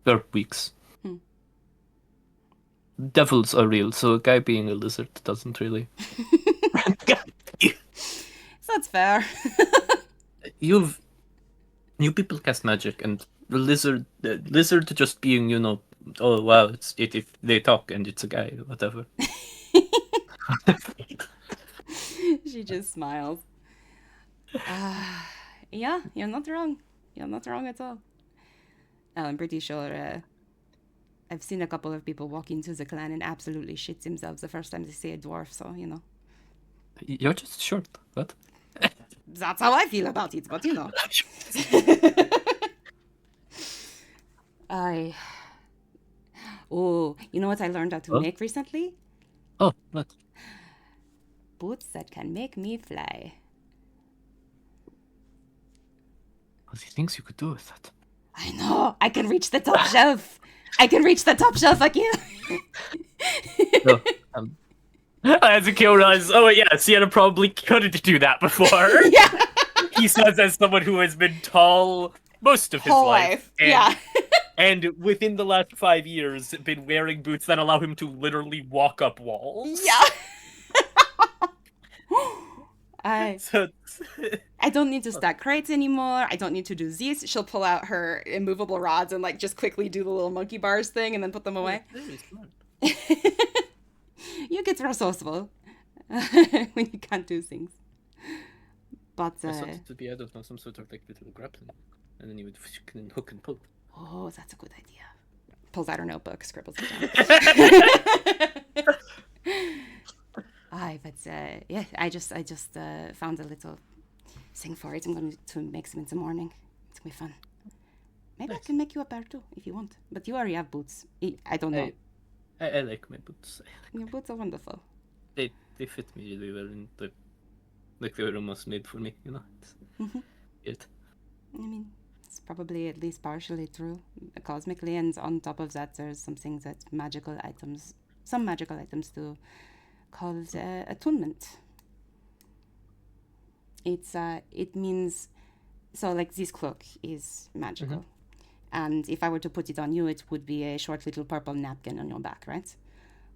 or weeks. Devils are real, so a guy being a lizard doesn't really. So that's fair. You people cast magic, and the lizard just being, oh wow, it's if they talk and it's a guy, whatever. She just smiles. Yeah, you're not wrong. You're not wrong at all. I'm pretty sure I've seen a couple of people walk into the clan and absolutely shit themselves the first time they see a dwarf, so, You're just short. What? That's how I feel about it, but Oh, you know what I learned how to make recently? Oh, what? Boots that can make me fly. What do you think you could do with that? I know. I can reach the top shelf. I can reach the top shelf again. No, As Achille realizes, oh yeah, Sienna probably couldn't do that before. Yeah. He says as someone who has been tall most of his Whole life. And, Yeah. and within the last 5 years, been wearing boots that allow him to literally walk up walls. Yeah. So I don't need to stack crates anymore. I don't need to do this. She'll pull out her immovable rods and like just quickly do the little monkey bars thing and then put them away. very smart. You get resourceful when you can't do things. But I thought it would be, I don't know, some sort of like little grappling, and then you would hook and pull. oh, that's a good idea. Pulls out her notebook, scribbles it down. Aye, but yeah, I just found a little thing for it. I'm going to make some in the morning. It's gonna be fun. Maybe Nice. I can make you a pair too if you want. But you already have boots. I don't know. I like my boots. Your boots are wonderful. They fit me really well, and like they were almost made for me, you know. Mhm. It. I mean, it's probably at least partially true. Cosmically, and on top of that, there's some things that some magical items do, called attunement. It means, so like this cloak is magical, and if I were to put it on you, it would be a short little purple napkin on your back, right?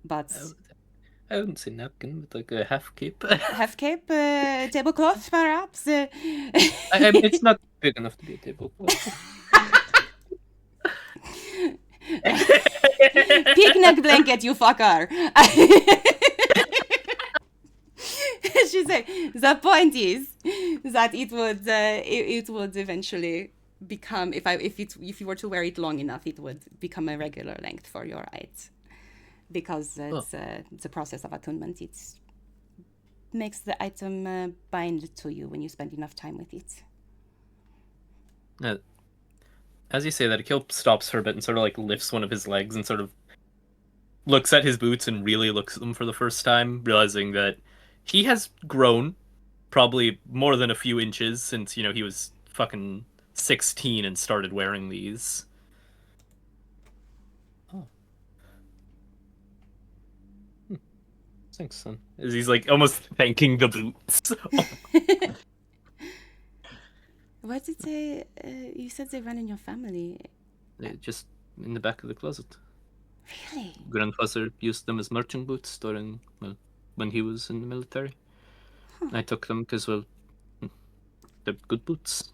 But I wouldn't say napkin, but like a half cape. half cape, tablecloth, perhaps. It's not big enough to be a tablecloth. Picnic blanket, you fucker. She said, the point is that it would eventually become, if you were to wear it long enough, it would become a regular length for your eyes, because it's a process of attunement. It makes the item bind to you when you spend enough time with it. As you say that, Achille stops for a bit and sort of like lifts one of his legs and sort of looks at his boots and really looks at them for the first time, realizing that he has grown probably more than a few inches since, you know, he was fucking 16 and started wearing these. Oh. Thanks, son. As he's like almost thanking the boots. What did they? You said they run in your family. They're just in the back of the closet. Really? Grandfather used them as marching boots during, well, when he was in the military. Huh. I took them because, well, they're good boots.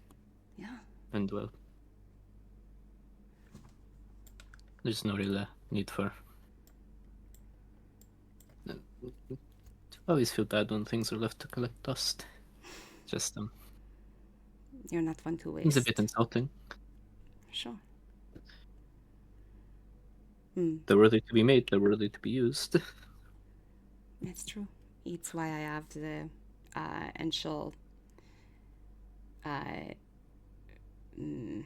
Yeah. And, well, there's no real need for... I always feel bad when things are left to collect dust. Just, You're not one to waste. it's a bit insulting. Sure. They're worthy to be made, they're worthy to be used. That's true. It's why I have the, and she'll, it's the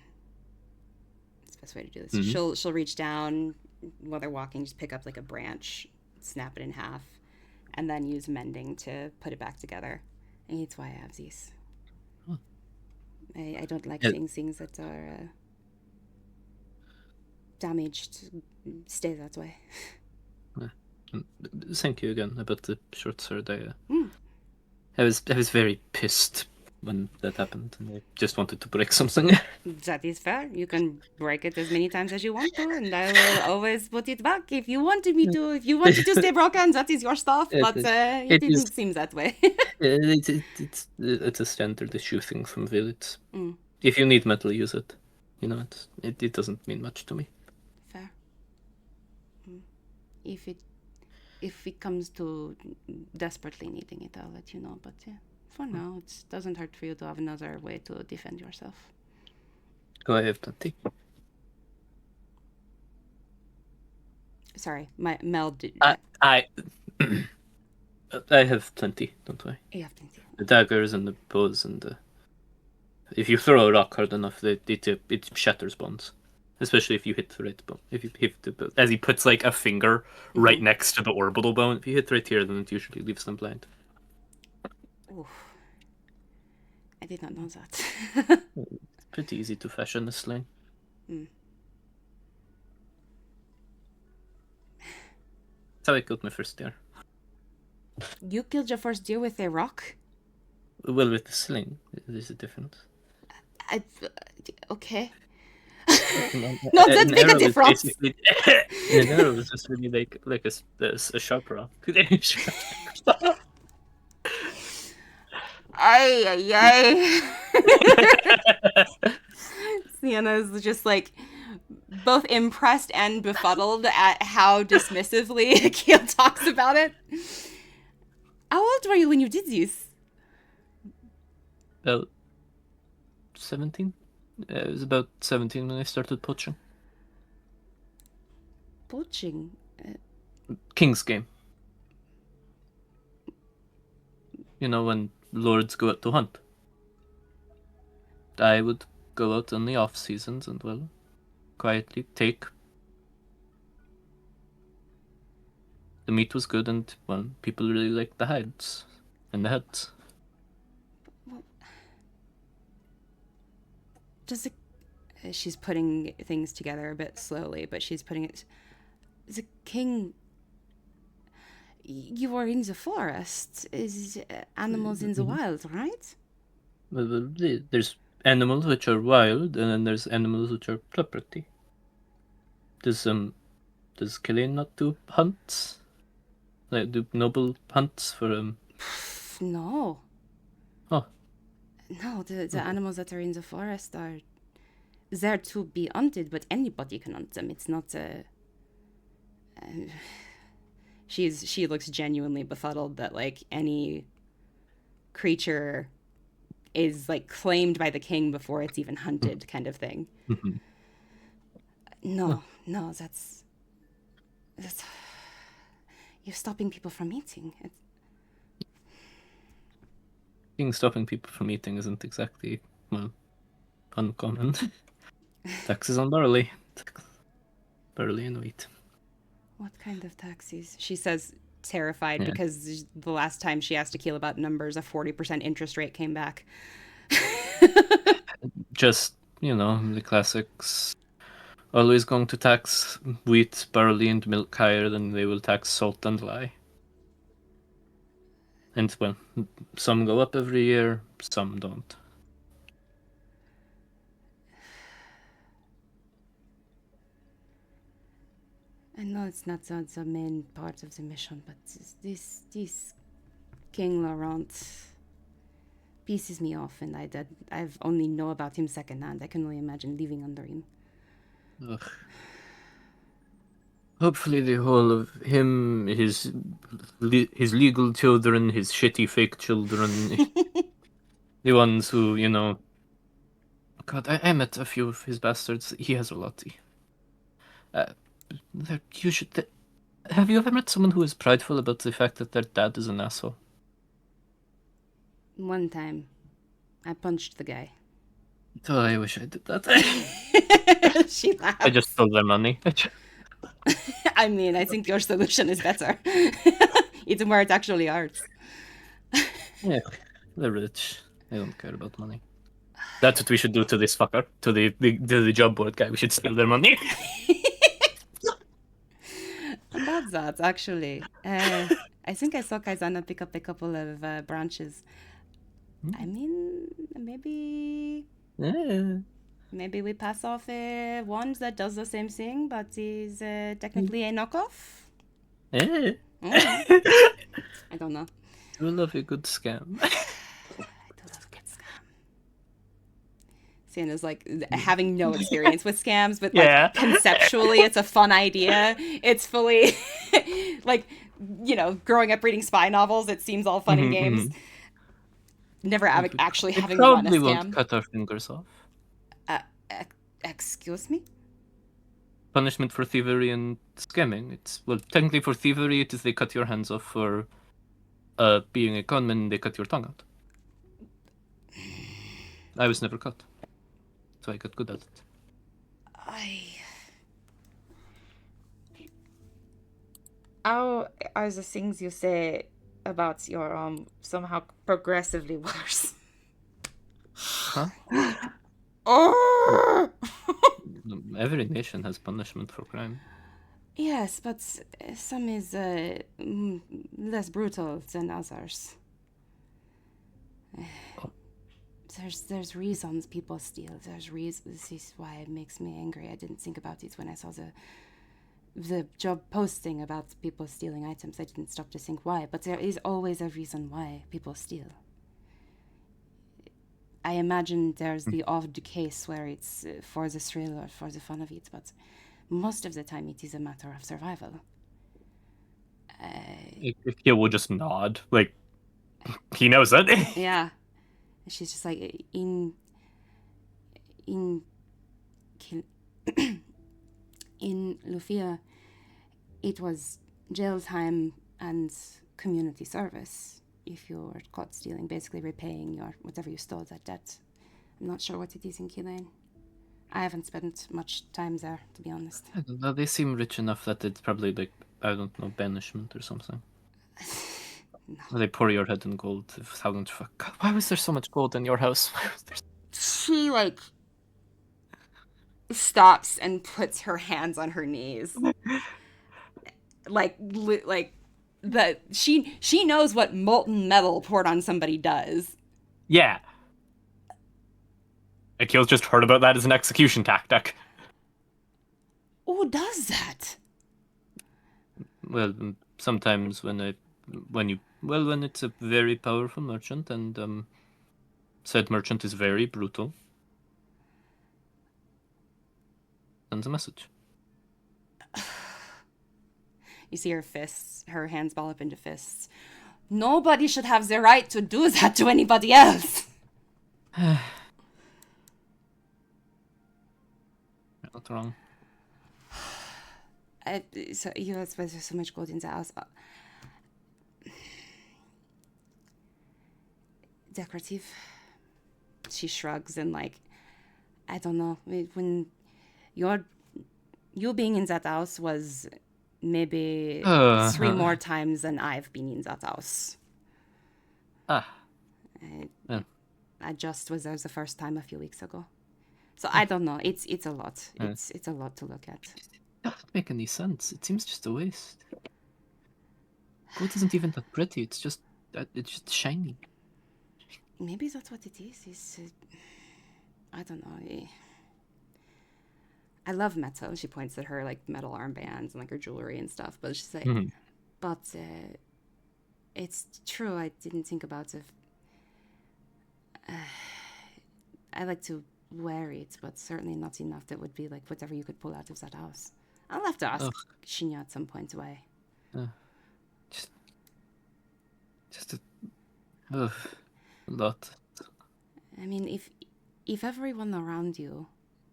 best way to do this. Mhm. She'll reach down while they're walking, just pick up like a branch, snap it in half, and then use mending to put it back together. And it's why I have these. Huh. I don't like Yeah. seeing things that are damaged stay that way. Thank you again about the short sword. Mm. I was very pissed when that happened, and I just wanted to break something. That is fair. You can break it as many times as you want to, and I will always put it back if you wanted me to. If you wanted to stay broken, that is your stuff, but it it didn't is- seem that way. It's a standard issue thing from Village. Mm. If you need metal, use it. You know, it doesn't mean much to me. Fair. If it comes to desperately needing it, I'll let you know. But yeah, for now, it doesn't hurt for you to have another way to defend yourself. Oh, I have plenty. Sorry, Mel did. I have plenty, don't I? You have plenty. The daggers and the bows and the... If you throw a rock hard enough, it shatters bones. Especially if you hit the right bone. If you hit the... As he puts like a finger right next to the orbital bone. If you hit right here, then it usually leaves them blind. Oof. I did not know that. It's pretty easy to fashion a sling. Mm. That's how I killed my first deer. You killed your first deer with a rock? Well, with the sling, there's a difference. Okay. Not that big a difference. An arrow was just really like a sharp rock. Ay, ay, ay. Sienna is just like both impressed and befuddled at how dismissively Achille talks about it. How old were you when you did this? About 17? It was about 17 when I started poaching. Poaching? King's game. You know, when lords go out to hunt. I would go out in the off seasons and, well, quietly take. The meat was good and, well, people really liked the hides and the heads. Does it... She's putting things together a bit slowly, but she's putting it... The king... You were in the forest. Is animals in the wild, right? Well, there's animals which are wild, and then there's animals which are property. Does Killian not do hunts? Like, do noble hunts for No. Oh. No, the animals that are in the forest are there to be hunted, but anybody can hunt them. It's not a... She looks genuinely befuddled that, like, any creature is, like, claimed by the king before it's even hunted, kind of thing. Mhm. No, that's... You're stopping people from eating. Being stopping people from eating isn't exactly, well, uncommon. Taxes on barley. Barley and wheat. What kind of taxes? She says, terrified, Yeah. because the last time she asked Achille about numbers, a 40% interest rate came back. Just, the classics. Always going to tax wheat, barley, and milk higher than they will tax salt and lye. And, well, some go up every year, some don't. I know it's not the main part of the mission, but this King Laurent pisses me off, and I've only know about him secondhand. I can only imagine living under him. Ugh. Hopefully the whole of him, his legal children, his shitty fake children, the ones who, God, I met a few of his bastards. He has a lot. Have you ever met someone who is prideful about the fact that their dad is an asshole? One time, I punched the guy. Oh, I wish I did that. She laughs. I just stole their money. I mean, I think your solution is better. It's where it actually hurts. Yeah, they're rich. They don't care about money. That's what we should do to this fucker, to the job board guy. We should steal their money. About that, actually. I think I saw Kaizana pick up a couple of branches. I mean, maybe Yeah. we pass off a wand that does the same thing, but is technically a knockoff? Yeah. I don't know. We love a good scam. I do love good scam. Sienna's like having no experience with scams, but like Yeah. conceptually it's a fun idea. It's fully like, growing up reading spy novels, it seems all fun and games. Never actually They having run a probably won't scam. cut our fingers off. Excuse me? Punishment for thievery and scamming. Technically for thievery it is they cut your hands off. For being a conman, they cut your tongue out. I was never caught, so I got good at it. How are the things you say about your somehow progressively worse? Huh? Oh! Every nation has punishment for crime. Yes, but some is less brutal than others. There's reasons people steal. There's reasons. This is why it makes me angry. I didn't think about it when I saw the job posting about people stealing items. I didn't stop to think why. But there is always a reason why people steal. I imagine there's the odd case where it's for the thrill or for the fun of it, but most of the time it is a matter of survival. He will just nod, like he knows it. Yeah. She's just like, in Lufia, it was jail time and community service. If you were caught stealing, basically repaying your whatever you stole, that debt. I'm not sure what it is in Killeen. I haven't spent much time there, to be honest. I don't know, they seem rich enough that it's probably like, I don't know, banishment or something. No. Or they pour your head in gold. God, why was there so much gold in your house? Why was there... She, like, stops and puts her hands on her knees. like that she knows what molten metal poured on somebody does. Yeah. Achille's just heard about that as an execution tactic. Who does that? Well, sometimes when it's a very powerful merchant and said merchant is very brutal, sends a message. You see her hands ball up into fists. Nobody should have the right to do that to anybody else. Not wrong. So you know, there's so much gold in the house. Decorative. She shrugs and like, I don't know. When you being in that house was maybe 3 more times than I've been in that house. I just was there the first time a few weeks ago. So I don't know. It's a lot. It's a lot to look at. It doesn't make any sense. It seems just a waste. Gold isn't even that pretty. It's just shiny. Maybe that's what it is. I don't know. I love metal. She points at her like metal armbands and like her jewelry and stuff. But she's like, but it's true. I didn't think about it. I like to wear it, but certainly not enough that would be like whatever you could pull out of that house. I'll have to ask Shinya at some point why. Just a lot. I mean, if everyone around you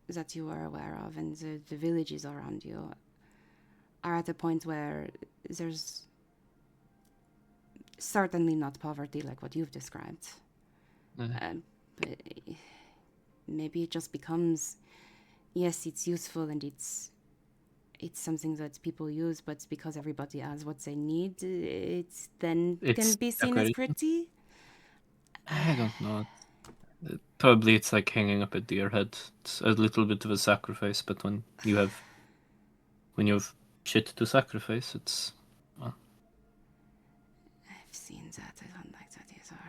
that you are aware of and the villages around you are at a point where there's certainly not poverty like what you've described, but maybe it just becomes, yes, it's useful and it's something that people use, but because everybody has what they need, it's can be seen as pretty. I don't know. Probably it's like hanging up a deer head. It's a little bit of a sacrifice, but when you have shit to sacrifice, it's. Well. I've seen that. I don't like that either.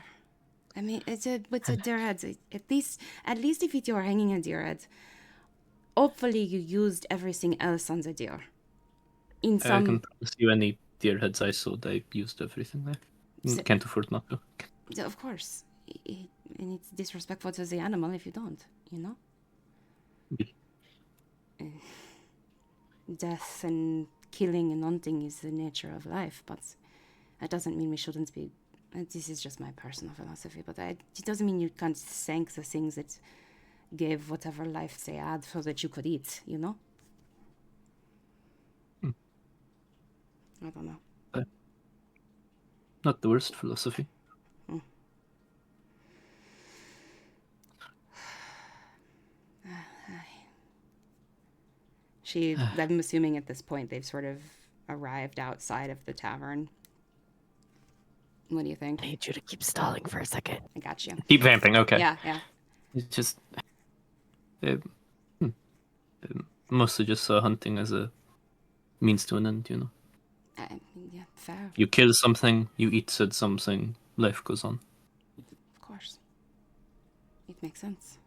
I mean, it's a deer head. At least if you're hanging a deer head, hopefully you used everything else on the deer. In some. I can promise you, any deer heads I sold, I used everything there. Can't afford not to. Of course. And it's disrespectful to the animal if you don't, you know? Death and killing and hunting is the nature of life, but that doesn't mean we shouldn't be... This is just my personal philosophy, but it doesn't mean you can't thank the things that gave whatever life they had so that you could eat, you know? I don't know. Not the worst philosophy. I'm assuming at this point they've sort of arrived outside of the tavern. What do you think? I need you to keep stalling for a second. I got you. Keep vamping, okay. Yeah. It's just... mostly just saw hunting as a means to an end, you know? Yeah, fair. You kill something, you eat said something, life goes on. Of course. It makes sense.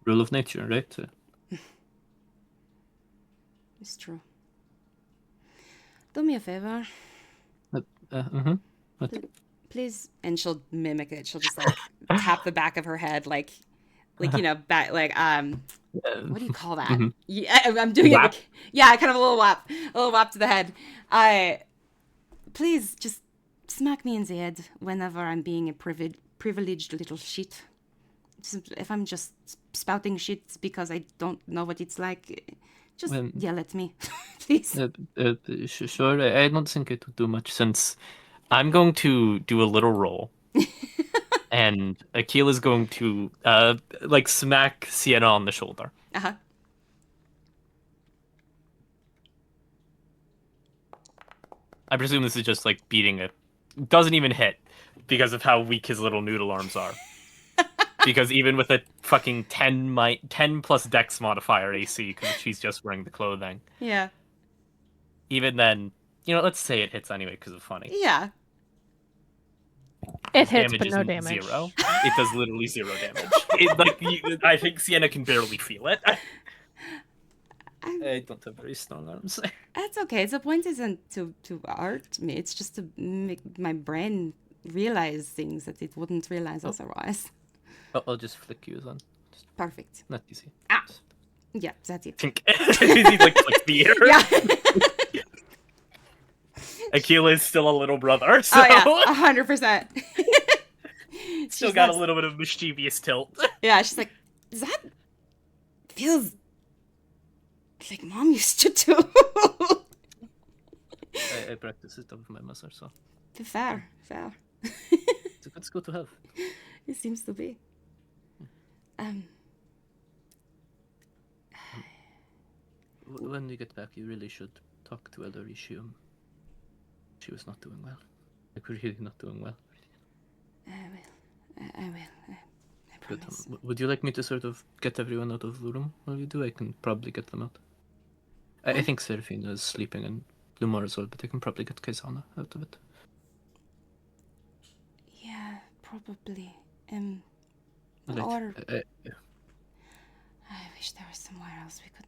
Rule of nature, right? It's true. Do me a favor. What? please, and she'll mimic it. She'll just like tap the back of her head, like back, like what do you call that? Mhm. Yeah, I'm doing Whap? it. Yeah, kind of a little whap to the head. Please just smack me in the head whenever I'm being a privileged little shit. If I'm just spouting shit because I don't know what it's like, just yell at me, please. Sure, I don't think it would do much since I'm going to do a little roll. And Achille is going to like smack Sienna on the shoulder. Uh-huh. I presume this is just like beating it. Doesn't even hit because of how weak his little noodle arms are. Because even with a fucking 10 plus dex modifier AC, because she's just wearing the clothing. Yeah. Even then, let's say it hits anyway because of funny. Yeah. It hits, Damage but no isn't damage. 0. It does literally 0 damage. I think Sienna can barely feel it. I don't have very strong arms. That's okay. The point isn't to art me. It's just to make my brain realize things that it wouldn't realize otherwise. I'll just flick you on. Perfect. Not easy. Ah. Yeah, that's it. Tink. He like flicked the ear. Yeah. Achille is still a little brother, so Oh yeah, 100%. still got a little bit of mischievous tilt. Yeah, she's like, that feels like Mom used to do. I practice it with my mother, so Fair. it's a good skill to have. It seems to be. When we get back, you really should talk to Elder Ishium. She was not doing well. Like, really not doing well. I will. I But, promise. would you like me to sort of get everyone out of the room while you do? I can probably get them out. I think Seraphina is sleeping and Lumar as well, but I can probably get Kaizana out of it. Yeah, probably. Right. Or I wish there was somewhere else we could.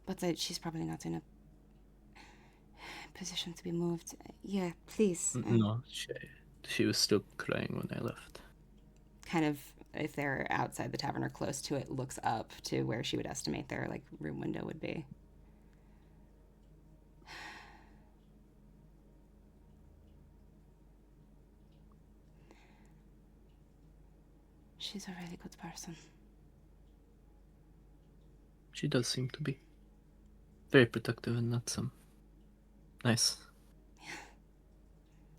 But she's probably not in a position to be moved. Yeah, please. No, she was still crying when I left. Kind of, if they're outside the tavern or close to it, looks up to where she would estimate their like room window would be. She's a really good person. She does seem to be very protective, and that's nice.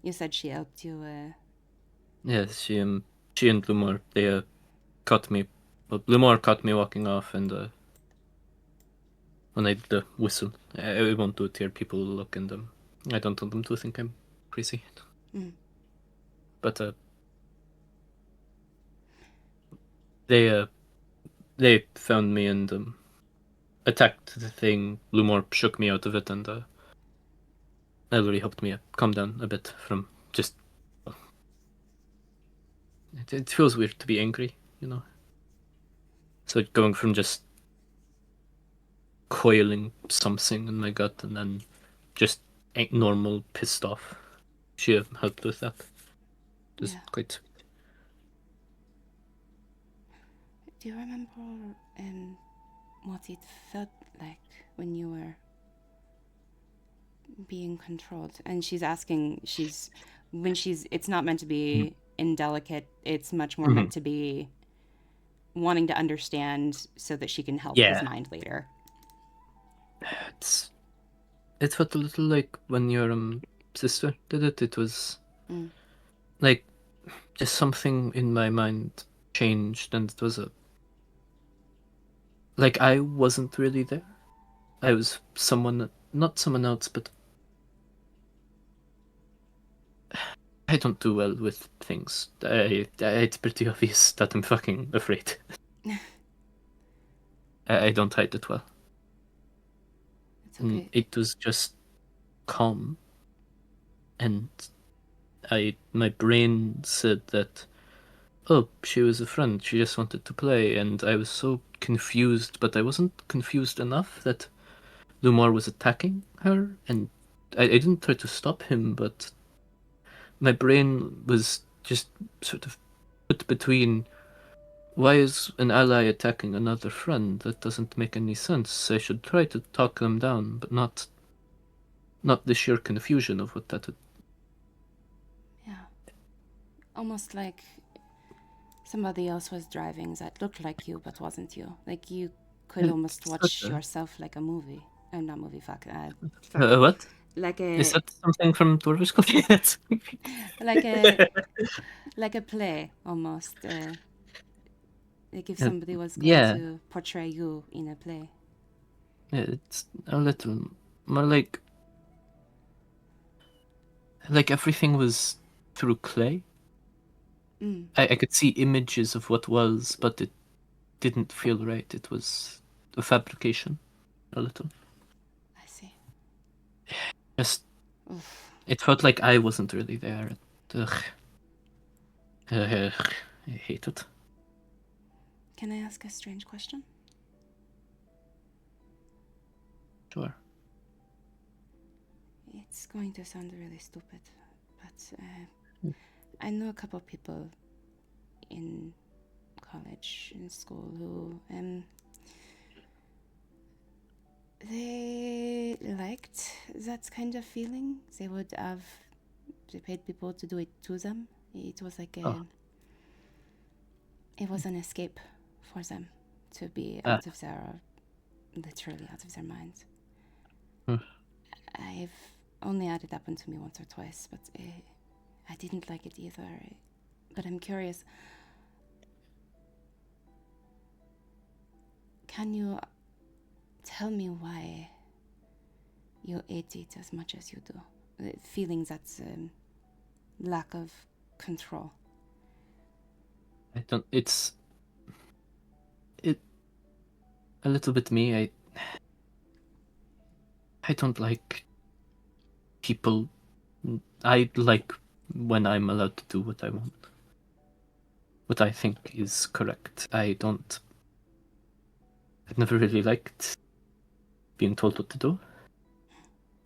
You said she helped you. Yes, she and Lumar, they caught me. Well, Lumar caught me walking off, and when I did the whistle, I won't do it here. People will look, and I don't want them to think I'm crazy. Mm. But they found me and attacked the thing. Lumar shook me out of it, and Ellery helped me calm down a bit from just. It feels weird to be angry, So going from just coiling something in my gut and then just ain't normal pissed off. She helped with that. Just Yeah. quite sweet. Do you remember what it felt like when you were being controlled? And she's asking, it's not meant to be indelicate, it's much more meant to be wanting to understand so that she can help his mind later. It felt a little like when your sister did it. It was like just something in my mind changed, and it was like I wasn't really there. I was not someone else, but I don't do well with things. It's pretty obvious that I'm fucking afraid. I don't hide it well. It's okay. It was just calm, and my brain said that, oh, she was a friend. She just wanted to play, and I was so confused, but I wasn't confused enough that Lumar was attacking her, and I didn't try to stop him, but my brain was just sort of put between, why is an ally attacking another friend? That doesn't make any sense. I should try to talk them down, but not the sheer confusion of what that would. Yeah. Almost like somebody else was driving that looked like you but wasn't you. Like you could almost watch yourself like a movie. Not movie, fuck. What? Like Is a that something from Dwarvish culture? Yes. like a play almost. Like if somebody was going Yeah. to portray you in a play. It's a little more like everything was through clay. Mm, I could see images of what was, but it didn't feel right. It was a fabrication, a little. I see. Just, Oof. it felt like I wasn't really there. Ugh. I hate it. Can I ask a strange question? Sure. It's going to sound really stupid, but I know a couple of people in college, in school, who they liked that kind of feeling. They paid people to do it to them. It was like it was an escape for them to be out of their, literally out of their minds. I've only had it happen to me once or twice, but I didn't like it either. But I'm curious, can you tell me why you ate it as much as you do? Feeling that lack of control. I don't. It's a little bit me. I don't like people. I like when I'm allowed to do what I want, what I think is correct. I've never really liked being told what to do.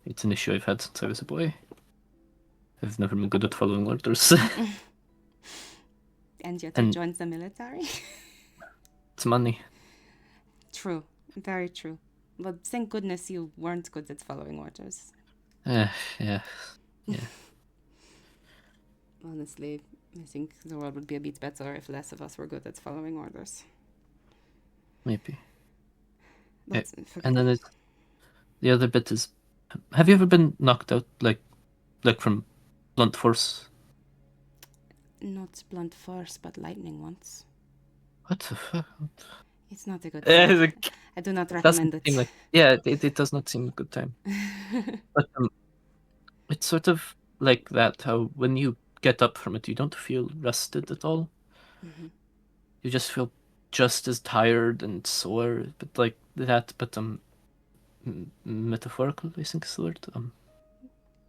It's an issue I've had since I was a boy. I've never been good at following orders. And yet you joined the military? It's money. True. Very true. But thank goodness you weren't good at following orders. Yeah. Honestly, I think the world would be a bit better if less of us were good at following orders. Maybe. But And then the other bit is, have you ever been knocked out like from blunt force? not blunt force, but lightning once. What the fuck? It's not a good time. I do not recommend it. It does not seem a good time. But it's sort of like that, how when you get up from it, you don't feel rested at all. Mm-hmm. You just feel just as tired and sore, but like that, but metaphorical, I think is the word.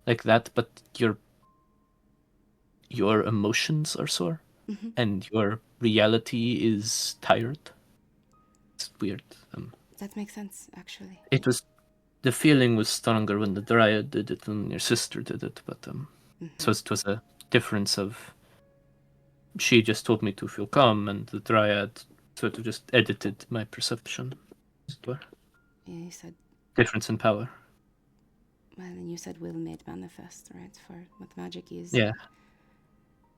Like that, but your emotions are sore, Mm-hmm. and your reality is tired. It's weird. That makes sense, actually. The feeling was stronger when the Dryad did it than your sister did it, but so it was a difference of, she just told me to feel calm, and the Dryad sort of just edited my perception. Yeah, you said. Difference in power. Well, and you said will made manifest, right? For what magic is. Yeah.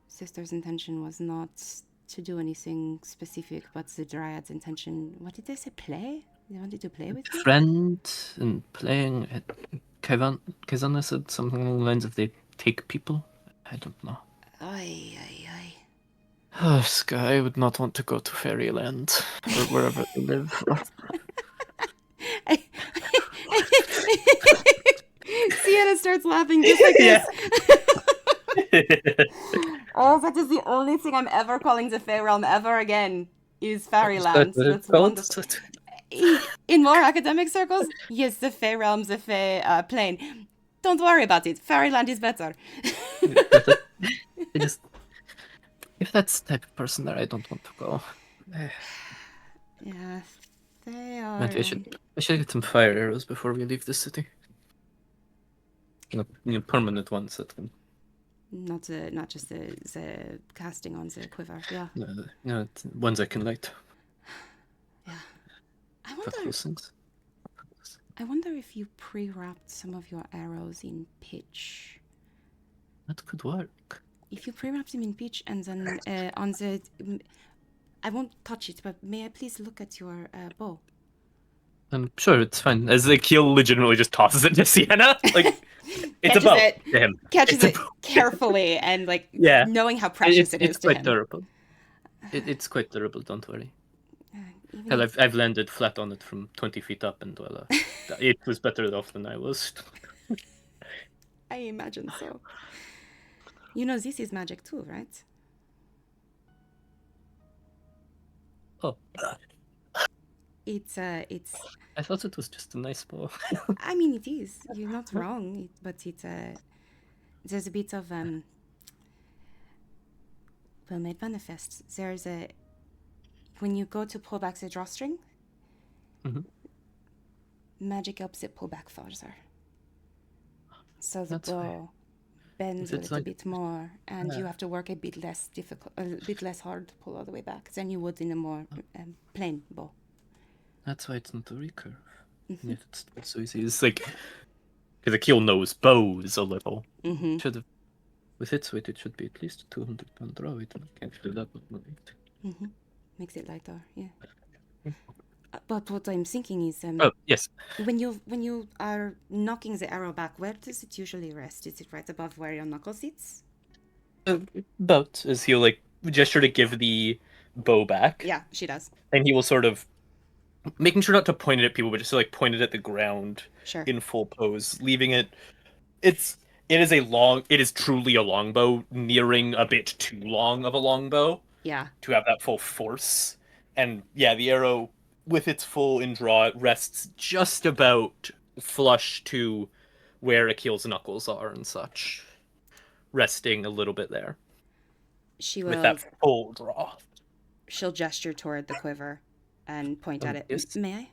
Sister's intention was not to do anything specific, but the Dryad's intention. What did they say? Play? They wanted to play with you? Friend and playing. Kazana said something along the lines of they take people. I don't know. Ay. Oh, Sky would not want to go to Fairyland or wherever they live. Sienna starts laughing just like this. Oh, that is the only thing I'm ever calling the Fae realm ever again is Fairyland. That's wonderful. In more academic circles, yes, the Fae realm's the Fae plane. Don't worry about it. Fairyland is better. If that's the type of person that I don't want to go. Yeah, they are. Maybe I should get some fire arrows before we leave the city. Permanent ones that can not just the casting on the quiver. Yeah. No, ones I can light. Yeah. For those things. I wonder if you pre-wrapped some of your arrows in pitch. That could work. If you pre-wrap them in pitch and then on the... I won't touch it, but may I please look at your bow? I'm sure it's fine. As Achille legitimately just tosses it to Sienna. Like, it's a Catches bow it, to him. catches It's a it bow. carefully and like Yeah. knowing how precious it is It's to quite him. durable. It's quite durable, don't worry. Even Hell, if- I've landed flat on it from 20 feet up, and well, it was better off than I was. I imagine so. You know this is magic too, right? Oh, It's I thought it was just a nice bow. I mean it is. You're not wrong, but it's there's a bit of well made manifest. There's a when you go to pull back the drawstring, Mhm. magic helps it pull back further. So the That's why. bow bends If a it's little like- bit more, and you Yeah. have to work a bit less difficult, a bit less hard to pull all the way back than you would in a more plain bow. That's why it's not a recurve. And if it's so easy, it's like because Achille knows bows a little. Mm-hmm. Should have with its weight, it should be at least a 200-pound draw weight. I can't do that with my weight. Mm-hmm. Makes it lighter, yeah. But what I'm thinking is, Oh yes, when you are knocking the arrow back, where does it usually rest? Is it right above where your knuckle sits? About as he'll like gesture to give the bow back, Yeah, she does. and he will sort of making sure not to point it at people, but just to like point it at the ground Sure. in full pose, leaving it. It is truly a longbow, nearing a bit too long of a longbow Yeah. to have that full force. And yeah, the arrow with its full in draw rests just about flush to where Achille's knuckles are and such, resting a little bit there She with will. that full draw. She'll gesture toward the quiver and point at it. Yes. May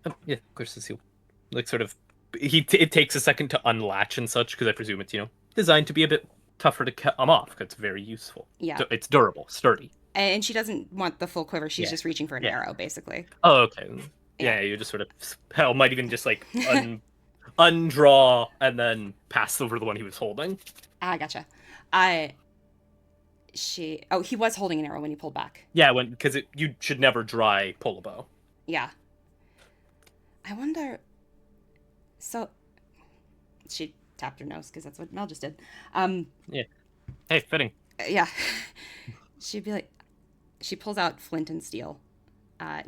I? Yeah, of course, he'll like sort of. It takes a second to unlatch and such because I presume it's designed to be a bit tougher to come off because it's very useful. Yeah. It's durable, sturdy. And she doesn't want the full quiver. She's Yeah. just reaching for an Yeah. arrow, basically. Oh, okay. Yeah. Yeah, you just sort of hell might even just like undraw and then pass over the one he was holding. Ah, gotcha. He was holding an arrow when you pulled back. Yeah, because you should never dry pull a bow. Yeah. I wonder. So, she tapped her nose because that's what Mel just did. Hey, fitting. Yeah. She'd be like, she pulls out flint and steel,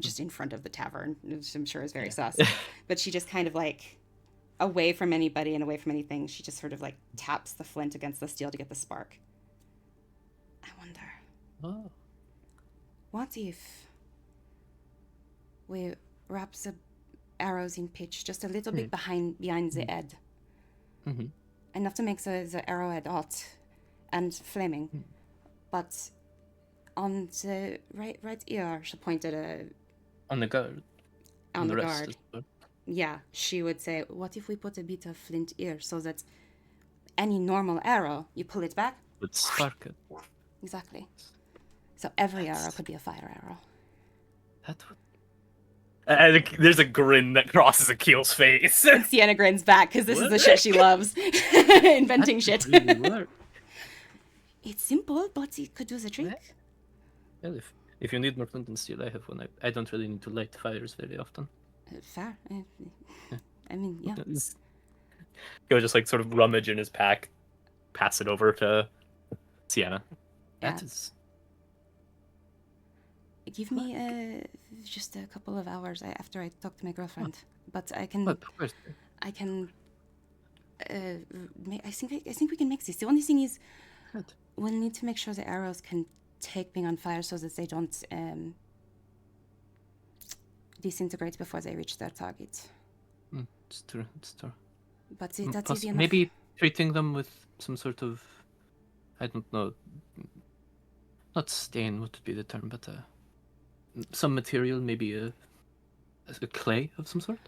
just in front of the tavern, which I'm sure is very sus. But she just kind of like, away from anybody and away from anything, she just sort of like taps the flint against the steel to get the spark. I wonder, oh, what if we wrap the arrows in pitch just a little bit behind the head, Mhm. enough to make the arrowhead hot and flaming, but on the right ear, she'll point at on the guard. on the rest guard. is good. Yeah, she would say, what if we put a bit of flint here so that any normal arrow, you pull it back? Would spark it. Exactly. So every arrow could be a fire arrow. That would. And there's a grin that crosses Achille's face. And Sienna grins back because this is the shit she loves. Inventing shit. Really work. It's simple, but it could do the trick. Yeah. Well, if you need more flint and steel, I have one. I don't really need to light fires very often. Fair. I mean, yeah. He'll just like sort of rummage in his pack, pass it over to Sienna. That Yeah. is. Give me just a couple of hours after I talk to my girlfriend. But I can... But of course. I can. I think we can mix this. The only thing is, Good. we'll need to make sure the arrows can take being on fire so that they don't disintegrate before they reach their target. It's true. It's true. But that's easy enough. Maybe treating them with some sort of, I don't know, not stain. What would be the term? But some material, maybe a clay of some sort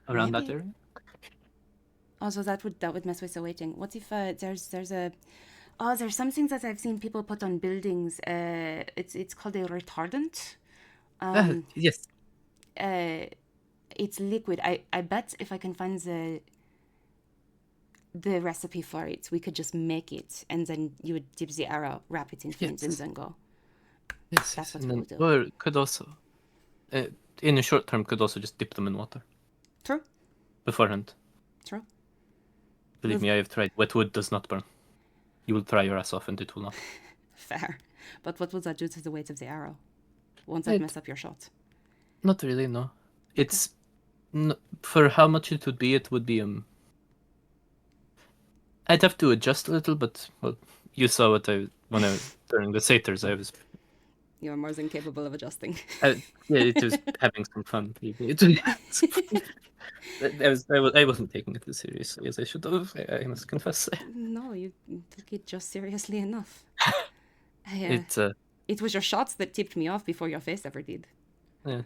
around that Maybe. area. Also, that would mess with the weighting. What if there's a Oh, there's some things that I've seen people put on buildings. It's called a retardant. Yes. It's liquid. I bet if I can find the recipe for it, we could just make it, and then you would dip the arrow, wrap it in flames, and then go. Yes. That's what and we'll then, do. or could also, in the short term, could also just dip them in water True. beforehand. True. Believe me, I have tried. Wet wood does not burn. You will try your ass off, and it will not. Fair. But what would that do to the weight of the arrow? Won't that mess up your shot? Not really, no. It's for how much it would be. It would be I'd have to adjust a little, but well, you saw what when I was during the satyrs. I was You're more than capable of adjusting. yeah, it was having some fun. I wasn't taking it as seriously as I should have. I must confess. No, you took it just seriously enough. It It was your shots that tipped me off before your face ever did. yeah.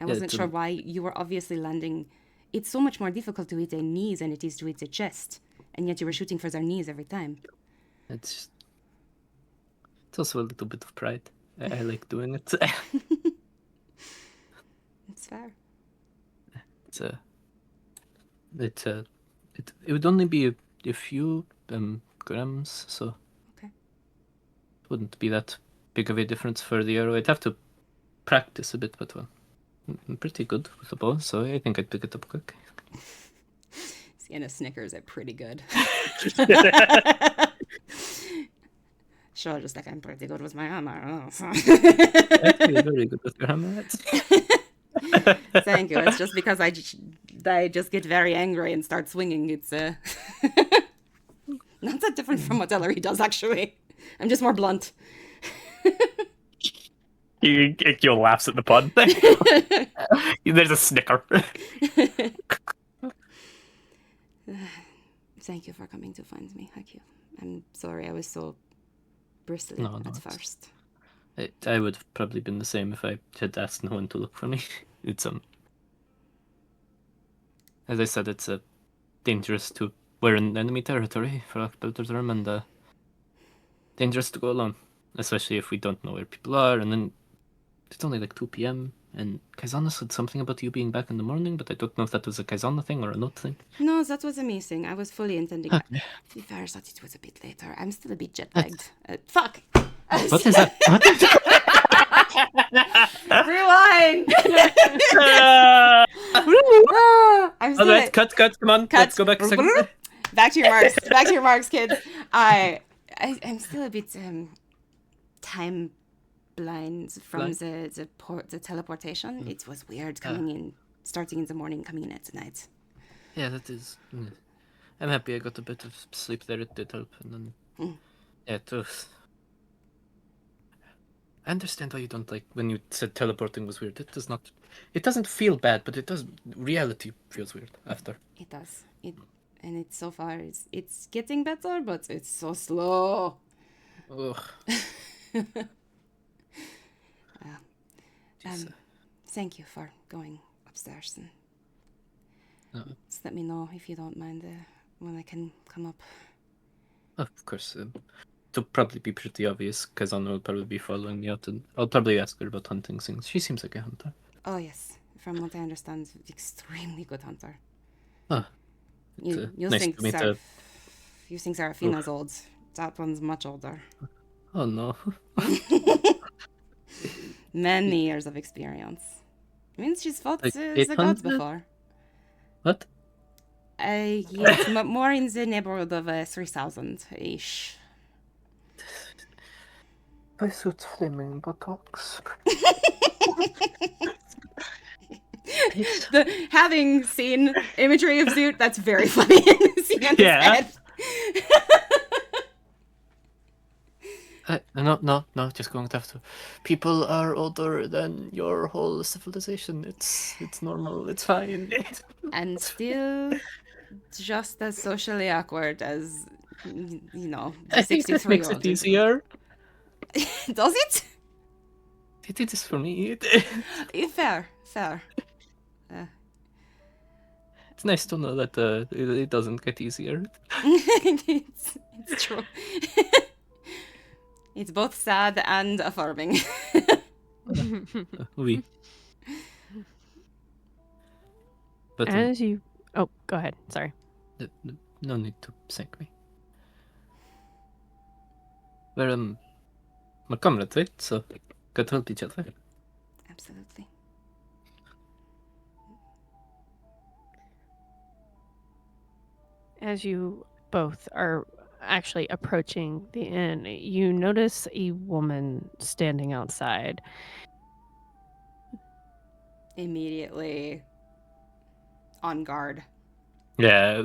I wasn't sure why. You were obviously landing. It's so much more difficult to hit a knee than it is to hit a chest, and yet you were shooting for their knees every time. It's also a little bit of pride. I like doing it. It's fair. It would only be a few grams, so Okay. it wouldn't be that big of a difference for the arrow. I'd have to practice a bit, but well, I'm pretty good with the bow, so I think I'd pick it up quick. Sienna snickers at pretty good. Sure, just like I'm pretty good with my hammer. Oh. Actually, very good with your hammer. Thank you. It's just because I just get very angry and start swinging. It's not that different from what Ellery does, actually. I'm just more blunt. You'll laughs at the pun. There's a snicker. Thank you for coming to find me, Achille. I'm sorry I was so bristly at first. I would have probably been the same if I had asked no one to look for me. It's as I said, it's dangerous to. We're in enemy territory, for lack of a better term, and dangerous to go alone, especially if we don't know where people are. And then it's only like 2 p.m. and Kaizana said something about you being back in the morning, but I don't know if that was a Kaizana thing or a note thing. No, that was amazing. I was fully intending that. To be fair, I thought it was a bit later. I'm still a bit jet lagged. Fuck. What is that? What is that? Rewind. I'm still Alright, cut, come on. Let's go back a second. Back to your marks. Back to your marks, kids. I'm still a bit time blind from the teleportation. It was weird coming in, starting in the morning, coming in at night. Yeah, that is. I'm happy I got a bit of sleep there. It did help, and then yeah, it was. I understand why you don't like when you said teleporting was weird. It does not. It doesn't feel bad, but it does. Reality feels weird after. It does. And it's so far. It's getting better, but it's so slow. Ugh. Thank you for going upstairs and just let me know if you don't mind when I can come up. Of course. It'll probably be pretty obvious because Anna will probably be following me out, and I'll probably ask her about hunting things. She seems like a hunter. Oh yes, from what I understand, extremely good hunter. Oh, you nice think to meet her. You think Serafina's old? That one's much older. Oh no. Many years of experience. Means she's fought the gods before. What? Yes, more in the neighborhood of 3,000-ish. I suit flaming buttocks. Having seen imagery of Zoot, that's very funny in Sienna's head. No, just going to have to. People are older than your whole civilization. It's normal. It's fine. And still just as socially awkward as, the I think that makes it easier. Does it? It is for me. Fair. It's nice to know that it doesn't get easier. It's true. It's both sad and affirming. We. But As you... Oh, go ahead. Sorry. no need to thank me. We're comrades, right? So, got to help each other. Absolutely. As you both are actually approaching the inn, you notice a woman standing outside. Immediately on guard. Yeah.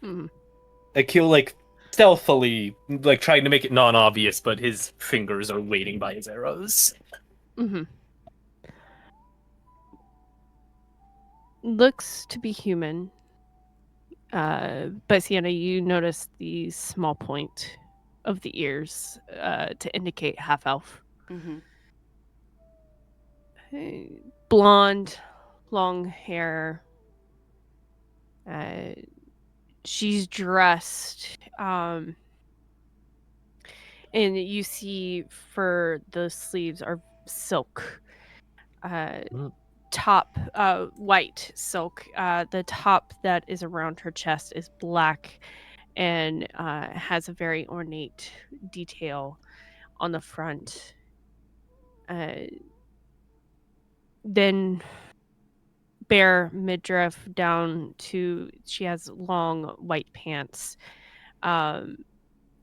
Hmm. Achille, like, stealthily, like, trying to make it non-obvious, but his fingers are waiting by his arrows. Mm-hmm. Looks to be human. But Sienna, you notice the small point of the ears to indicate half elf. Mm-hmm. Blonde, long hair. She's dressed, and you see for the sleeves are silk. Top, white silk. The top that is around her chest is black and has a very ornate detail on the front. Then bare midriff down to she has long white pants,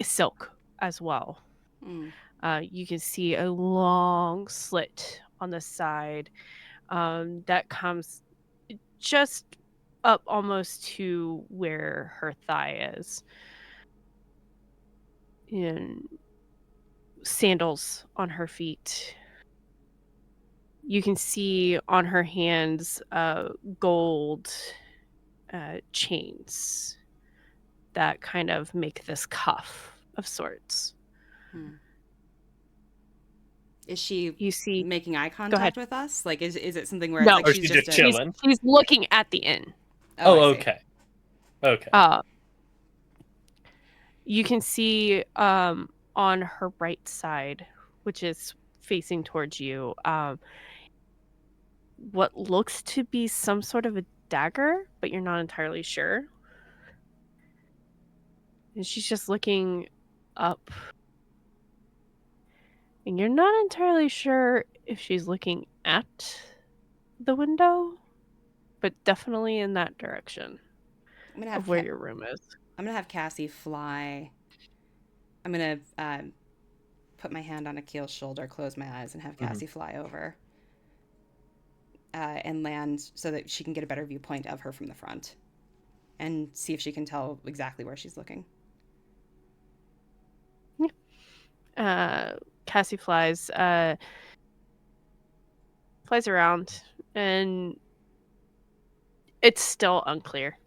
silk as well. Mm. You can see a long slit on the side that comes just up almost to where her thigh is. And sandals on her feet. You can see on her hands gold chains that kind of make this cuff of sorts. Hmm. Is she You see, making eye ahead. contact with us? Like, is it something where No. it's like Or she's she's just just a... chilling. she's looking at the inn. Oh, I see. okay. Okay. You can see on her right side, which is facing towards you, what looks to be some sort of a dagger, but you're not entirely sure. And she's just looking up. And you're not entirely sure if she's looking at the window, but definitely in that direction I'm gonna have of where your room is. I'm gonna have Cassie fly. I'm gonna put my hand on Achille's shoulder, close my eyes, and have Cassie fly over and land so that she can get a better viewpoint of her from the front and see if she can tell exactly where she's looking. Cassie flies around, and it's still unclear.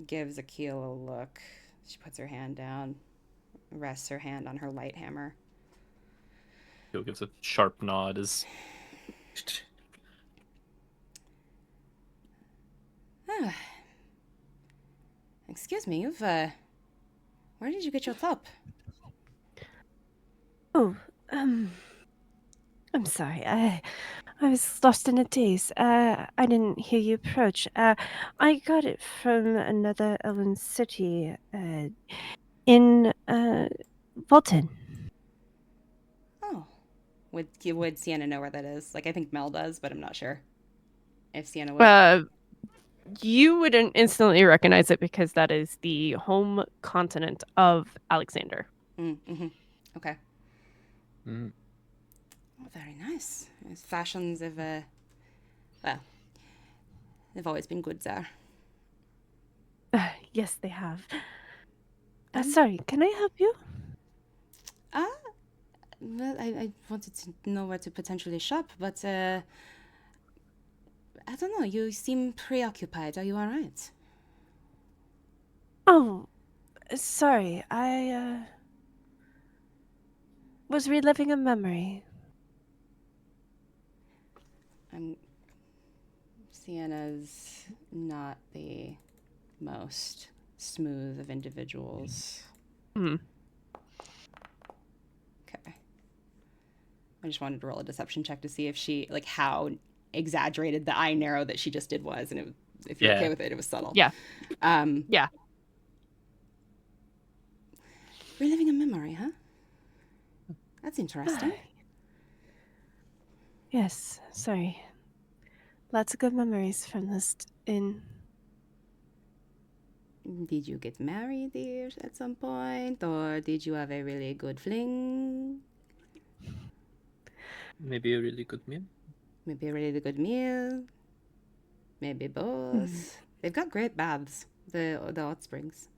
Gives Achille a look. She puts her hand down, rests her hand on her light hammer. Achille gives a sharp nod as... Excuse me, you've where did you get your top? Oh, I'm sorry. I was lost in a daze. I didn't hear you approach. I got it from another elven city, in, Volton. Oh. Would Sienna know where that is? Like, I think Mel does, but I'm not sure if Sienna would. You wouldn't instantly recognize it because that is the home continent of Alexander. Mm-hmm. Okay. Mm. Oh, very nice. His fashions have, well, they've always been good there. Yes, they have. Sorry, can I help you? Well, I wanted to know where to potentially shop, but, I don't know. You seem preoccupied. Are you all right? Oh, sorry. I, was reliving a memory. Sienna's not the most smooth of individuals. Hmm. Okay. I just wanted to roll a deception check to see if she, like, how exaggerated the eye narrow that she just did was, and if you're okay with it, it was subtle. Yeah. Yeah. Reliving a memory, huh? That's interesting. Yes, sorry. Lots of good memories from this inn. Did you get married there at some point, or did you have a really good fling? Maybe a really good meal. Maybe a really good meal. Maybe both. They've got great baths, the hot springs.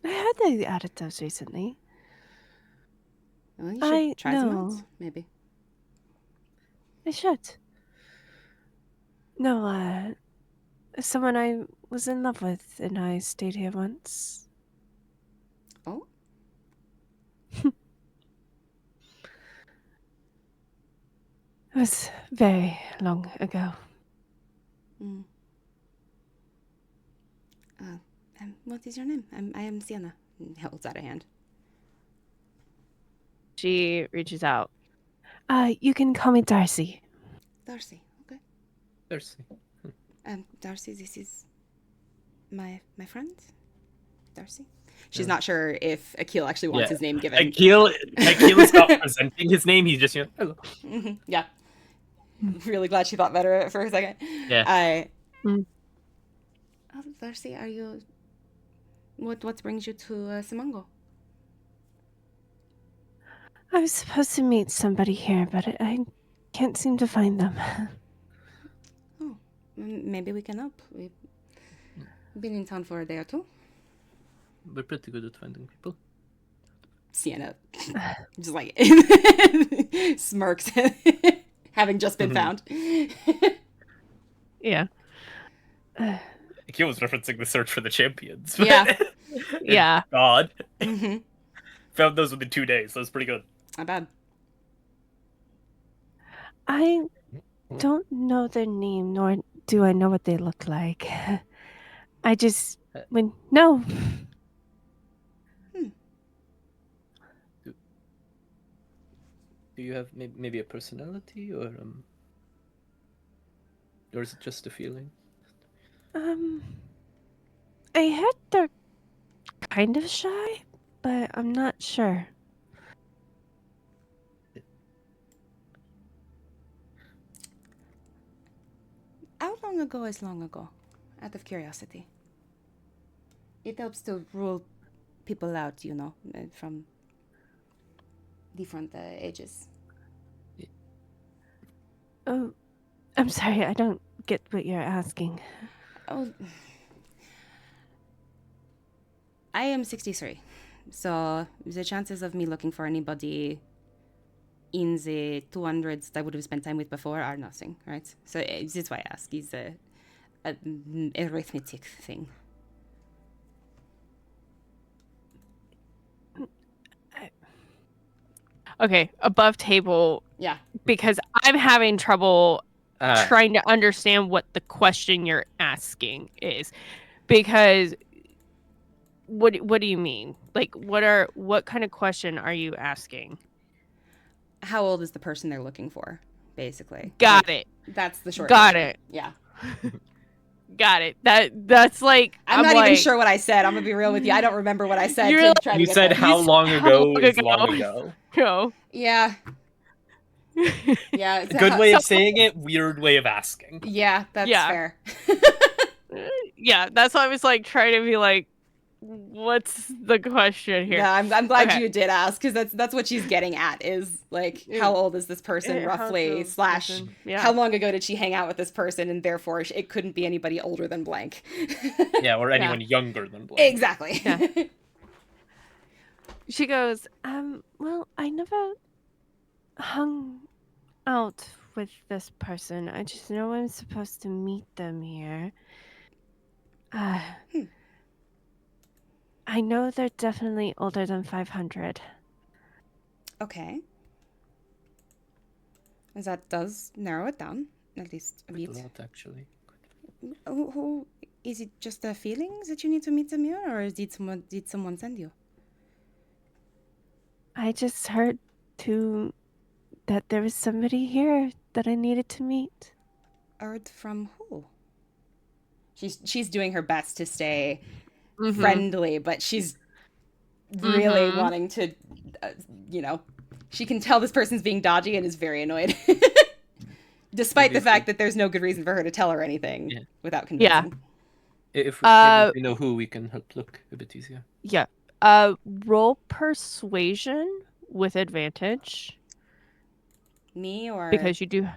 I heard they added those recently. Well, you should try some no. out, maybe. I should. No, someone I was in love with and I stayed here once. Oh? It was very long ago. Mm. What is your name? I am Sienna. He holds out a hand. She reaches out. You can call me Darcy. Darcy. Okay. Darcy. Darcy, this is my friend. Darcy. She's not sure if Achille actually wants his name given. Achille is not presenting his name. He's just, hello. Mm-hmm. Yeah. Really glad she thought better of it for a second. Yeah. Oh, Darcy, are you... What brings you to Simango? I was supposed to meet somebody here, but I can't seem to find them. Oh, maybe we can help. We've been in town for a day or two. We're pretty good at finding people. Sienna just like smirks, having just been found. Yeah. Achille was referencing the search for the champions. Yeah. Yeah. God. Mm-hmm. Found those within 2 days. That was pretty good. Not bad. I don't know their name, nor do I know what they look like. I just no. Do you have maybe a personality, or is it just a feeling? I heard they're kind of shy, but I'm not sure. How long ago is long ago? Out of curiosity. It helps to rule people out, you know, from different ages. Oh, I'm sorry, I don't get what you're asking. Oh, I am 63, so the chances of me looking for anybody in the 200s that I would have spent time with before are nothing, right? So this is why I ask. It's a arithmetic thing. Okay, above table. Yeah. Because I'm having trouble Ah. trying to understand what the question you're asking is. Because what do you mean? Like what kind of question are you asking? How old is the person they're looking for, basically? Got it. That's the short Got version. it. Yeah. Got it. That's like I'm not even sure what I said. I'm gonna be real with you. I don't remember what I said. You're To try to You get said there. how long ago long is ago. long ago. No. Yeah. Yeah. Good way of saying it, weird way of asking. Yeah, that's Yeah. fair. Yeah, that's why I was like trying to be like, what's the question here? No, I'm glad Okay. you did ask, because that's what she's getting at is like, how old is this person roughly? / how long ago did she hang out with this person, and therefore it couldn't be anybody older than blank. Yeah, or anyone younger than blank. Exactly. Yeah. She goes, well, I never hung out with this person. I just know I'm supposed to meet them here. I know they're definitely older than 500. Okay. That does narrow it down, at least a Quite bit. a lot, actually. Who is it? Just a feeling that you need to meet them here, or did someone send you? I just heard that there was somebody here that I needed to meet. Heard from who? She's doing her best to stay Mhm. friendly, but she's really Mhm. wanting to, she can tell this person's being dodgy and is very annoyed. Despite the fact that there's no good reason for her to tell her anything Yeah. without convincing. If Uh, we know who, we can help look a bit easier. Yeah. Roll persuasion with advantage Me or because you do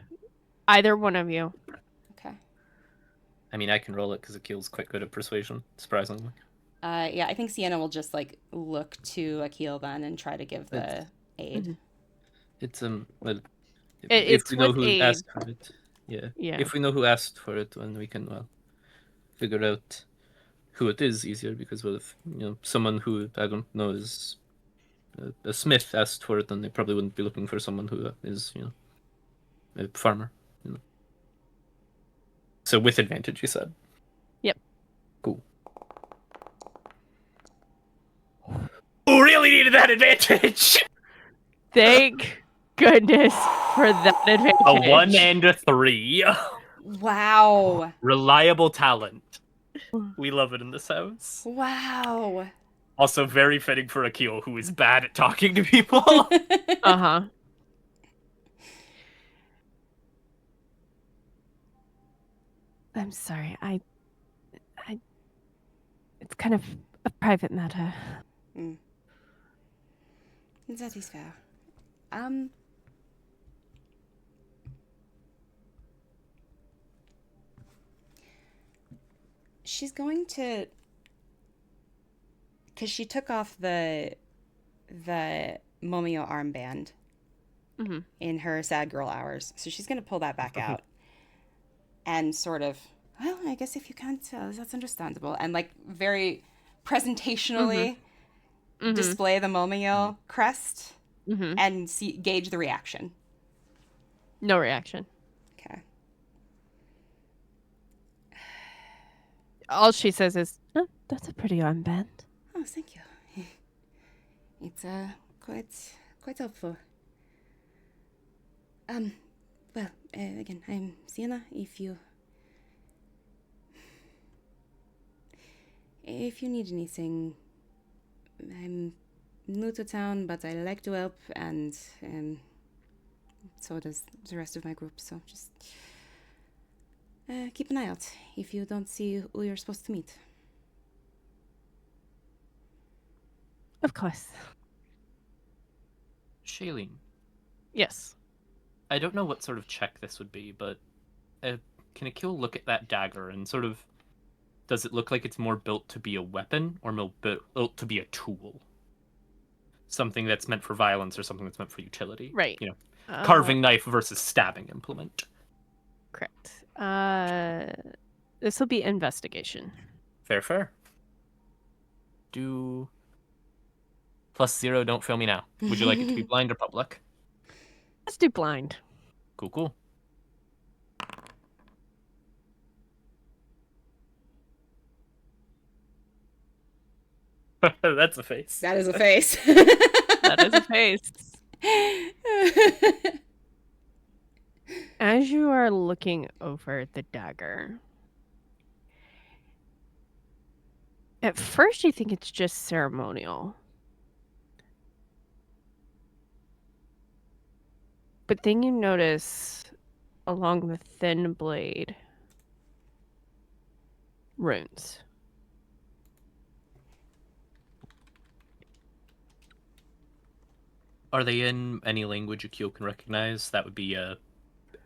either one of you. okay. I mean, I can roll it because Achille's quite good at persuasion, surprisingly. Yeah, I think Sienna will just like look to Achille then and try to give the aid. Mhm. It's well, It's if we know with who aid. asked for it, yeah. Yeah. If we know who asked for it, then we can figure out who it is easier. Because if someone who I don't know is a smith asked for it, then they probably wouldn't be looking for someone who is a farmer. So with advantage, you said. Yep. Cool. Who really needed that advantage? Thank goodness for that advantage. A 1 and a 3. Wow. Reliable talent. We love it in this house. Wow. Also very fitting for Achille, who is bad at talking to people. Uh-huh. I'm sorry. I it's kind of a private matter. That is fair. She's going to, because she took off the Momio armband Mhm. in her sad girl hours, so she's going to pull that back out and sort of, well, I guess if you can't tell, that's understandable, and like very presentationally Mhm. display the Momio crest Mhm. and gauge the reaction. No reaction. Okay. All she says is, Oh, that's a pretty armband. Oh, thank you. It's quite helpful. Well, again, I'm Sienna. If you need anything, I'm new to town, but I like to help, and so does the rest of my group. So just keep an eye out if you don't see who you're supposed to meet. Of course. Shailene, yes. I don't know what sort of check this would be, but can Achille look at that dagger and sort of, does it look like it's more built to be a weapon or more built to be a tool? Something that's meant for violence or something that's meant for utility? Right. Carving knife versus stabbing implement. Correct. This will be investigation. Fair. Do +0, don't fail me now. Would you like it to be blind or public? Let's do blind. Cool. That's a face. That is a face. That is a face. As you are looking over the dagger, at first you think it's just ceremonial. But then you notice along the thin blade runes. Are they in any language Achille can recognize? That would be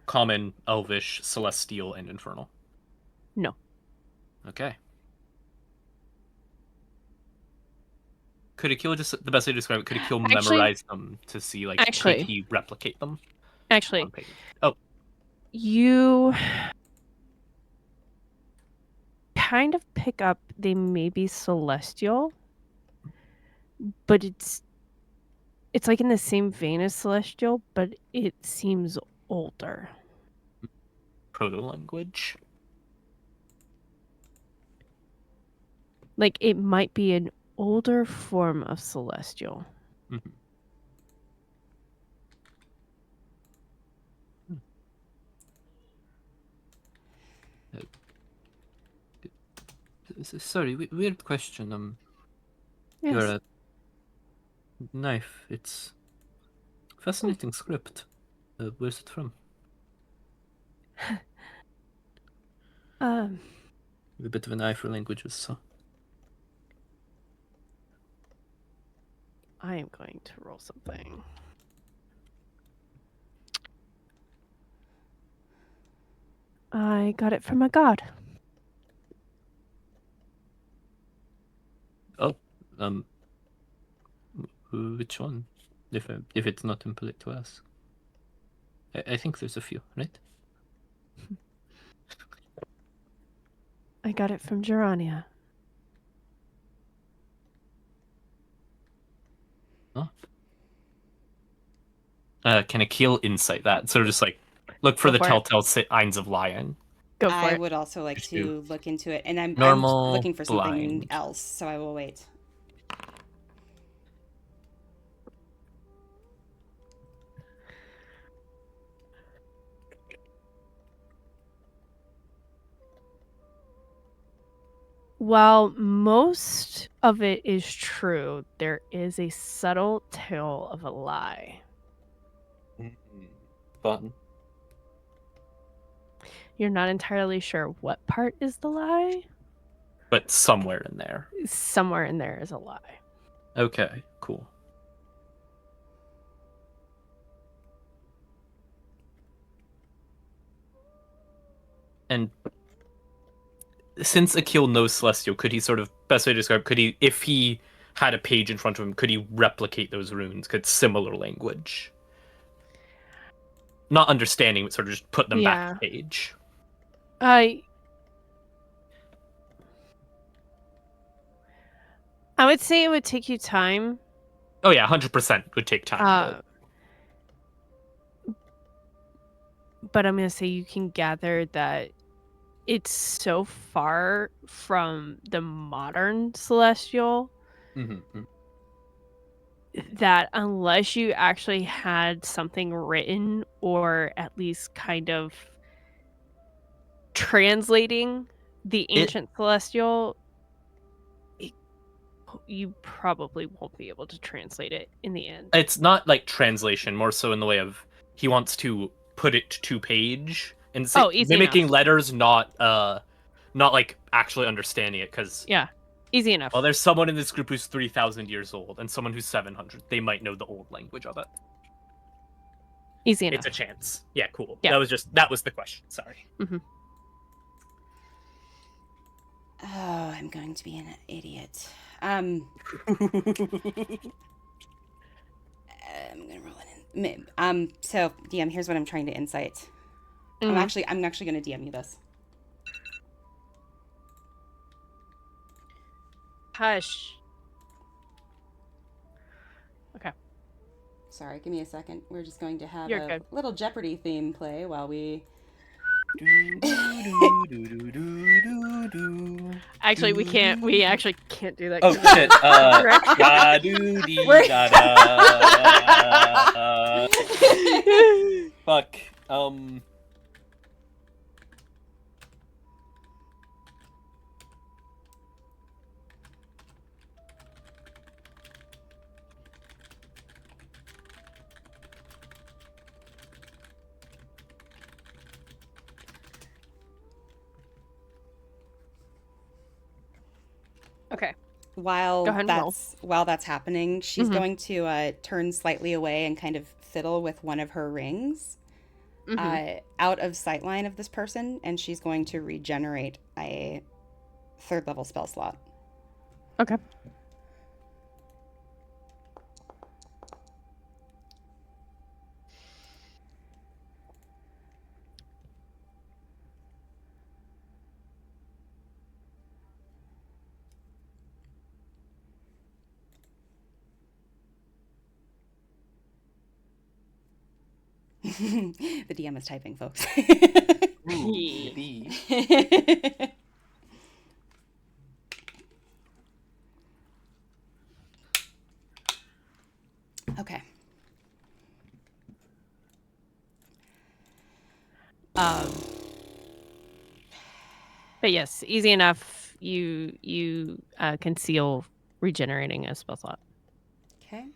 common, elvish, celestial, and infernal. No. Okay. Could Achille the best way to describe it, could Achille memorize them to see, like, could he replicate them? Actually, on page? Oh. You kind of pick up they may be celestial, but it's like in the same vein as celestial, but it seems older. Proto-language. Like, it might be an older form of Celestial. Mm-hmm. Sorry, weird question. Yes. Your knife. It's fascinating script. Where's it from? Um, A bit of an eye for languages, so. I am going to roll something. I got it from a god. Oh, which one? If it's not impolite to ask. I think there's a few, right? I got it from Gerania. Oh. Can Achille insight that? Sort of just like look for Go the for it. telltale signs of lying. Go for I it. would also like Just to look into it, and I'm Normal, looking for something blind. else, so I will wait. While most of it is true, there is a subtle tail of a lie. Fun. You're not entirely sure what part is the lie. But somewhere in there. Somewhere in there is a lie. Okay, cool. And since Achille knows Celestial, could he sort of, best way to describe, could he, if he had a page in front of him, could he replicate those runes? Could similar language? Not understanding, but sort of just put them back to page. I would say it would take you time. Oh yeah, 100% would take time. But I'm going to say you can gather that it's so far from the modern Celestial that unless you actually had something written or at least kind of translating the ancient Celestial, you probably won't be able to translate it in the end. It's not like translation, more so in the way of he wants to put it to page and mimicking enough. letters, not like actually understanding it. Because easy enough. Well, there's someone in this group who's 3,000 years old and someone who's 700. They might know the old language of it. Easy enough. It's a chance. Yeah, cool. Yeah. That was the question. Sorry. Mm-hmm. Oh, I'm going to be an idiot. I'm gonna roll it in. So DM, here's what I'm trying to insight. Mm-hmm. I'm actually gonna DM you this. Hush. Okay. Sorry, give me a second. We're just going to have You're a good. little Jeopardy theme play while we. Actually, we can't. We actually can't do that. Oh shit! Da doo dee da da. Fuck. Okay. While Go ahead and that's happening, she's going to turn slightly away and kind of fiddle with one of her rings out of sightline of this person, and she's going to regenerate a 3rd level spell slot. Okay. The DM is typing, folks. Ooh, maybe. Okay. But yes, easy enough. You conceal regenerating a spell slot. Okay.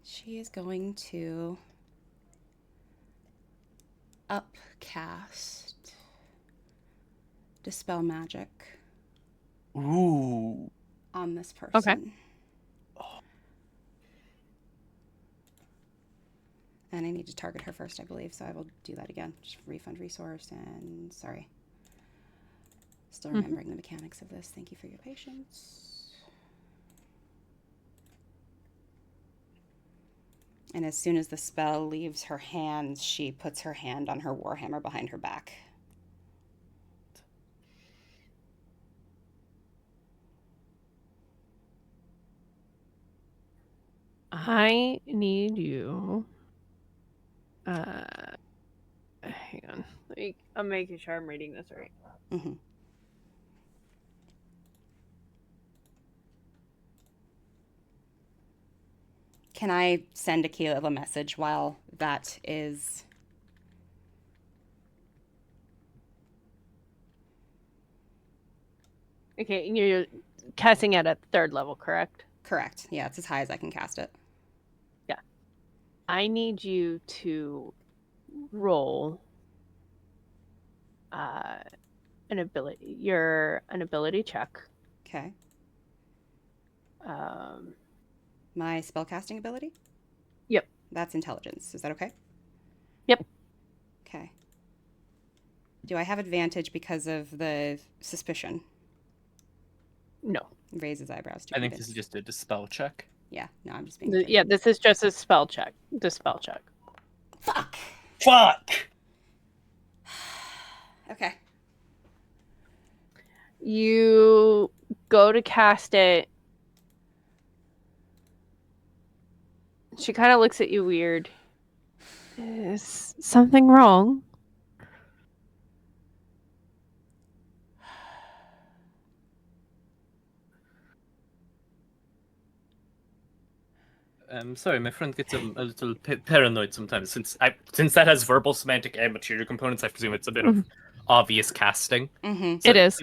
She is going to upcast Dispel Magic Ooh. on this person. And I need to target her first, I believe, so I will do that again. Just refund resource and sorry. Still remembering the mechanics of this. Thank you for your patience. And as soon as the spell leaves her hands, she puts her hand on her warhammer behind her back. I need you. Hang on. I'm making sure I'm reading this right. Mm-hmm. Can I send Achille a message while that is... Okay, and you're casting it at 3rd level, correct? Correct. Yeah, it's as high as I can cast it. Yeah. I need you to roll an ability check. Okay. My spellcasting ability? Yep. That's intelligence. Is that okay? Yep. Okay. Do I have advantage because of the suspicion? No. Raises eyebrows. I think this is just a dispel check. Yeah, no, I'm just being... Yeah, this is just a spell check. Dispel check. Fuck! Fuck! Okay. You go to cast it. She kind of looks at you weird. Is something wrong? Sorry, my friend gets a little paranoid sometimes. Since that has verbal, semantic, and material components, I presume it's a bit of obvious casting. Mm-hmm. So It is.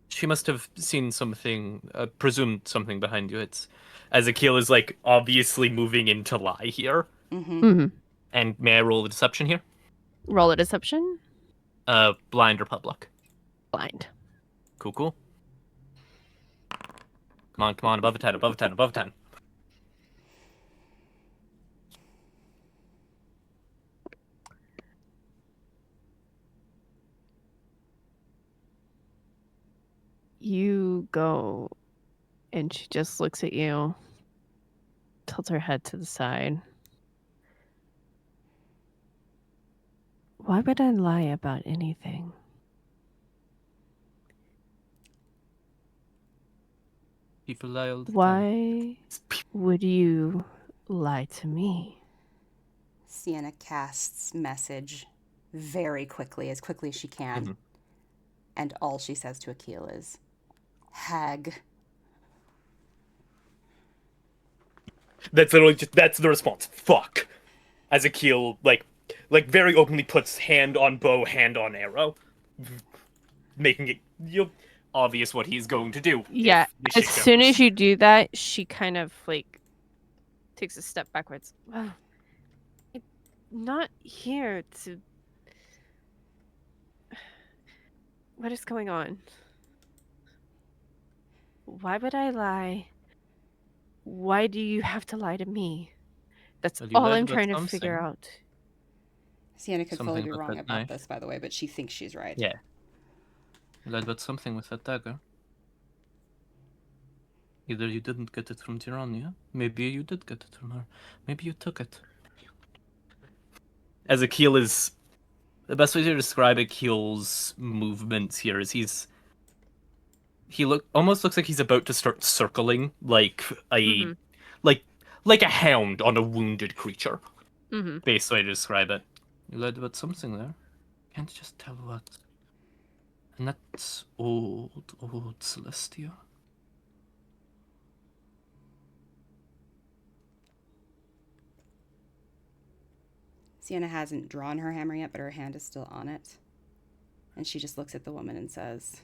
She must have seen something, presumed something behind you. It's as Achille is like obviously moving into lie here. Mm-hmm. And may I roll a deception here? Roll a deception. Blind or public? Blind. Cool. Come on, above a 10, above a 10, above a 10. You go, and she just looks at you, tilts her head to the side. Why would I lie about anything? People lie all the time. Why would you lie to me? Sienna casts message very quickly as she can. Mm-hmm. And all she says to Achille is, hag. That's literally that's the response. Fuck. As Achille like very openly puts hand on bow, hand on arrow, making it obvious what he's going to do. Yeah, as soon as you do that, she kind of like takes a step backwards. Well, I'm not here to... What is going on? Why would I lie? Why do you have to lie to me? That's Well, you all lied I'm about trying to something. figure out. Sienna could fully Something be about wrong that about knife. this, by the way, but she thinks she's right. Yeah. You lied about something with that dagger. Either you didn't get it from Tyrannia, maybe you did get it from her. Maybe you took it. As Achille is... The best way to describe Achille's movements here is he almost looks like he's about to start circling like a... Mhm. like like a hound on a wounded creature. Mm-hmm. Best way to describe it. You lied about something there. Can't just tell what. And that's old Celestia. Sienna hasn't drawn her hammer yet, but her hand is still on it. And she just looks at the woman and says,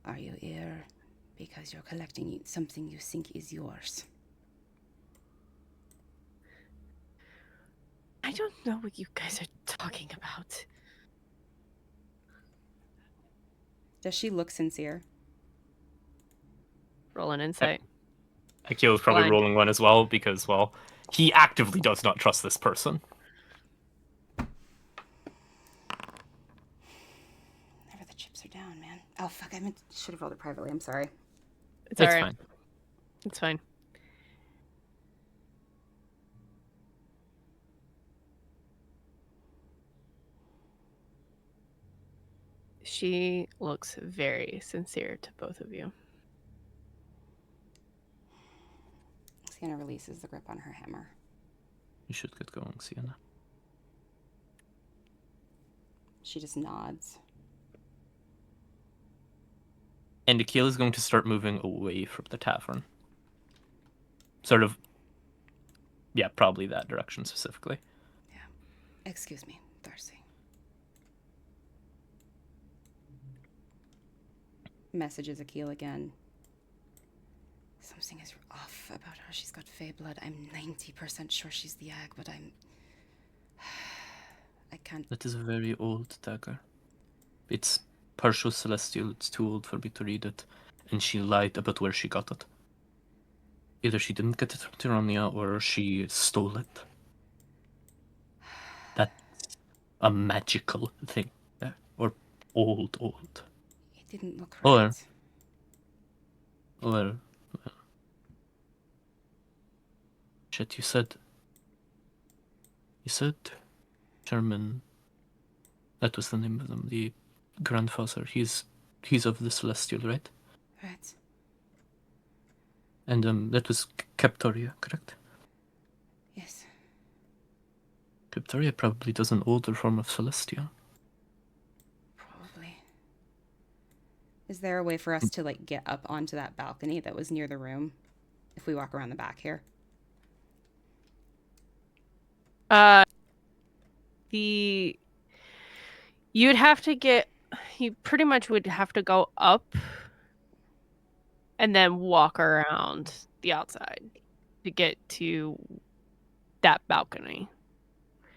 "Are you here because you're collecting something you think is yours?" I don't know what you guys are talking about. Does she look sincere? Roll an insight. Achille's probably Blind. rolling one as well because, well, he actively does not trust this person. Never the chips are down, man. Oh, fuck, should have rolled it privately. I'm sorry. It's It's alright. fine. It's fine. She looks very sincere to both of you. Sienna releases the grip on her hammer. You should get going, Sienna. She just nods. And Achille is going to start moving away from the tavern. Sort of, yeah, probably that direction specifically. Excuse me, Darcy. Messages Achille again. Something is off about her. She's got fey blood. I'm 90% sure she's the egg, but I can't... That is a very old dagger. It's partial celestial. It's too old for me to read it. And she lied about where she got it. Either she didn't get it from Tyrannia or she stole it. That's a magical thing. Or old. It didn't look Or- right. Well, shit, you said German. That was the name of them. The grandfather. He's of the Celestial, right? Right. And that was Captoria, correct? Yes. Captoria probably does an older form of Celestia. Probably. Is there a way for us to, like, get up onto that balcony that was near the room? If we walk around the back here? You pretty much would have to go up and then walk around the outside to get to that balcony.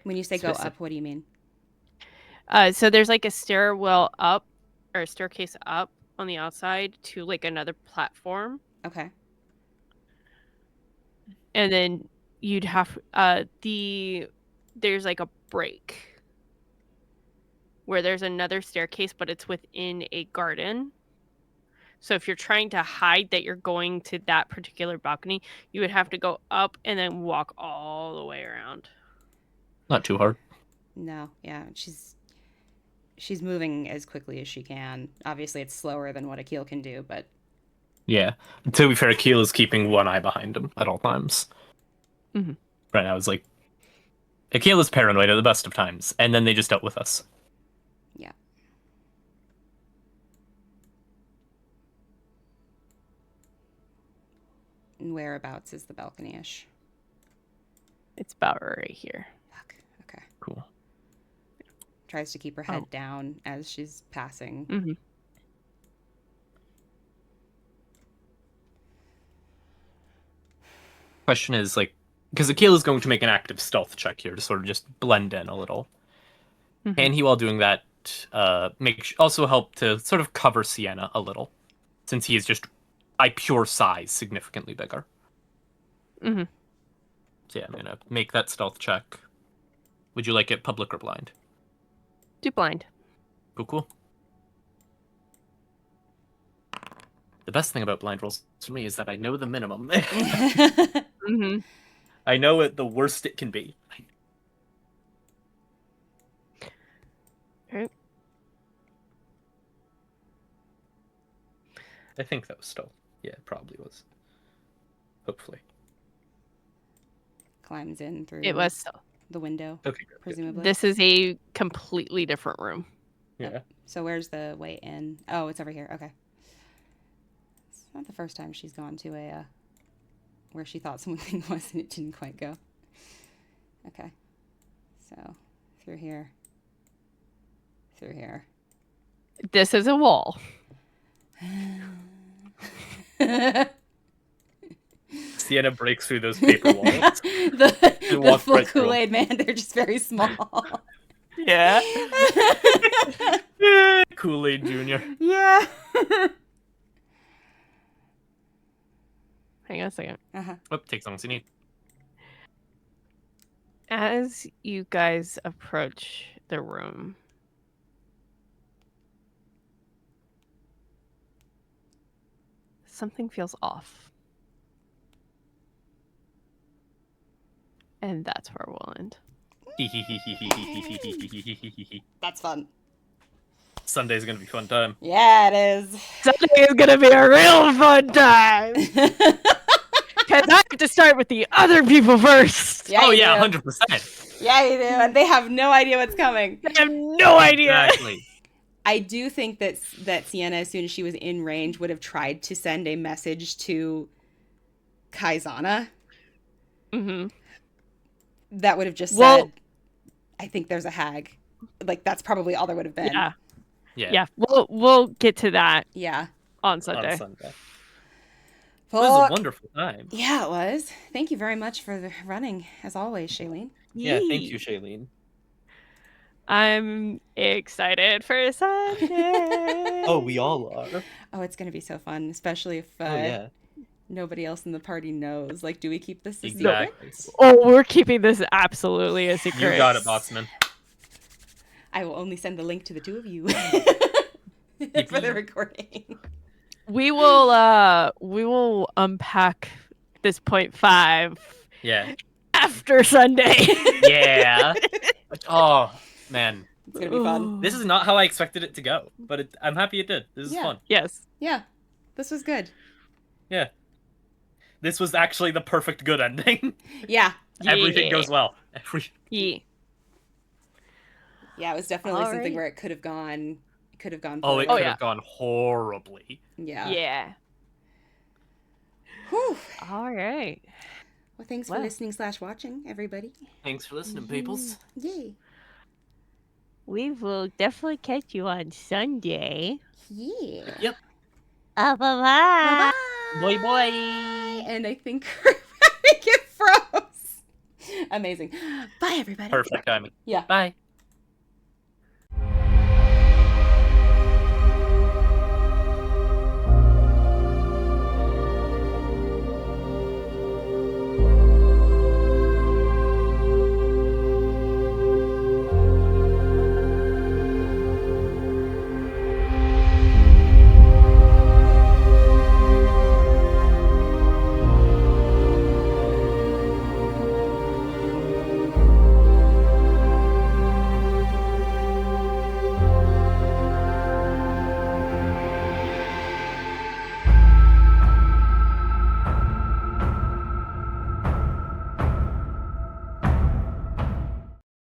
When you say go up, what do you mean? So there's like a stairwell up or a staircase up on the outside to like another platform. Okay. And then you'd have there's like a break where there's another staircase, but it's within a garden. So if you're trying to hide that you're going to that particular balcony, you would have to go up and then walk all the way around. Not too hard. No, yeah, she's moving as quickly as she can. Obviously, it's slower than what Achille can do, but Yeah. To be fair, Achille is keeping one eye behind him at all times. Mhm. Right now, it's like Achille is paranoid at the best of times, and then they just dealt with us. yeah. And whereabouts is the balcony-ish? It's about right here. Fuck. Okay. Cool. Tries to keep her head down as she's passing. Mm-hmm. Question is, like, because Achille is going to make an active stealth check here to sort of just blend in a little. Mhm. And he, while doing that, also help to sort of cover Sienna a little, since he is just, by pure size, significantly bigger. Mm-hmm. So yeah, I'm gonna make that stealth check. Would you like it public or blind? Do blind. Cool. The best thing about blind rolls for me is that I know the minimum. Mm-hmm. I know it the worst it can be. Right. I think that was stealth. Yeah, it probably was. Hopefully. Climbs in through It was. the window, Okay, good. presumably. This is a completely different room. Yeah. So where's the way in? Oh, it's over here. Okay. It's not the first time she's gone to a where she thought something was and it didn't quite go. Okay. So through here. Through here. This is a wall. Sienna breaks through those paper walls. the walks full right through 'em. Kool-Aid man, they're just very small. Yeah. Kool-Aid Jr. Yeah. Hang on a second. Uh-huh. Oh, take some as you need. As you guys approach the room, something feels off. And that's where we'll end. That's fun. Sunday's gonna be a fun time. Yeah, it is. Sunday is gonna be a real fun time! Because I have to start with the other people first! Yeah, Oh you yeah, do. 100%. Yeah, you do. And they have no idea what's coming. I have no idea! Exactly. I do think that Sienna, as soon as she was in range, would have tried to send a message to Kaizana Mm-hmm. that would have just Well- said, I think there's a hag. Like, that's probably all there would have been. Yeah. Yeah. Yeah. We'll get to that Yeah. on Sunday. On Sunday. It was a Well, wonderful time. yeah, it was. Thank you very much for the running, as always, Shailene. Yeah, thank Yee. you, Shailene. I'm excited for Sunday. Oh, we all are. Oh, it's going to be so fun, especially if Oh yeah. nobody else in the party knows. Like, do we keep this a Exactly. secret? Oh, we're keeping this absolutely a secret. You got it, Botsman. I will only send the link to the two of you for the recording. We will unpack this 0.5 Yeah. after Sunday. Yeah. Oh man. It's going to be fun. This is not how I expected it to go, but I'm happy it did. This is Yeah. fun. Yes. Yeah, this was good. Yeah. This was actually the perfect good ending. Yeah. Everything Yeah. goes well. Yeah. Yeah, it was definitely something Alright. where it could have gone Oh, it poorly. could yeah. have gone horribly. Yeah. Yeah. Whew. All right. Well, thanks for Well. listening / watching, everybody. Thanks for listening, peoples. Yay. We will definitely catch you on Sunday. Yeah. Yep. Bye-bye. Bye-bye. Boy, boy. And I think it froze. Amazing. Bye, everybody. Perfect timing. Yeah. Bye.